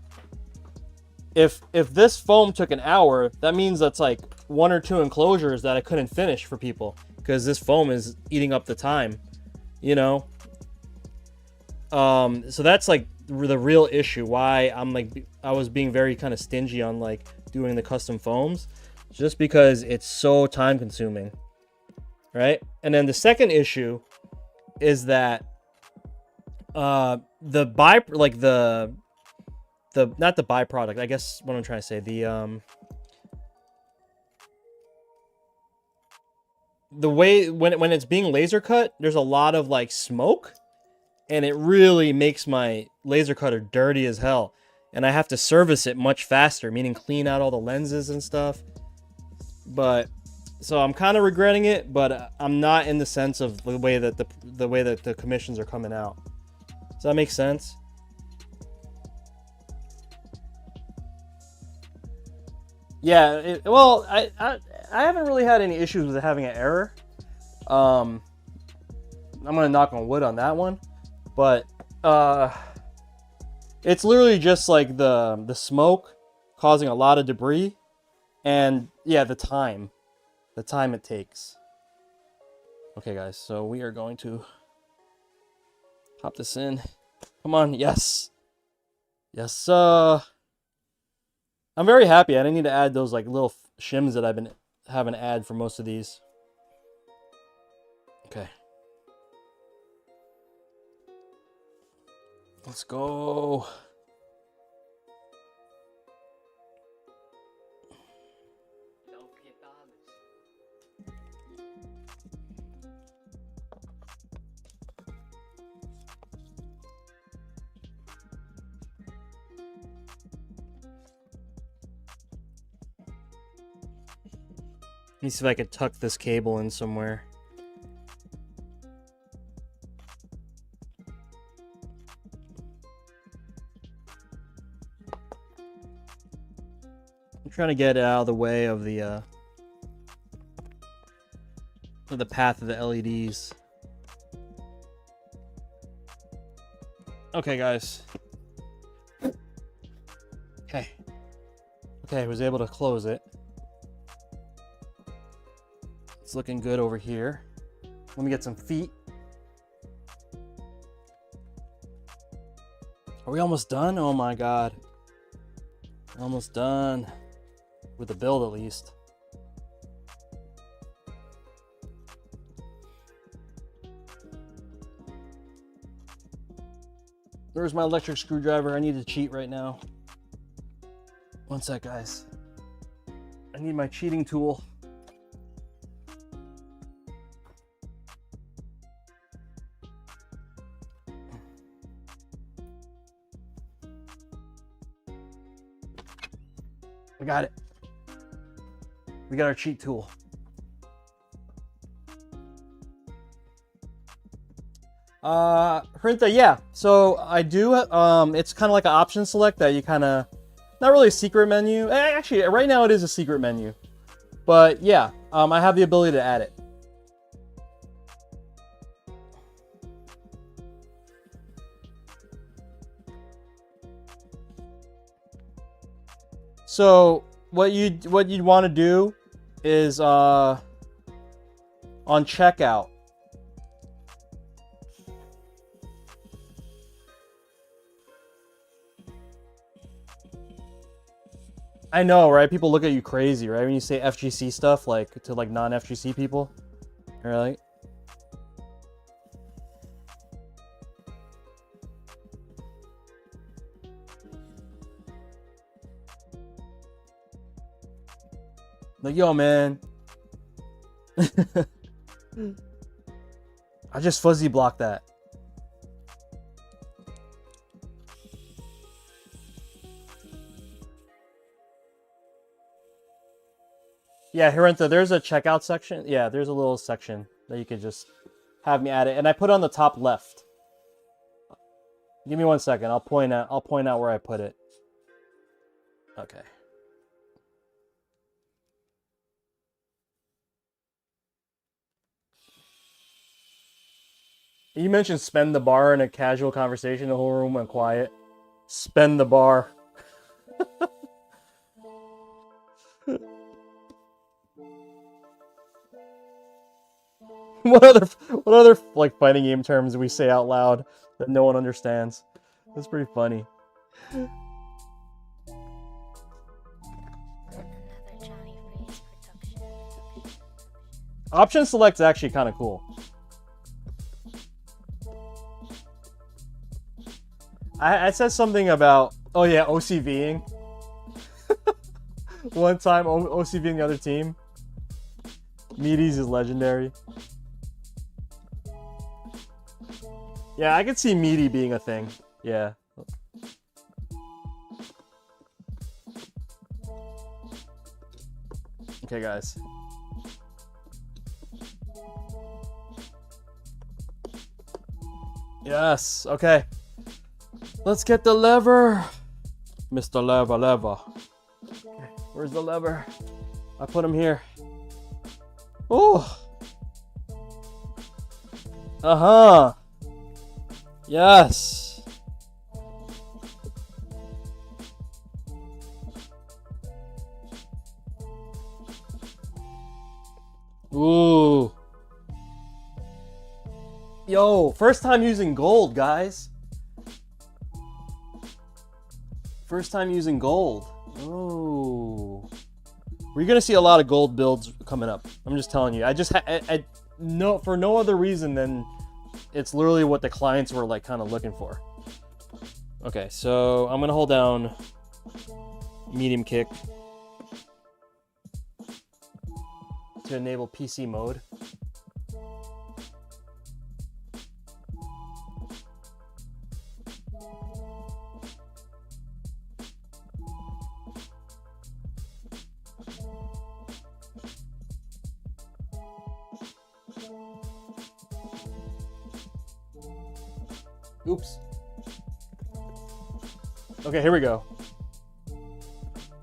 if this foam took an hour, that means that's like 1 or 2 enclosures that I couldn't finish for people because this foam is eating up the time, you know? So that's like the real issue why I was being very kind of stingy on like doing the custom foams, just because it's so time consuming, right? And then the second issue is that not the byproduct, I guess what I'm trying to say, the way when it's being laser cut, there's a lot of like smoke, and it really makes my laser cutter dirty as hell, and I have to service it much faster, meaning clean out all the lenses and stuff. But so I'm kind of regretting it, but I'm not in the sense of the way that the commissions are coming out. Does that make sense? Yeah, well, I haven't really had any issues with it having an error. I'm gonna knock on wood on that one, but it's literally just like the smoke causing a lot of debris, and yeah, the time it takes. Okay, guys, so we are going to pop this in. Come on, yes. I'm very happy. I didn't need to add those like little shims that I've been having to add for most of these. Okay. Let's go. Let me see if I could tuck this cable in somewhere. I'm trying to get it out of the way of the path of the LEDs. Okay, guys. Okay. Okay, I was able to close it. It's looking good over here. Let me get some feet. Are we almost done? Oh my god. Almost done. With the build at least. There's my electric screwdriver. I need to cheat right now. One sec, guys. I need my cheating tool. We got it. We got our cheat tool. Hrinta, yeah. So I do, it's kind of like an option select that you kind of, not really a secret menu. Actually, right now it is a secret menu. But yeah, I have the ability to add it. So what you'd want to do is on checkout. I know, right? People look at you crazy, right? When you say FGC stuff, like to like non-FGC people. You're like, yo, man. I just fuzzy blocked that. Yeah, Hirenta, there's a checkout section. Yeah, there's a little section that you could just have me add it. And I put it on the top left. Give me 1 second. I'll point out where I put it. Okay. You mentioned spend the bar in a casual conversation. The whole room went quiet. Spend the bar. What other like fighting game terms do we say out loud that no one understands? That's pretty funny. Another jonyfraze production. Option select is actually kind of cool. I said something about, oh yeah, OCVing. One time OCVing the other team. Meaties is legendary. Yeah, I could see meaty being a thing. Yeah. Okay, guys. Yes, okay. Let's get the lever. Mr. Lever. Okay, where's the lever? I put him here. Oh. Uh-huh. Yes. Ooh. Yo, first time using gold, guys. First time using gold. Oh. We're gonna see a lot of gold builds coming up. I'm just telling you. I no, for no other reason than it's literally what the clients were like kind of looking for. Okay, so I'm gonna hold down medium kick to enable PC mode. Oops. Okay, here we go.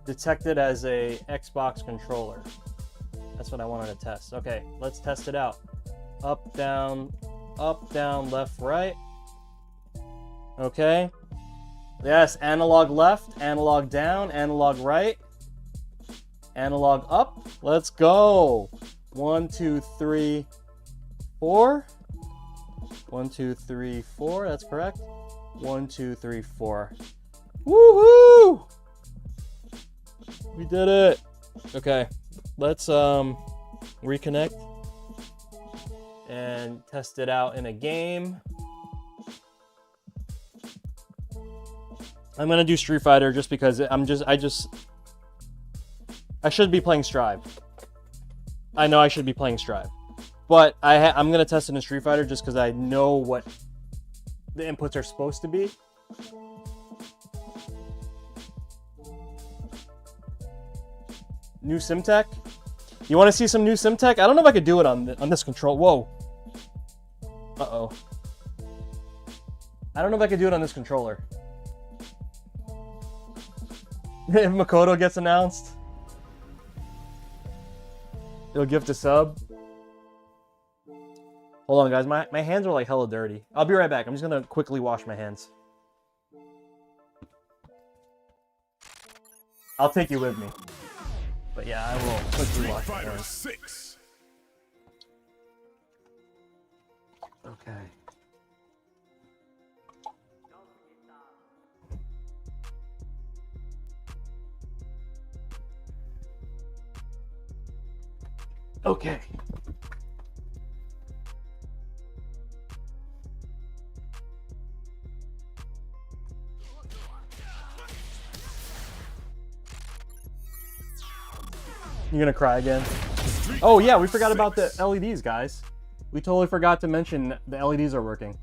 Detected as a Xbox controller. That's what I wanted to test. Okay, let's test it out. Up, down, left, right. Okay. Yes, analog left, analog down, analog right, analog up. Let's go. 1, 2, 3, 4. 1, 2, 3, 4. That's correct. 1, 2, 3, 4. Woohoo! We did it. Okay, let's reconnect and test it out in a game. I'm gonna do Street Fighter just because I should be playing Strive. I know I should be playing Strive, but I'm gonna test it in Street Fighter just because I know what the inputs are supposed to be. New SimTech. You want to see some new SimTech? I don't know if I could do it on this control. Whoa. Uh-oh. I don't know if I could do it on this controller. If Makoto gets announced, he'll gift a sub. Hold on, guys. My hands are like hella dirty. I'll be right back. I'm just going to quickly wash my hands. I'll take you with me. But yeah, I will quickly wash my hands. 6. Okay. Okay. You're gonna cry again. Oh yeah, we forgot about the LEDs, guys. We totally forgot to mention the LEDs are working.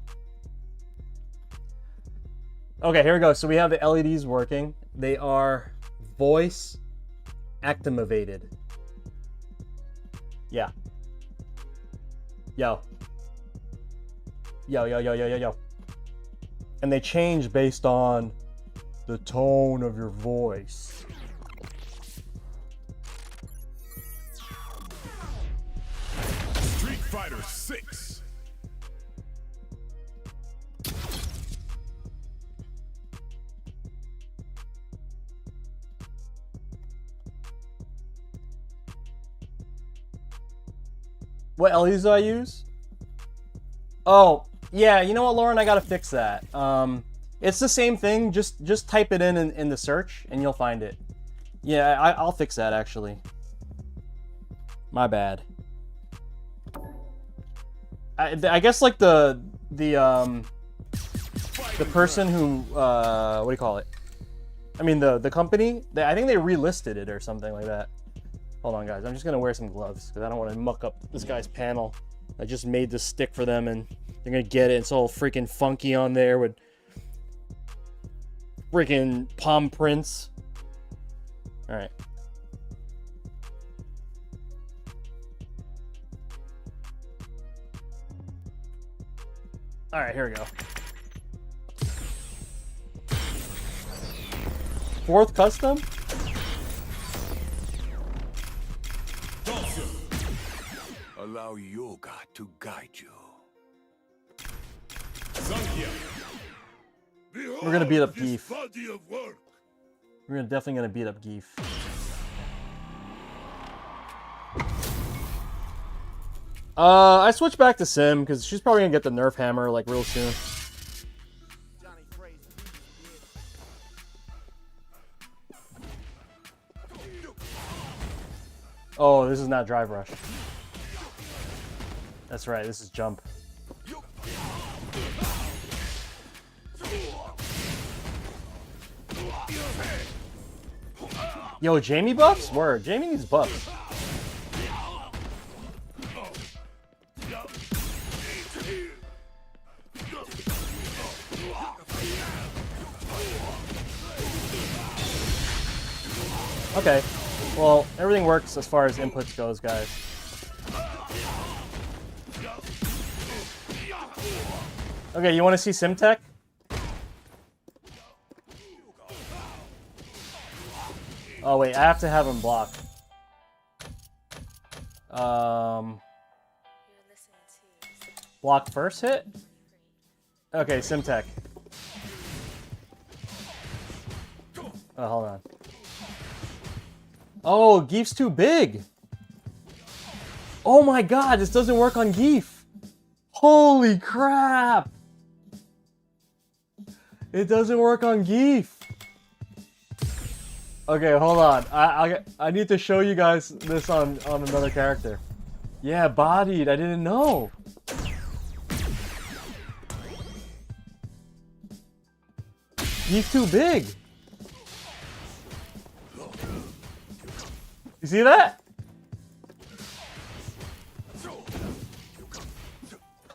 Okay, here we go. So we have the LEDs working. They are voice activated. Yeah. Yo. Yo, yo, yo, yo, yo, yo. And they change based on the tone of your voice. Street Fighter 6. What LEDs do I use? Oh, yeah, you know what, Lauren? I gotta fix that. It's the same thing. Just type it in the search and you'll find it. Yeah, I'll fix that actually. My bad. I guess like the person who what do you call it? I mean the company. I think they relisted it or something like that. Hold on, guys. I'm just gonna wear some gloves because I don't want to muck up this guy's panel. I just made this stick for them, and they're gonna get it. It's all freaking funky on there with freaking palm prints. All right. All right, here we go. Fourth custom? Allow yoga to guide you. We're gonna beat up Geef. We're definitely gonna beat up Geef. I switched back to Sim because she's probably gonna get the Nerf hammer like real soon. Oh, this is not Drive Rush. That's right, this is Jump. Yo, Jamie buffs? Word, Jamie needs buffs. Okay, well, everything works as far as inputs goes, guys. Okay, you want to see Simtech? Oh wait, I have to have him block. You're listening to Block first hit? Okay, Simtech. Oh, hold on. Oh, Geef's too big. Oh my god, this doesn't work on Geef. Holy crap. It doesn't work on Geef. Okay, hold on. I need to show you guys this on another character. Yeah, bodied. I didn't know. He's too big. You see that?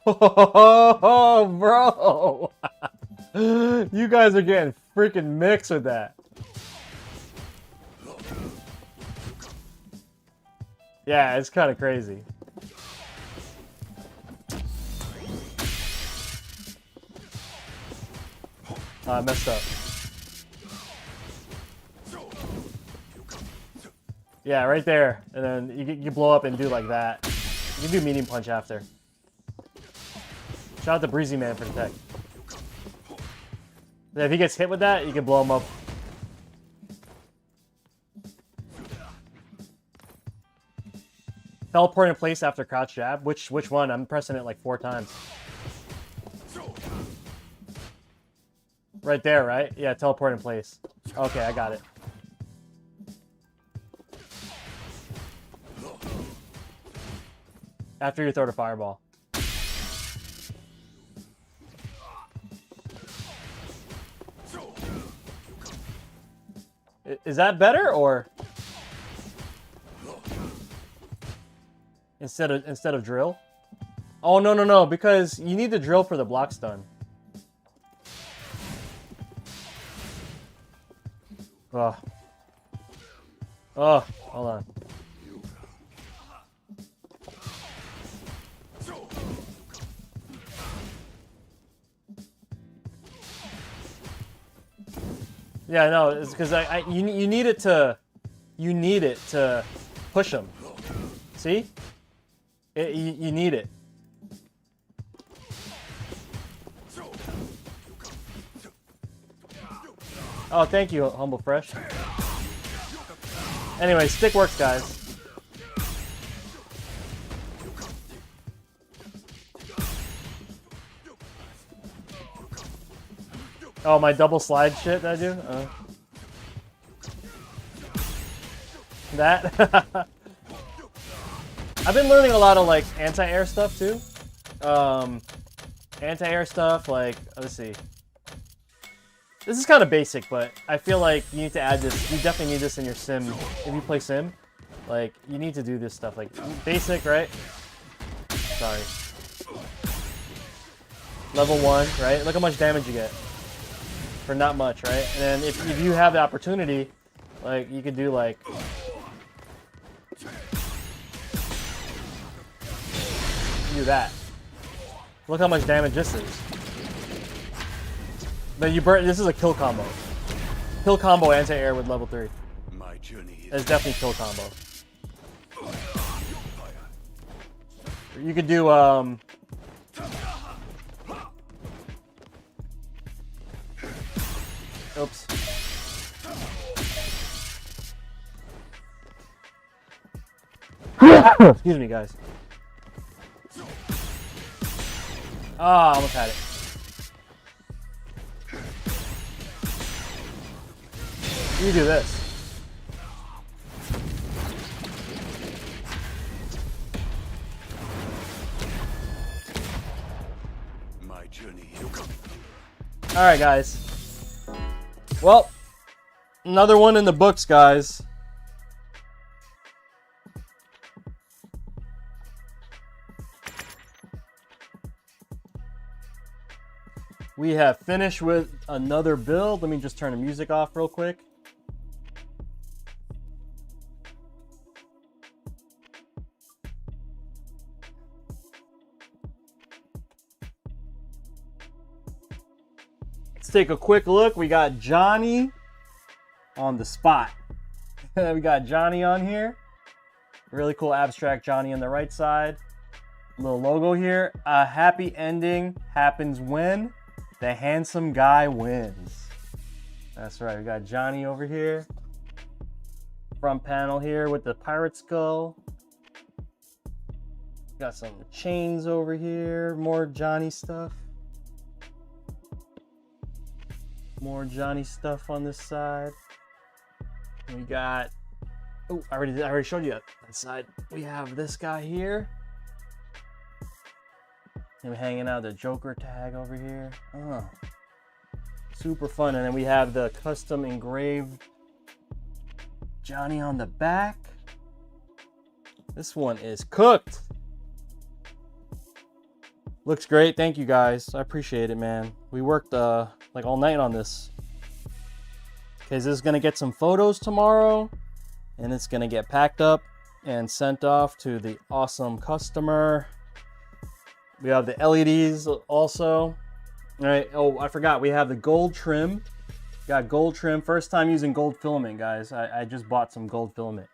Oh, bro. You guys are getting freaking mixed with that. Yeah, it's kind of crazy. I messed up. Yeah, right there. And then you blow up and do like that. You can do medium punch after. Shout out to Breezy Man for the tech. Then if he gets hit with that, you can blow him up. Teleport in place after crouch jab. Which one? I'm pressing it like 4 times. Right there, right? Yeah, teleport in place. Okay, I got it. After you throw the fireball. Is that better or instead of drill? Oh no, because you need the drill for the block stun. Oh. Oh, hold on. Yeah, no, it's because you need it to push him. See? You need it. Oh, thank you, Humble Fresh. Anyway, stick works, guys. Oh, my double slide shit that I do? That? I've been learning a lot of, like, anti-air stuff, too. Anti-air stuff, like, let's see. This is kind of basic, but I feel like you need to add this. You definitely need this in your sim. If you play sim, like, you need to do this stuff. Like, basic, right? Sorry. Level 1, right? Look how much damage you get. For not much, right? And then if you have the opportunity, like, you could do, like... do that. Look how much damage this is. Then you burn. This is a kill combo. Kill combo anti-air with level 3. My journey It's definitely kill combo. You could do oops. Excuse me, guys. Ah, almost had it. You do this. My journey. All right, guys. Well, another one in the books, guys. We have finished with another build. Let me just turn the music off real quick. Let's take a quick look. We got Johnny on the spot. We got Johnny on here. Really cool abstract Johnny on the right side. Little logo here. A happy ending happens when the handsome guy wins. That's right. We got Johnny over here. Front panel here with the pirate skull. Got some chains over here. More Johnny stuff. More Johnny stuff on this side. We got, oh, I already showed you that side. We have this guy here. Him hanging out the Joker tag over here. Oh, super fun. And then we have the custom engraved Johnny on the back. This one is cooked. Looks great. Thank you guys. I appreciate it, man. We worked like all night on this. Okay, this is gonna get some photos tomorrow, and it's gonna get packed up and sent off to the awesome customer. We have the LEDs also. All right. Oh, I forgot. We have the gold trim. Got gold trim. First time using gold filament, guys. I just bought some gold filament.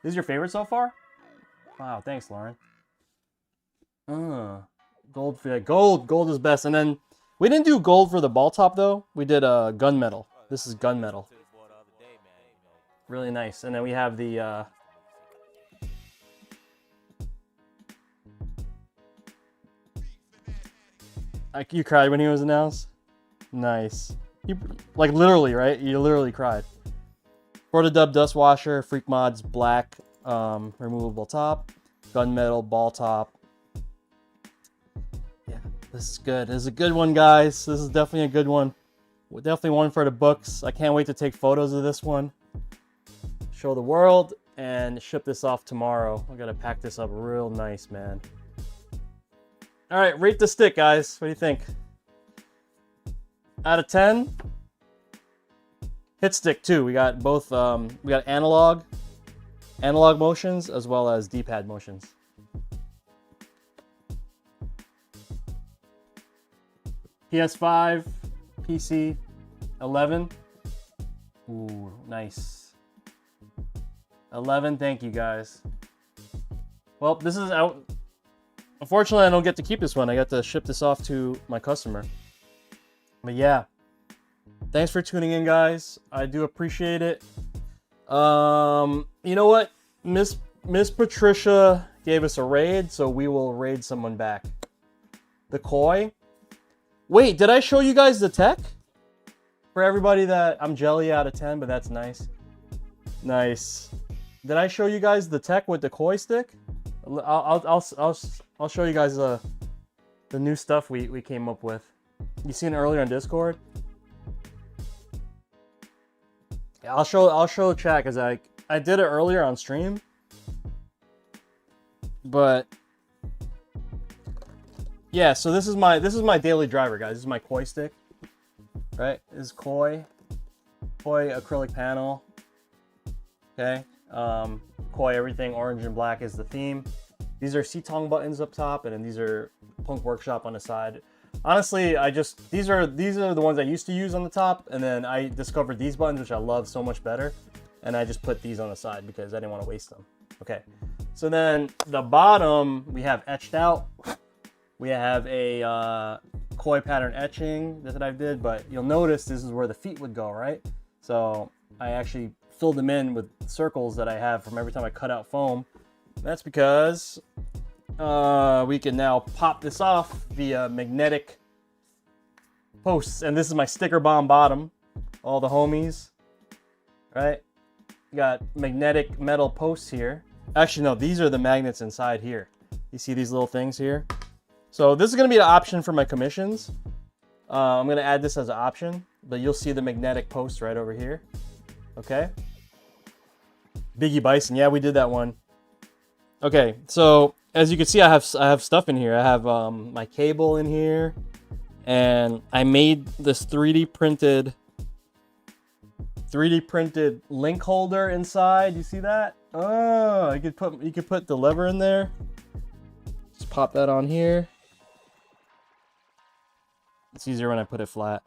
This is your favorite so far? Wow. Thanks, Lauren. Gold is best. And then we didn't do gold for the ball top though. We did gunmetal. This is gunmetal. Really nice. And then we have the you cried when he was announced? Nice. You, like literally, right? You literally cried. For the dub dust washer, Freak Mods black removable top, gunmetal ball top. Yeah, this is good. This is a good one, guys. This is definitely a good one. Definitely one for the books. I can't wait to take photos of this one, show the world, and ship this off tomorrow. I gotta pack this up real nice, man. All right, rate the stick, guys. What do you think? Out of 10? Hit stick too. We got both. We got analog motions as well as D-pad motions. PS5, PC, 11. Ooh, nice. 11. Thank you, guys. Well, this is out. Unfortunately, I don't get to keep this one. I got to ship this off to my customer. But yeah, thanks for tuning in, guys. I do appreciate it. You know what? Miss Patricia gave us a raid, so we will raid someone back. The koi. Wait, did I show you guys the tech? For everybody that I'm jelly out of 10, but that's nice. Nice. Did I show you guys the tech with the koi stick? I'll show you guys the new stuff we came up with. You seen it earlier on Discord? Yeah, I'll show chat because I did it earlier on stream. But yeah, so this is my daily driver, guys. This is my koi stick. Right? This is koi acrylic panel. Okay. Koi everything orange and black is the theme. These are Sitong buttons up top, and then these are Punk Workshop on the side. Honestly, these are the ones I used to use on the top, and then I discovered these buttons, which I love so much better, and I just put these on the side because I didn't want to waste them. Okay, so then the bottom we have etched out. We have a koi pattern etching that I did, but you'll notice this is where the feet would go, right? So I actually filled them in with circles that I have from every time I cut out foam. That's because we can now pop this off via magnetic posts. And this is my sticker bomb bottom. All the homies, right? You got magnetic metal posts here. Actually, no, these are the magnets inside here. You see these little things here? So this is going to be an option for my commissions. I'm going to add this as an option, but you'll see the magnetic post right over here. Okay. Biggie Bison. Yeah, we did that one. Okay, so as you can see, I have stuff in here. I have my cable in here, and I made this 3D printed link holder inside. You see that? Oh, you could put the lever in there. Just pop that on here. It's easier when I put it flat.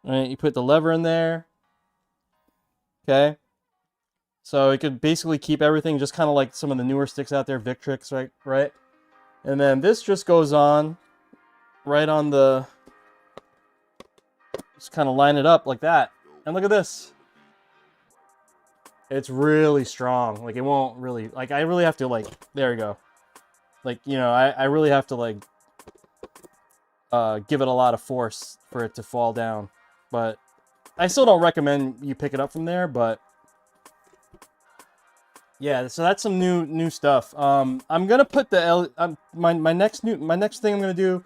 All right, you put the lever in there. Okay. So you could basically keep everything just kind of like some of the newer sticks out there, Victrix, right? And then this just goes on right on the, just kind of line it up like that. And look at this. It's really strong. Like it won't really, like I really have to like, there you go. Like, you know, I really have to like give it a lot of force for it to fall down. But I still don't recommend you pick it up from there, but yeah, so that's some new stuff. I'm gonna put the my next thing I'm gonna do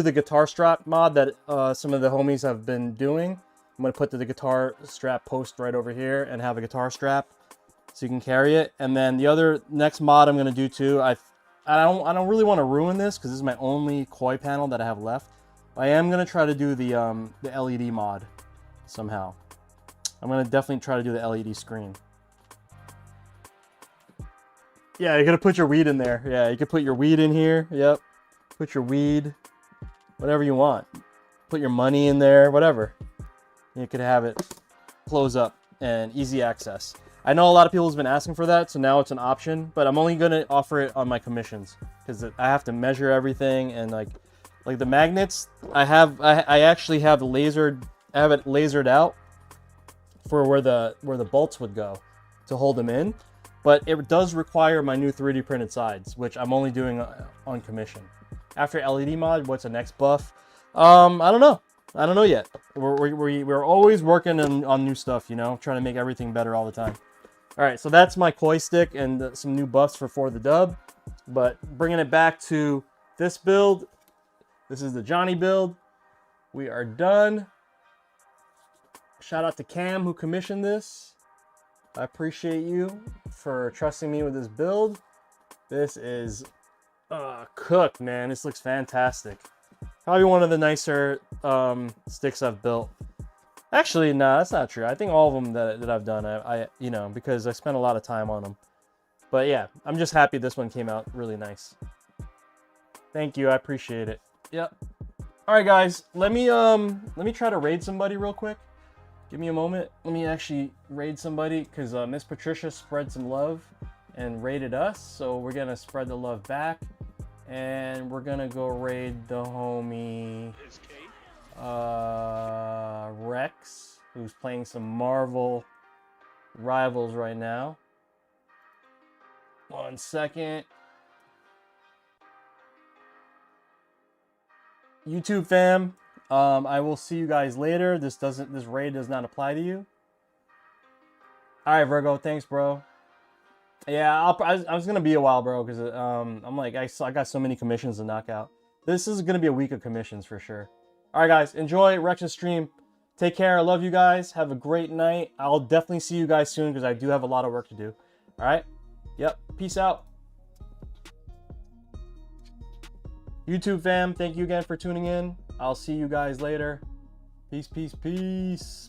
the guitar strap mod that some of the homies have been doing. I'm gonna put the guitar strap post right over here and have a guitar strap so you can carry it. And then the other next mod I'm gonna do too. I don't really want to ruin this because this is my only koi panel that I have left. I am gonna try to do the LED mod somehow. I'm gonna definitely try to do the LED screen. Yeah, you're gonna put your weed in there. Yeah, you can put your weed in here. Yep. Put your weed, whatever you want. Put your money in there, whatever. You could have it close up and easy access. I know a lot of people have been asking for that, so now it's an option, but I'm only gonna offer it on my commissions because I have to measure everything and like the magnets. I actually have it lasered out for where the bolts would go to hold them in. But it does require my new 3D printed sides, which I'm only doing on commission. After LED mod, what's the next buff? I don't know. I don't know yet. We're always working on new stuff, you know, trying to make everything better all the time. All right, so that's my koi stick and some new buffs for the dub. But bringing it back to this build, this is the Johnny build. We are done. Shout out to Cam who commissioned this. I appreciate you for trusting me with this build. This is cooked, man. This looks fantastic. Probably one of the nicer sticks I've built. Actually, nah, that's not true. I think all of them that I've done, I you know, because I spent a lot of time on them. But yeah, I'm just happy this one came out really nice. Thank you, I appreciate it. Yep. All right, guys, let me try to raid somebody real quick. Give me a moment. Let me actually raid somebody because Miss Patricia spread some love and raided us. So we're going to spread the love back. And we're going to go raid the homie Rex, who's playing some Marvel Rivals right now. 1 second. YouTube fam. I will see you guys later. This raid does not apply to you. All right, Virgo. Thanks, bro. Yeah, I was gonna be a while, bro, because I'm like I got so many commissions to knock out. This is gonna be a week of commissions for sure. All right, guys. Enjoy Rex's stream. Take care. I love you guys. Have a great night. I'll definitely see you guys soon because I do have a lot of work to do. All right. Yep. Peace out. YouTube fam, thank you again for tuning in. I'll see you guys later. Peace, peace, peace.